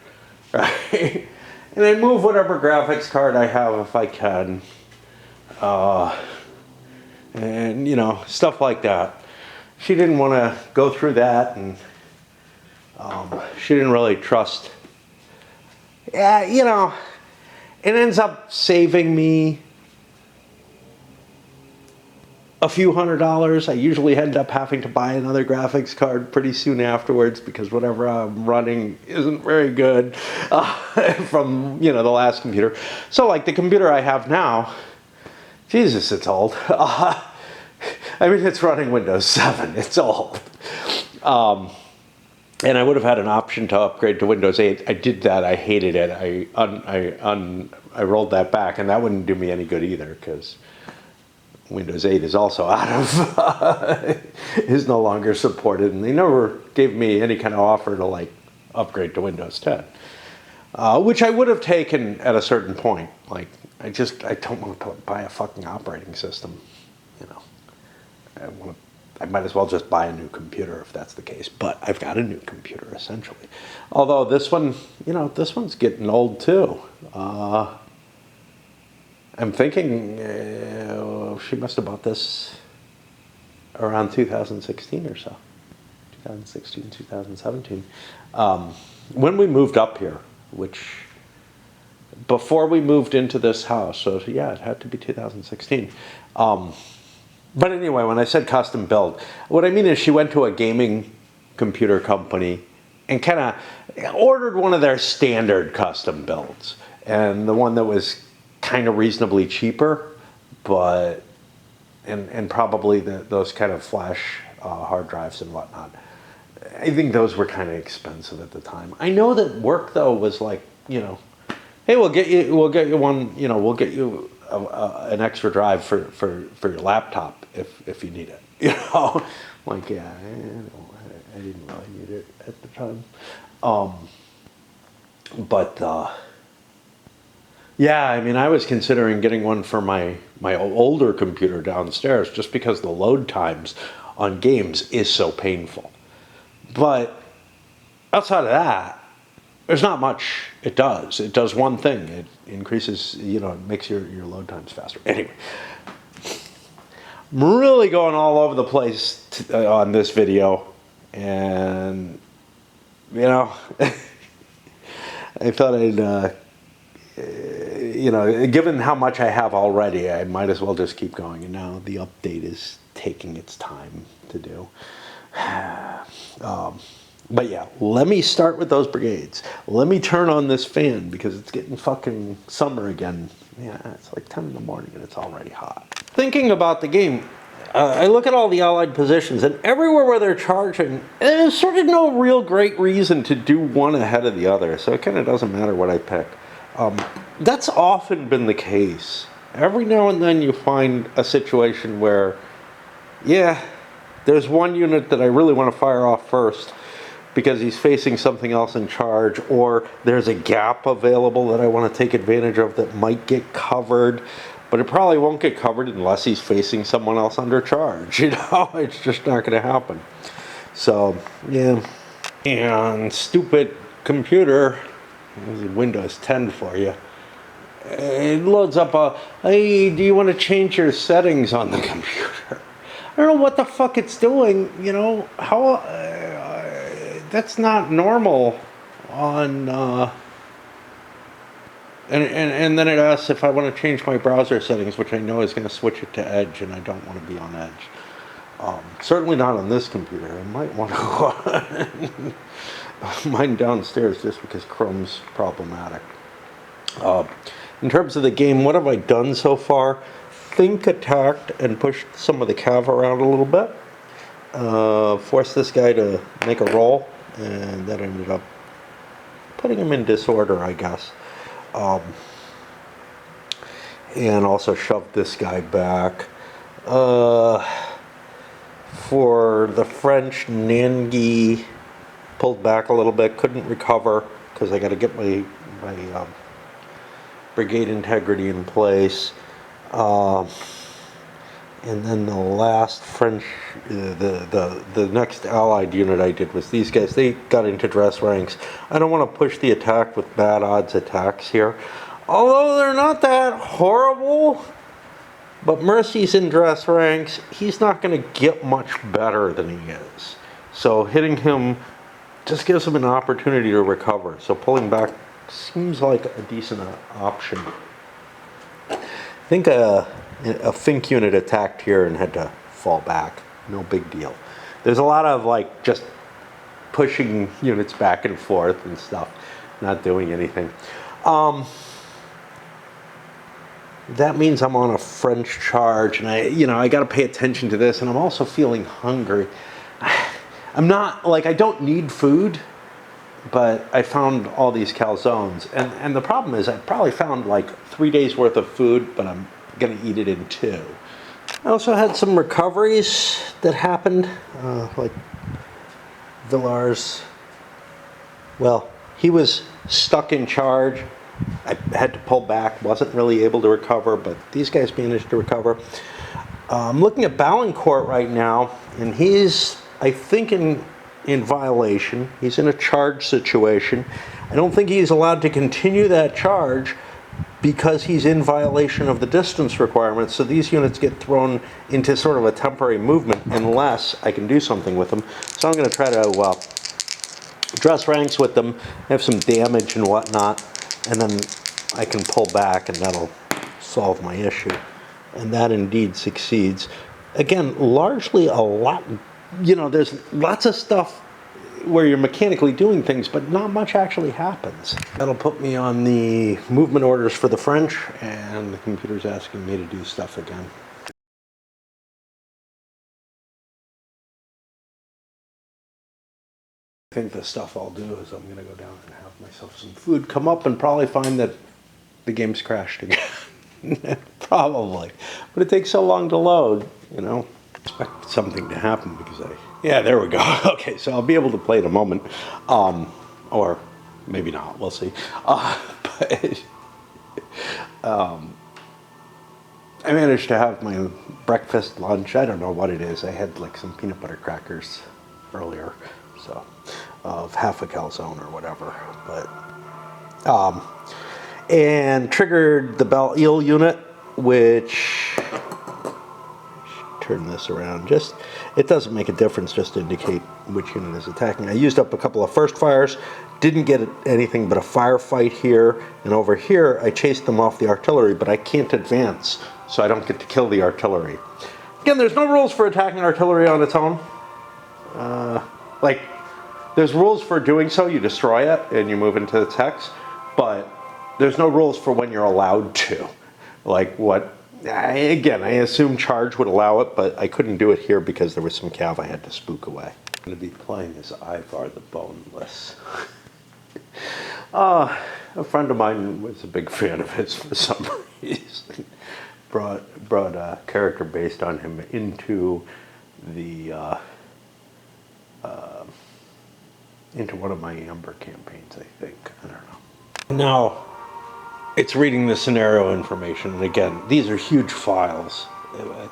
right? And I move whatever graphics card I have if I can, and stuff like that. She didn't want to go through that, and she didn't really trust. Yeah, it ends up saving me a few $100s. I usually end up having to buy another graphics card pretty soon afterwards because whatever I'm running isn't very good from the last computer. So like the computer I have now, Jesus, it's old. It's running Windows 7. It's old. And I would have had an option to upgrade to Windows 8. I did that. I hated it. I rolled that back, and that wouldn't do me any good either because Windows 8 is also out of, is no longer supported, and they never gave me any kind of offer to like upgrade to Windows 10, which I would have taken at a certain point. Like, I don't want to buy a fucking operating system, I might as well just buy a new computer if that's the case. But I've got a new computer, essentially. Although this one, this one's getting old too. I'm thinking she must have bought this around 2016 or so. 2016, 2017. When we moved up here, which before we moved into this house, so yeah, it had to be 2016. But anyway, when I said custom build, what I mean is she went to a gaming computer company and kind of ordered one of their standard custom builds. And the one that was kind of reasonably cheaper, but, and probably those kind of flash hard drives and whatnot. I think those were kind of expensive at the time. I know that work though was like, you know, hey, we'll get you one, you know, we'll get you an extra drive for your laptop if you need it. You know, like, yeah, I didn't really need it at the time. Yeah, I mean, I was considering getting one for my older computer downstairs just because the load times on games is so painful. But outside of that, there's not much it does. It does one thing. It increases, you know, it makes your load times faster. Anyway, I'm really going all over the place on this video. And, you know, I thought I'd, you know, given how much I have already, I might as well just keep going. And now the update is taking its time to do. But yeah, let me start with those brigades. Let me turn on this fan because it's getting fucking summer again. Yeah, it's like 10 in the morning and it's already hot. Thinking about the game, I look at all the allied positions and everywhere where they're charging, there's sort of no real great reason to do one ahead of the other. So it kind of doesn't matter what I pick. That's often been the case. Every now and then you find a situation where, yeah, there's one unit that I really want to fire off first because he's facing something else in charge, or there's a gap available that I want to take advantage of that might get covered, but it probably won't get covered unless he's facing someone else under charge. You know, it's just not going to happen. So, yeah. And stupid computer, Windows 10 for you. It loads up a, hey, do you want to change your settings on the computer? I don't know what the fuck it's doing, you know, how, that's not normal on, and then it asks if I want to change my browser settings, which I know is going to switch it to Edge, and I don't want to be on Edge. Certainly not on this computer. I might want to mine downstairs just because Chrome's problematic. In terms of the game, what have I done so far? Think attacked and pushed some of the cav around a little bit. Forced this guy to make a roll, and that ended up putting him in disorder, I guess. And also shoved this guy back. For the French, Nangi pulled back a little bit, couldn't recover because I got to get my brigade integrity in place. And then the last French, the next allied unit I did was these guys. They got into dress ranks. I don't want to push the attack with bad odds attacks here. Although they're not that horrible, but Mercy's in dress ranks. He's not going to get much better than he is. So hitting him just gives him an opportunity to recover. So pulling back seems like a decent option. I think a Fink unit attacked here and had to fall back. No big deal. There's a lot of like just pushing units back and forth and stuff, not doing anything. That means I'm on a French charge, and I got to pay attention to this, and I'm also feeling hungry. I'm not, like, I don't need food, but I found all these calzones, and the problem is I probably found like 3 days worth of food, but I'm gonna eat it in 2. I also had some recoveries that happened, like Villars. Well, he was stuck in charge. I had to pull back, wasn't really able to recover, but these guys managed to recover. I'm looking at Ballancourt right now, and he's, I think, in violation. He's in a charge situation. I don't think he's allowed to continue that charge, because he's in violation of the distance requirements. So these units get thrown into sort of a temporary movement unless I can do something with them. So I'm going to try to dress ranks with them, have some damage and whatnot, and then I can pull back and that'll solve my issue. And that indeed succeeds. Again, largely a lot, you know, there's lots of stuff where you're mechanically doing things, but not much actually happens. That'll put me on the movement orders for the French, and the computer's asking me to do stuff again. I think the stuff I'll do is I'm gonna go down and have myself some food, come up and probably find that the game's crashed again. Probably. But it takes so long to load, you know. Expect something to happen because yeah, there we go. Okay, so I'll be able to play in a moment. Or maybe not, we'll see. But I managed to have my breakfast, lunch, I don't know what it is. I had like some peanut butter crackers earlier, so of half a calzone or whatever. But and triggered the Bell Eel unit, which, turn this around, just, it doesn't make a difference just to indicate which unit is attacking. I used up a couple of first fires, didn't get anything but a firefight here, and over here I chased them off the artillery, but I can't advance, so I don't get to kill the artillery. Again, there's no rules for attacking artillery on its own. Like, there's rules for doing so, you destroy it and you move into the text, but there's no rules for when you're allowed to. Like what, again, I assume charge would allow it, but I couldn't do it here because there was some cav I had to spook away. I'm going to be playing as Ivar the Boneless. A friend of mine was a big fan of his for some reason. Brought a character based on him into the into one of my Amber campaigns, I think. I don't know. Now, it's reading the scenario information, and again, these are huge files.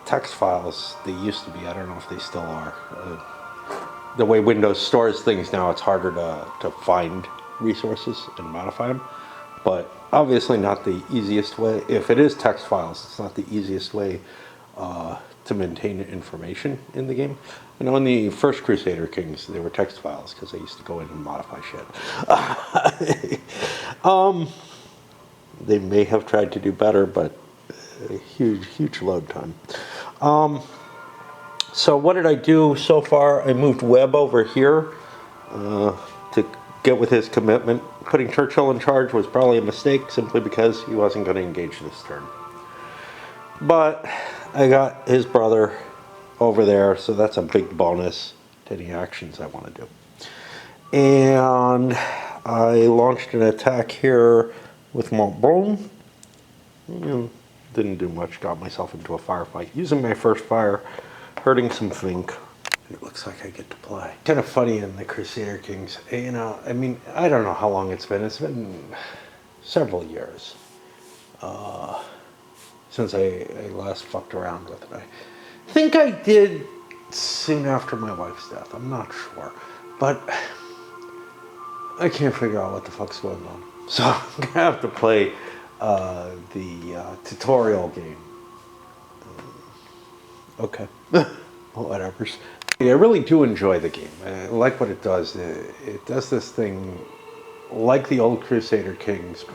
Text files, they used to be, I don't know if they still are. The way Windows stores things now, it's harder to find resources and modify them. But obviously not the easiest way. If it is text files, it's not the easiest way to maintain information in the game. You know, in the first Crusader Kings, they were text files because I used to go in and modify shit. They may have tried to do better, but huge load time. So what did I do so far? I moved Webb over here to get with his commitment. Putting Churchill in charge was probably a mistake simply because he wasn't going to engage this turn. But I got his brother over there, so that's a big bonus to any actions I want to do. And I launched an attack here with Montbrun. Didn't do much, got myself into a firefight. Using my first fire, hurting some Fink. It looks like I get to play. Kind of funny in the Crusader Kings, you know, I mean, I don't know how long it's been several years since I last fucked around with it. I think I did soon after my wife's death, I'm not sure, but I can't figure out what the fuck's going on. So I'm gonna have to play the tutorial game. Okay, whatever. I really do enjoy the game. I like what it does. It does this thing like the old Crusader Kings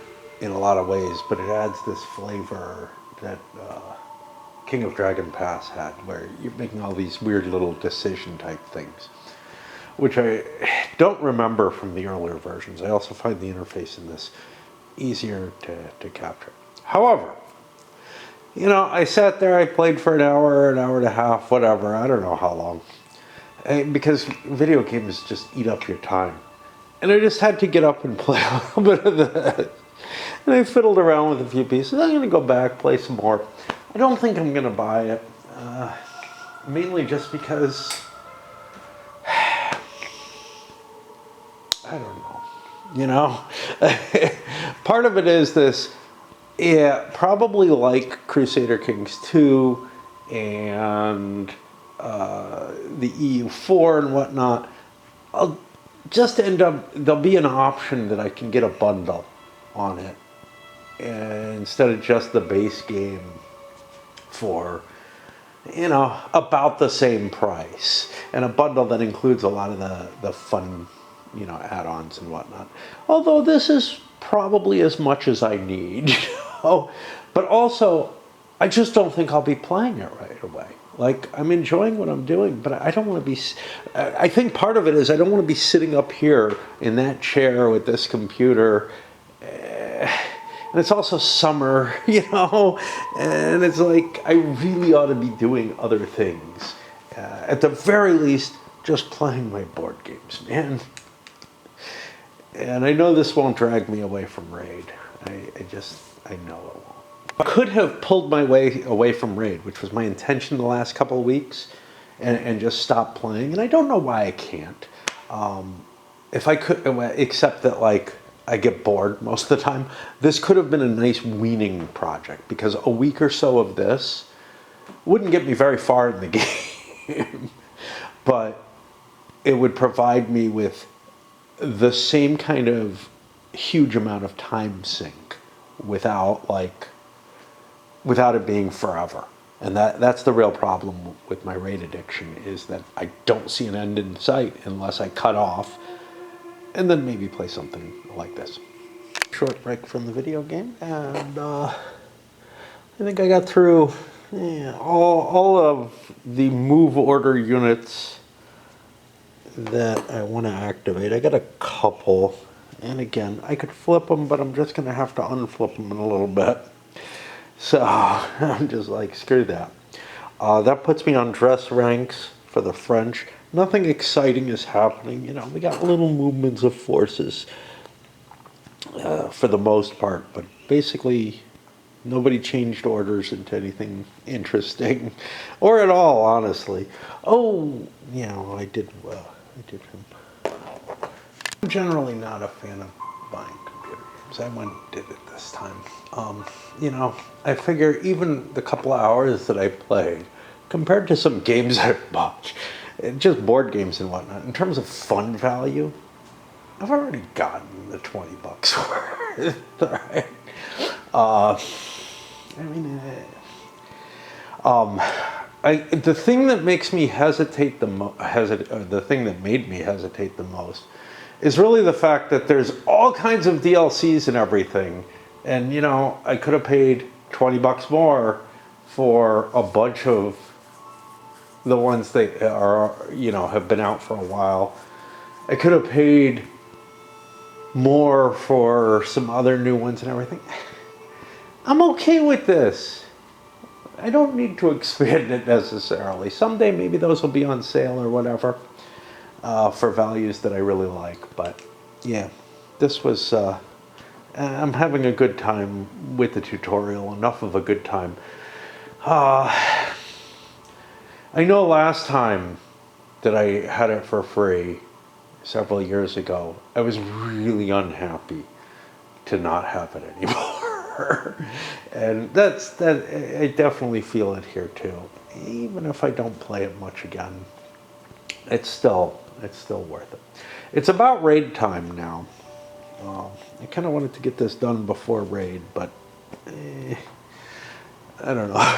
in a lot of ways, but it adds this flavor that King of Dragon Pass had, where you're making all these weird little decision type things, which I don't remember from the earlier versions. I also find the interface in this easier to capture. However, you know, I sat there, I played for an hour and a half, whatever, I don't know how long. Because video games just eat up your time. And I just had to get up and play a little bit of that. And I fiddled around with a few pieces. I'm going to go back, play some more. I don't think I'm going to buy it. Mainly just because, I don't know. You know? Part of it is this, yeah, probably like Crusader Kings 2 and the EU4 and whatnot, I'll just end up, there'll be an option that I can get a bundle on it. instead of just the base game for, you know, about the same price, and a bundle that includes a lot of the fun, you know, add-ons and whatnot. Although this is probably as much as I need, you know? But also, I just don't think I'll be playing it right away. Like, I'm enjoying what I'm doing, but I don't want to be, I think part of it is I don't want to be sitting up here in that chair with this computer. And it's also summer, you know, and it's like I really ought to be doing other things. At the very least, just playing my board games, man. And I know this won't drag me away from Raid. I know it won't. I could have pulled my way away from Raid, which was my intention the last couple of weeks, and just stop playing. And I don't know why I can't. If I could, except that, like, I get bored most of the time. This could have been a nice weaning project, because a week or so of this wouldn't get me very far in the game, but it would provide me with the same kind of huge amount of time sink without it being forever. And that's the real problem with my Raid addiction, is that I don't see an end in sight unless I cut off and then maybe play something like this. Short break from the video game, and I think I got through all of the move order units that I want to activate. I got a couple, and again, I could flip them, but I'm just going to have to unflip them in a little bit. So I'm just like, screw that. That puts me on dress ranks for the French. Nothing exciting is happening. You know, we got little movements of forces for the most part, but basically nobody changed orders into anything interesting or at all, honestly. Oh, you know, I did him. I'm generally not a fan of buying computer games. I went and did it this time. You know, I figure even the couple of hours that I played, compared to some games I've bought, just board games and whatnot, in terms of fun value, I've already gotten the $20 worth, right? I mean, the thing that makes me hesitate the thing that made me hesitate the most is really the fact that there's all kinds of DLCs and everything, and you know, I could have paid $20 more for a bunch of the ones that are, you know, have been out for a while. I could have paid more for some other new ones and everything. I'm okay with this. I don't need to expand it necessarily. Someday maybe those will be on sale or whatever for values that I really like. But yeah, this was, I'm having a good time with the tutorial, enough of a good time. I know last time that I had it for free several years ago, I was really unhappy to not have it anymore. And I definitely feel it here too. Even if I don't play it much again, it's still worth it. It's about raid time now. I kind of wanted to get this done before raid, but I don't know.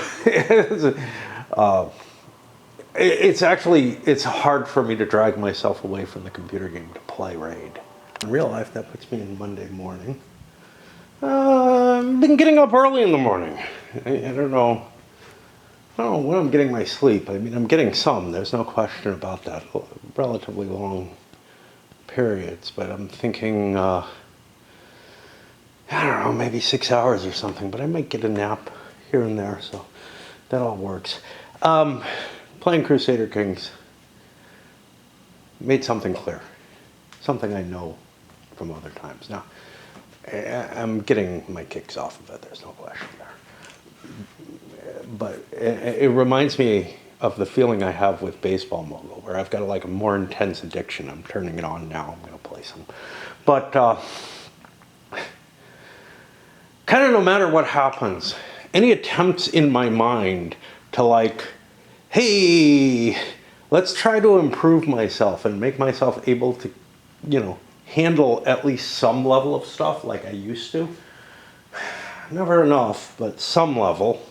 It's hard for me to drag myself away from the computer game to play Raid. In real life, that puts me in Monday morning. I've been getting up early in the morning. I don't know when I'm getting my sleep. I mean, I'm getting some, there's no question about that. Relatively long periods, but I'm thinking, I don't know, maybe 6 hours or something, but I might get a nap here and there, so that all works. Playing Crusader Kings made something clear, something I know from other times. Now, I'm getting my kicks off of it, there's no question there. But it reminds me of the feeling I have with Baseball Mogul, where I've got like a more intense addiction. I'm turning it on now, I'm going to play some. But kind of no matter what happens, any attempts in my mind to like, hey, let's try to improve myself and make myself able to, you know, handle at least some level of stuff like I used to. never enough, but some level,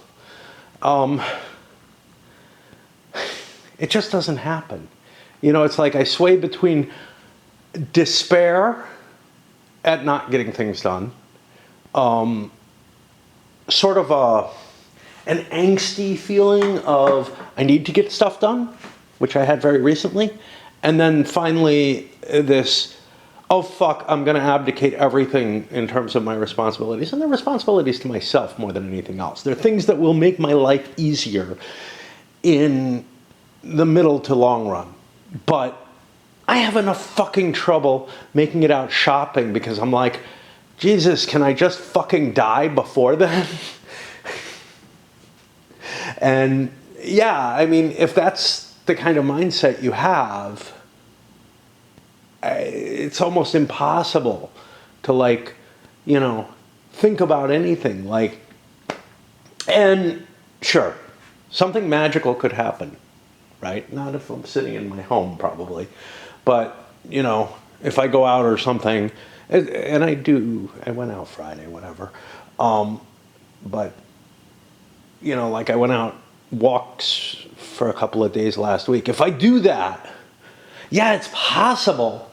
it just doesn't happen. It's like I sway between despair at not getting things done, sort of an angsty feeling of I need to get stuff done, which I had very recently, and then finally this, oh fuck, I'm going to abdicate everything in terms of my responsibilities, and they're responsibilities to myself more than anything else. They're things that will make my life easier in the middle to long run. But I have enough fucking trouble making it out shopping because I'm like, Jesus, can I just fucking die before then? And yeah, I mean, if that's the kind of mindset you have, it's almost impossible to think about anything. And sure, something magical could happen, right? Not if I'm sitting in my home, probably. But, if I go out or something, and I went out Friday, whatever. But, I went out, walks for a couple of days last week. If I do that, yeah, it's possible,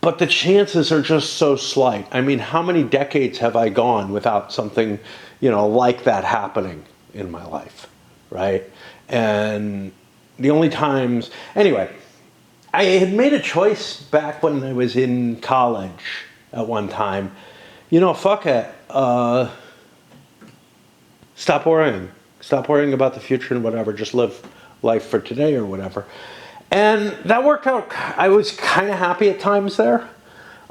but the chances are just so slight. I mean, how many decades have I gone without something, like that happening in my life, right? And the only times, anyway, I had made a choice back when I was in college at one time. Fuck it. Stop worrying. Stop worrying about the future and whatever. Just live life for today or whatever. And that worked out. I was kind of happy at times there.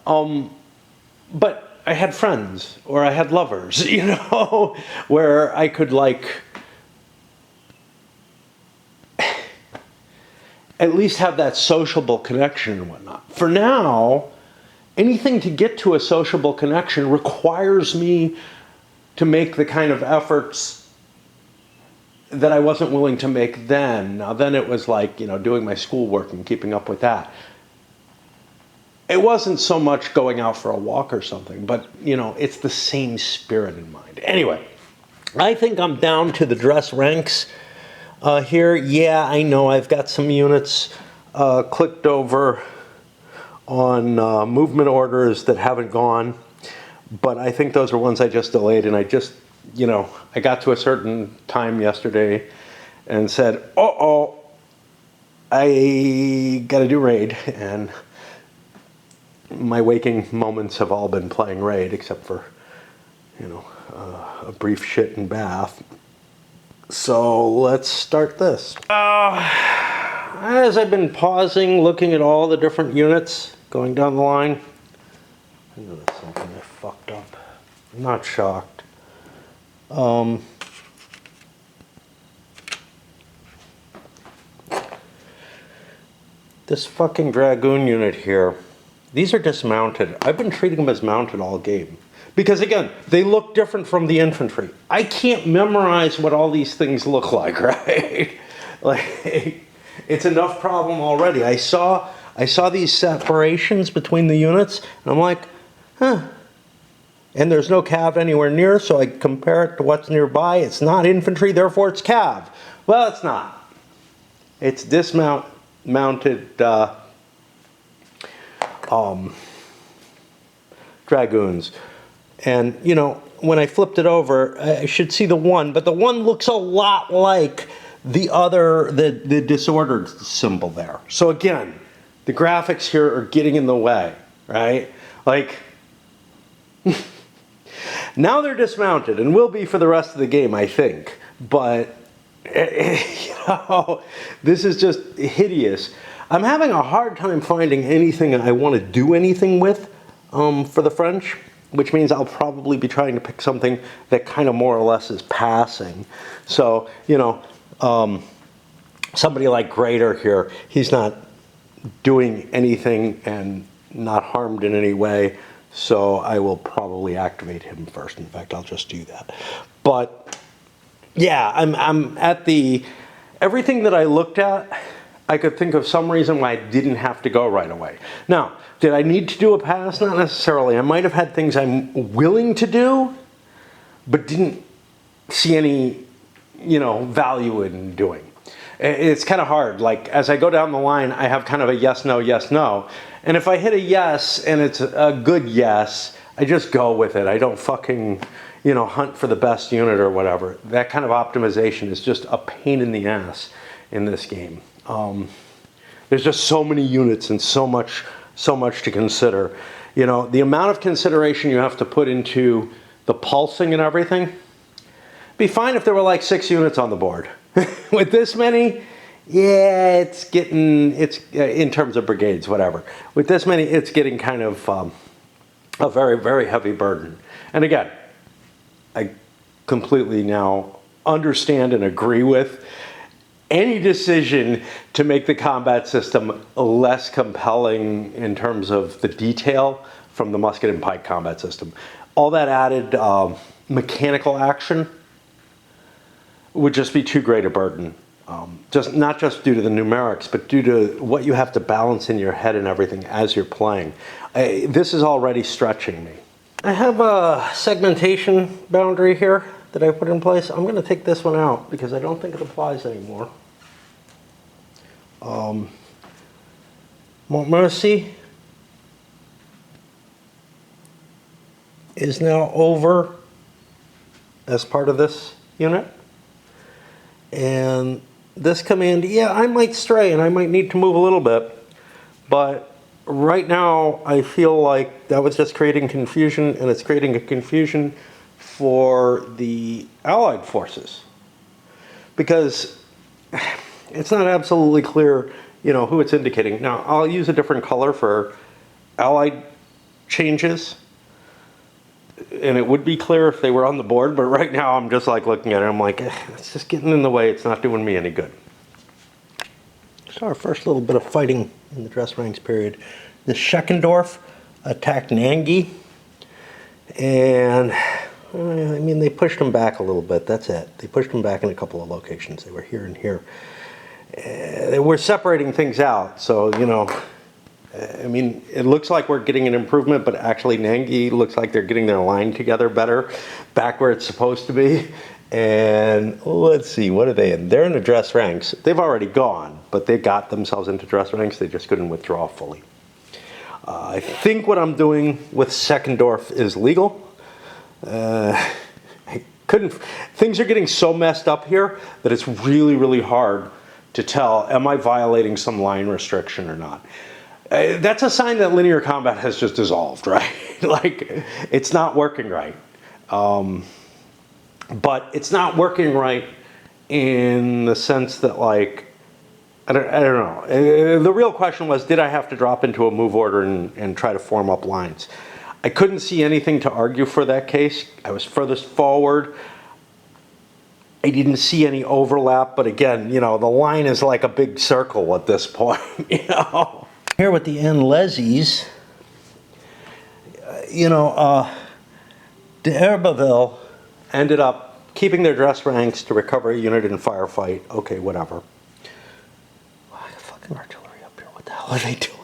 But I had friends or I had lovers, where I could at least have that sociable connection and whatnot. For now, anything to get to a sociable connection requires me to make the kind of efforts that I wasn't willing to make then. Now then it was doing my schoolwork and keeping up with that. It wasn't so much going out for a walk or something, but it's the same spirit in mind. Anyway, I think I'm down to the dress ranks here. Yeah, I know I've got some units clicked over on movement orders that haven't gone, but I think those are ones I just delayed, and I just, I got to a certain time yesterday and said, uh-oh, I gotta do raid, and my waking moments have all been playing raid, except for, a brief shit and bath. So let's start this. As I've been pausing, looking at all the different units going down the line, I know that's something I fucked up. I'm not shocked. This fucking Dragoon unit here, these are dismounted. I've been treating them as mounted all game. Because again, they look different from the infantry. I can't memorize what all these things look like, right? It's enough problem already. I saw these separations between the units, and I'm like, huh. And there's no cav anywhere near, so I compare it to what's nearby. It's not infantry, therefore it's cav. Well, it's not. It's dismounted Dragoons. And, when I flipped it over, I should see the one, but the one looks a lot like the other, the disordered symbol there. So again, the graphics here are getting in the way, right? Now they're dismounted, and will be for the rest of the game, I think. But, this is just hideous. I'm having a hard time finding anything I want to do anything with for the French, which means I'll probably be trying to pick something that kind of more or less is passing. So, somebody like Greater here, he's not doing anything and not harmed in any way, so I will probably activate him first. In fact, I'll just do that. But yeah, I'm at everything that I looked at, I could think of some reason why I didn't have to go right away. Now, did I need to do a pass? Not necessarily. I might have had things I'm willing to do, but didn't see any, value in doing. It's kind of hard. Like, as I go down the line, I have kind of a yes, no. And if I hit a yes and it's a good yes, I just go with it. I don't fucking, hunt for the best unit or whatever. That kind of optimization is just a pain in the ass in this game. There's just so many units and so much to consider. The amount of consideration you have to put into the pulsing and everything. It'd be fine if there were like 6 units on the board. With this many, yeah, it's in terms of brigades, whatever. With this many, it's getting kind of a very, very heavy burden. And again, I completely now understand and agree with any decision to make the combat system less compelling in terms of the detail from the musket and pike combat system. All that added mechanical action would just be too great a burden. Not just due to the numerics, but due to what you have to balance in your head and everything as you're playing. This is already stretching me. I have a segmentation boundary here that I put in place. I'm going to take this one out because I don't think it applies anymore. Montmorency is now over as part of this unit. And this command, yeah, I might stray and I might need to move a little bit, but right now I feel like that was just creating confusion, and it's creating a confusion for the Allied forces because it's not absolutely clear, who it's indicating. Now, I'll use a different color for Allied changes, and it would be clear if they were on the board, but right now I'm just like looking at it, I'm like, it's just getting in the way, it's not doing me any good. So our first little bit of fighting in the dress ranks period. The Scheckendorf attacked Nangi, and they pushed them back a little bit, that's it. They pushed them back in a couple of locations. They were here and here. We're separating things out, so, it looks like we're getting an improvement, but actually Nangi looks like they're getting their line together better, back where it's supposed to be. And let's see, what are they in? They're in the dress ranks. They've already gone, but they got themselves into dress ranks. They just couldn't withdraw fully. I think what I'm doing with Scheckendorf is legal. Things are getting so messed up here that it's really, really hard to tell, am I violating some line restriction or not? That's a sign that linear combat has just dissolved, right? Like, it's not working right. But it's not working right in the sense that, like, I don't know. The real question was, did I have to drop into a move order and try to form up lines? I couldn't see anything to argue for that case. I was furthest forward. I didn't see any overlap, but again, the line is like a big circle at this point, Here with the Anlezis, d'Herbeville ended up keeping their dress ranks to recover a unit in firefight. Okay, whatever. Oh, I got fucking artillery up here. What the hell are they doing?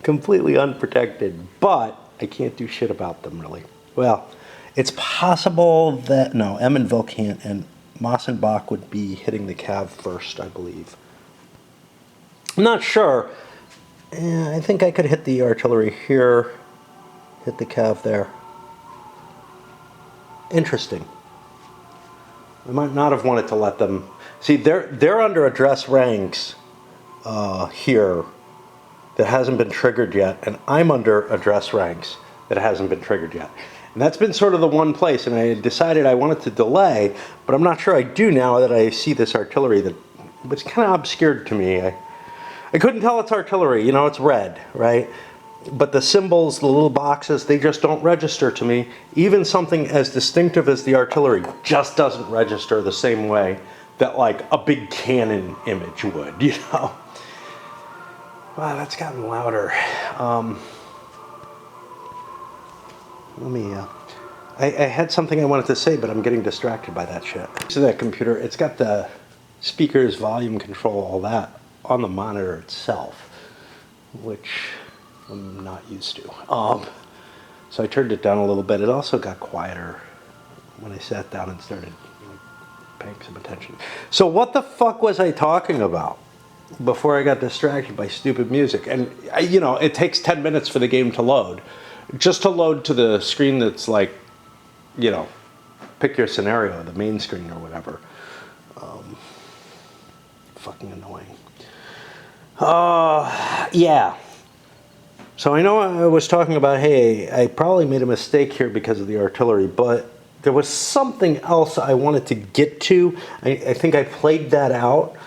Completely unprotected, but I can't do shit about them, really. Well, it's possible that, no, Emmenville can't, and Mossenbach would be hitting the cav first, I believe. I'm not sure. I think I could hit the artillery here, hit the cav there. Interesting. I might not have wanted to let them... See, they're under address ranks here that hasn't been triggered yet, and I'm under address ranks that hasn't been triggered yet. And that's been sort of the one place, and I decided I wanted to delay, but I'm not sure I do now that I see this artillery that was kind of obscured to me. I couldn't tell it's artillery, it's red, right? But the symbols, the little boxes, they just don't register to me. Even something as distinctive as the artillery just doesn't register the same way that, like, a big cannon image would, Wow, that's gotten louder. I had something I wanted to say, but I'm getting distracted by that shit. So that computer, it's got the speakers, volume control, all that on the monitor itself, which I'm not used to. So I turned it down a little bit. It also got quieter when I sat down and started paying some attention. So what the fuck was I talking about before I got distracted by stupid music? And you know, it takes 10 minutes for the game to load. Just to load to the screen that's like, you know, pick your scenario, the main screen or whatever. Fucking annoying. Yeah. So I know I was talking about, hey, I probably made a mistake here because of the artillery, but there was something else I wanted to get to. I think I played that out,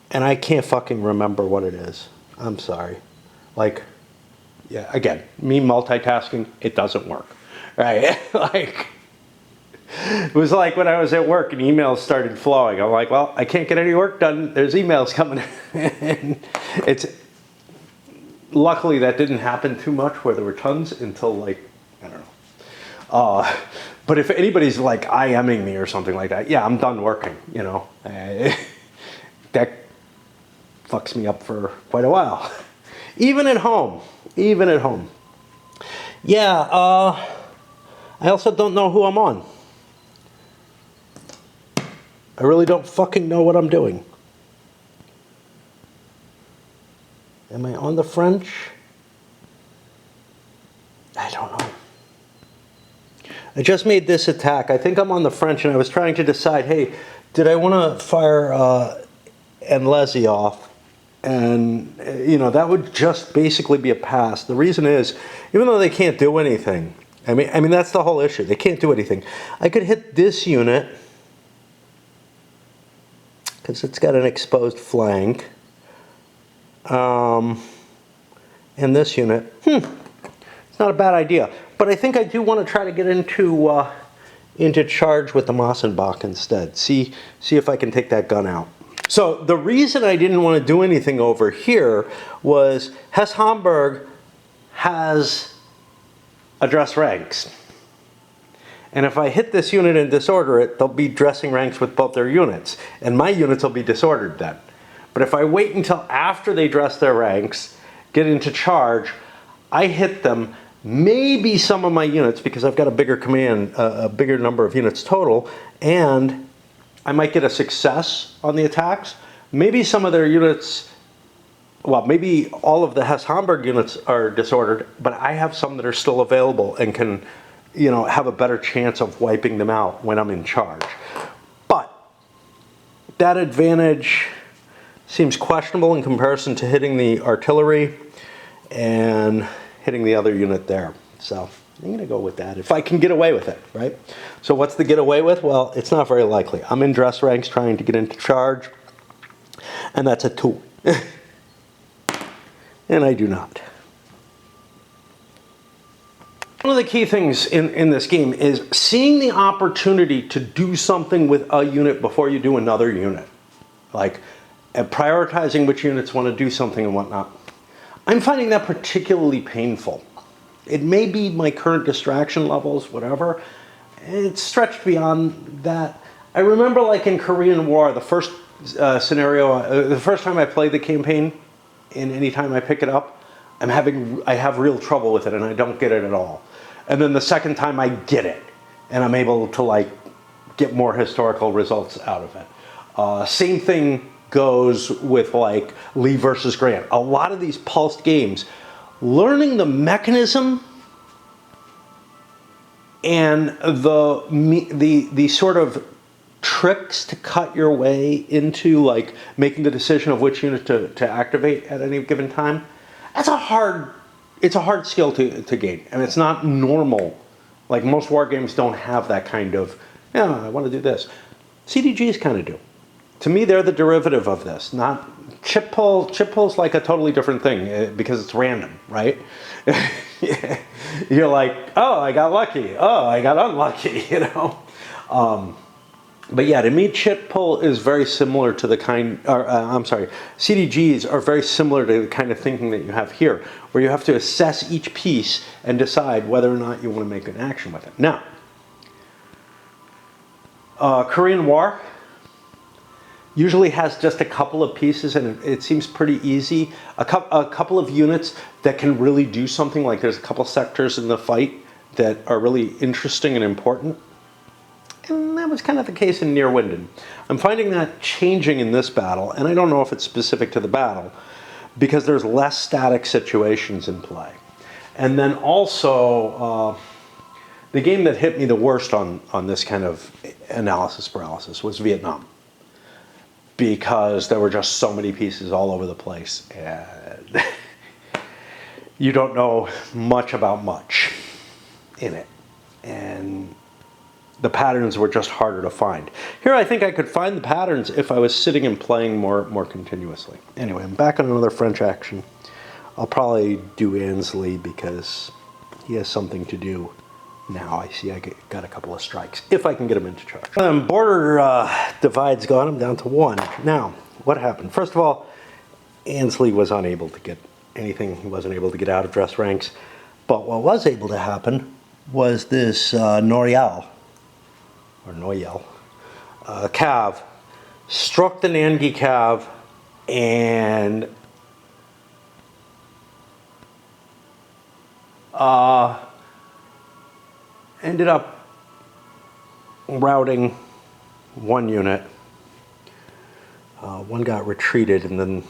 and I can't fucking remember what it is. I'm sorry. Like, yeah, again, me multitasking, it doesn't work, right? Like, it was like when I was at work and emails started flowing. I'm like, well, I can't get any work done. There's emails coming in. Luckily, that didn't happen too much where there were tons until, like, I don't know. But if anybody's like IMing me or something like that, yeah, I'm done working, you know. That fucks me up for quite a while. Even at home. Even at home. Yeah, I also don't know who I'm on. I really don't fucking know what I'm doing. Am I on the French? I don't know. I just made this attack. I think I'm on the French, and I was trying to decide, hey, did I want to fire Enlezi off? And, you know, that would just basically be a pass. The reason is, even though they can't do anything, I mean that's the whole issue. They can't do anything. I could hit this unit, because it's got an exposed flank. And this unit, it's not a bad idea. But I think I do want to try to get into charge with the Mossenbach instead. See if I can take that gun out. So the reason I didn't want to do anything over here was Hesse-Homburg has address ranks. And if I hit this unit and disorder it, they'll be dressing ranks with both their units. And my units will be disordered then. But if I wait until after they dress their ranks, get into charge, I hit them, maybe some of my units, because I've got a bigger command, a bigger number of units total, and I might get a success on the attacks. Maybe some of their units, well, maybe all of the Hesse-Homburg units are disordered, but I have some that are still available and can, you know, have a better chance of wiping them out when I'm in charge. But that advantage seems questionable in comparison to hitting the artillery and hitting the other unit there. So I'm going to go with that if I can get away with it, right? So what's the get away with? Well, it's not very likely. I'm in dress ranks trying to get into charge, and that's a 2. And I do not. One of the key things in this game is seeing the opportunity to do something with a unit before you do another unit. Like, prioritizing which units want to do something and whatnot. I'm finding that particularly painful. It may be my current distraction levels, whatever. It's stretched beyond that. I remember, like in Korean War, the first scenario, the first time I played the campaign, and any time I pick it up, I have real trouble with it, and I don't get it at all. And then the second time I get it, and I'm able to like get more historical results out of it. Same thing goes with like Lee versus Grant. A lot of these pulsed games, learning the mechanism and the sort of tricks to cut your way into like making the decision of which unit to activate at any given time, it's a hard skill to gain, and it's not normal. Like most war games don't have that kind of, yeah, I want to do this. CDGs kind of do. To me, they're the derivative of this. Not chip pull. Chip pull's like a totally different thing because it's random, right? You're like, oh, I got lucky. Oh, I got unlucky. You know. But yeah, to me, chip pull is very similar to the kind. CDGs are very similar to the kind of thinking that you have here, where you have to assess each piece and decide whether or not you want to make an action with it. Now, Korean War. usually has just a couple of pieces, and it seems pretty easy. A couple of units that can really do something, like there's a couple sectors in the fight that are really interesting and important. And that was kind of the case in Neerwinden. I'm finding that changing in this battle, and I don't know if it's specific to the battle, because there's less static situations in play. And then also, the game that hit me the worst on this kind of analysis paralysis was Vietnam, because there were just so many pieces all over the place, and you don't know much about much in it. And the patterns were just harder to find. Here I think I could find the patterns if I was sitting and playing more continuously. Anyway, I'm back on another French action. I'll probably do Ansley because he has something to do now. I see I got a couple of strikes, if I can get him into charge. Border divide's gone, I'm down to 1. Now, what happened? First of all, Ansley was unable to get anything. He wasn't able to get out of dress ranks. But what was able to happen was this Noyel cav struck the Nangi cav and ended up routing one unit. One got retreated, and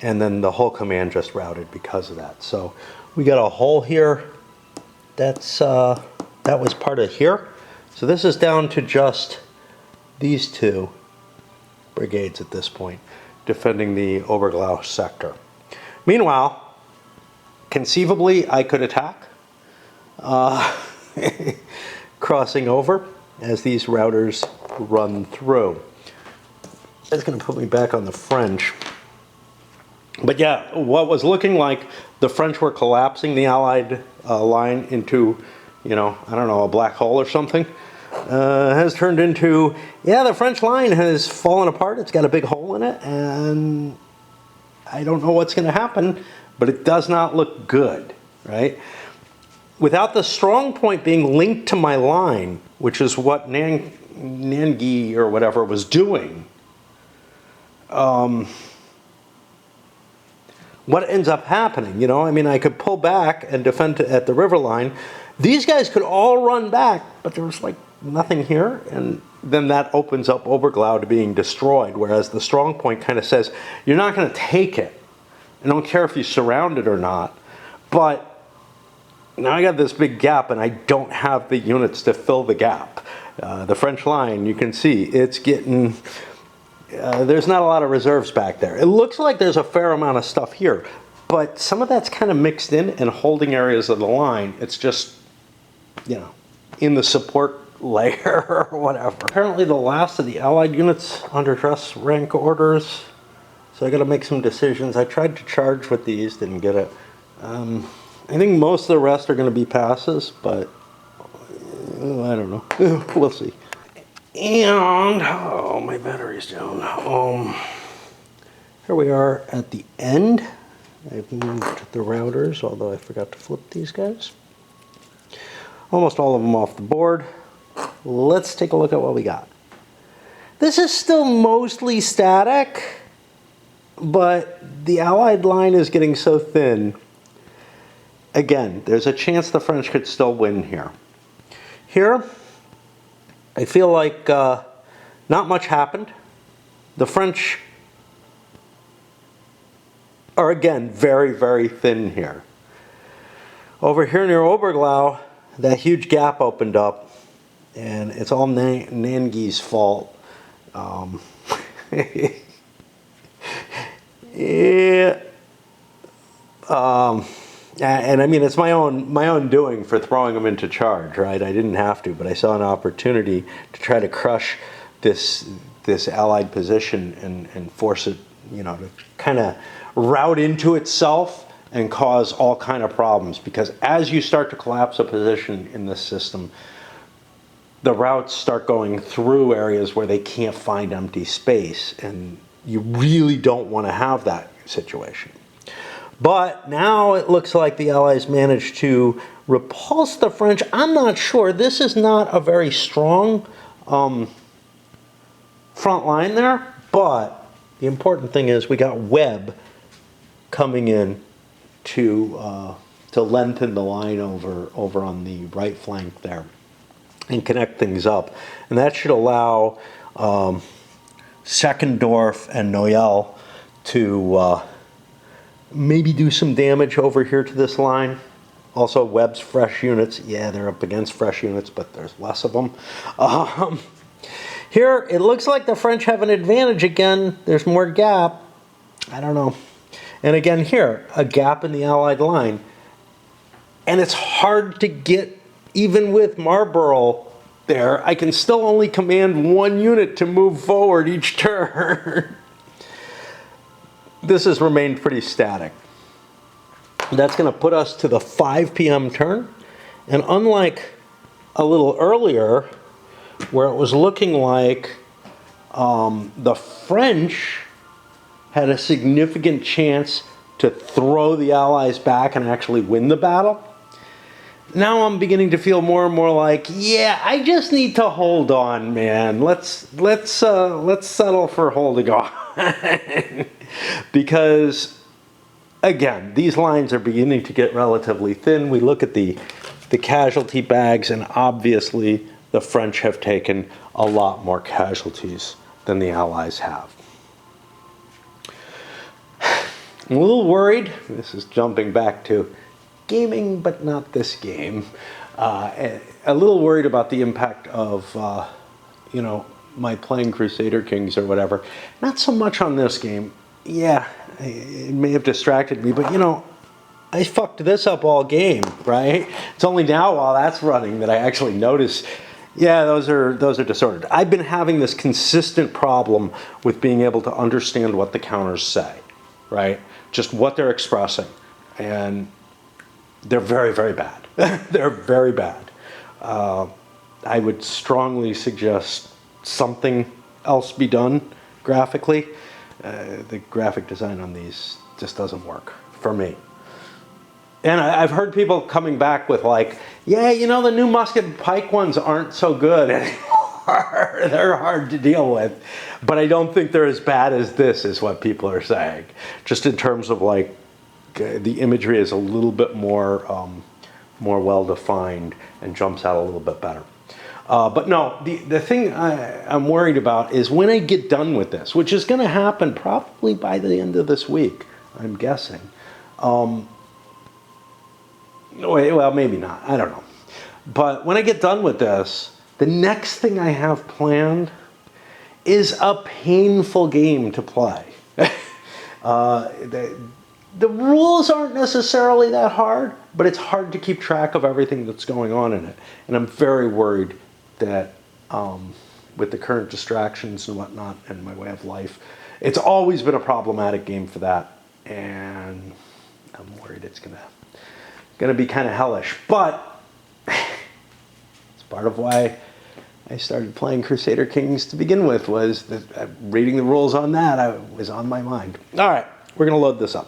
then the whole command just routed because of that. So we got a hole here. That was part of here. So this is down to just these 2 brigades at this point, defending the Oberglau sector. Meanwhile, conceivably, I could attack, crossing over as these routers run through. That's going to put me back on the French. But yeah, what was looking like the French were collapsing the Allied line into, I don't know, a black hole or something, has turned into, yeah, the French line has fallen apart. It's got a big hole in it, and I don't know what's going to happen, but it does not look good, right? Without the strong point being linked to my line, which is what Nangi or whatever was doing, what ends up happening, I could pull back and defend at the river line. These guys could all run back, but there was like nothing here, and then that opens up Oberglau to being destroyed, whereas the strong point kind of says, you're not going to take it. I don't care if you surround it or not, but now I got this big gap, and I don't have the units to fill the gap. The French line, you can see, it's getting... there's not a lot of reserves back there. It looks like there's a fair amount of stuff here, but some of that's kind of mixed in and holding areas of the line. It's just, in the support layer or whatever. Apparently the last of the Allied units under dress rank orders, so I got to make some decisions. I tried to charge with these, didn't get it. I think most of the rest are going to be passes, but I don't know. We'll see. And, oh, my battery's down. Here we are at the end. I've moved the routers, although I forgot to flip these guys. Almost all of them off the board. Let's take a look at what we got. This is still mostly static, but the Allied line is getting so thin. Again, there's a chance the French could still win here. Here, I feel like not much happened. The French are, again, very, very thin here. Over here near Oberglau, that huge gap opened up, and it's all Nangi's fault. Yeah. And I mean, it's my own doing for throwing them into charge, right? I didn't have to, but I saw an opportunity to try to crush this Allied position and force it, to kind of route into itself and cause all kind of problems. Because as you start to collapse a position in this system, the routes start going through areas where they can't find empty space, and you really don't want to have that situation. But now it looks like the Allies managed to repulse the French. I'm not sure. This is not a very strong front line there. But the important thing is we got web coming in to lengthen the line over on the right flank there and connect things up. And that should allow Seckendorf and Noyel to maybe do some damage over here to this line. Also, Webb's fresh units, yeah, they're up against fresh units, but there's less of them. Here, it looks like the French have an advantage again. There's more gap. I don't know. And again here, a gap in the Allied line. And it's hard to get, even with Marlborough there, I can still only command one unit to move forward each turn. This has remained pretty static. That's going to put us to the 5 p.m. turn. And unlike a little earlier, where it was looking like the French had a significant chance to throw the Allies back and actually win the battle, now I'm beginning to feel more and more like, yeah, I just need to hold on, man. Let's settle for holding on. Because again, these lines are beginning to get relatively thin. We look at the casualty bags, and obviously the French have taken a lot more casualties than the Allies have. I'm a little worried. This is jumping back to gaming, but not this game. A little worried about the impact of, you know, my playing Crusader Kings or whatever. Not so much on this game. Yeah, it may have distracted me, but you know, I fucked this up all game, right? It's only now while that's running that I actually notice, yeah, those are disordered. I've been having this consistent problem with being able to understand what the counters say, right? Just what they're expressing. And they're very, very bad. They're very bad. I would strongly suggest something else be done graphically. The graphic design on these just doesn't work for me. And I've heard people coming back with like, yeah, you know, the new musket and pike ones aren't so good anymore. They're hard to deal with. But I don't think they're as bad as this, is what people are saying. Just in terms of like, the imagery is a little bit more, more well-defined and jumps out a little bit better. But no, the thing I'm worried about is when I get done with this, which is going to happen probably by the end of this week, I'm guessing. Well, maybe not. I don't know. But when I get done with this, the next thing I have planned is a painful game to play. The rules aren't necessarily that hard, but it's hard to keep track of everything that's going on in it. And I'm very worried that with the current distractions and whatnot and my way of life, it's always been a problematic game for that. And I'm worried it's gonna be kind of hellish. But it's part of why I started playing Crusader Kings to begin with, was that reading the rules on that was on my mind. All right, we're gonna load this up.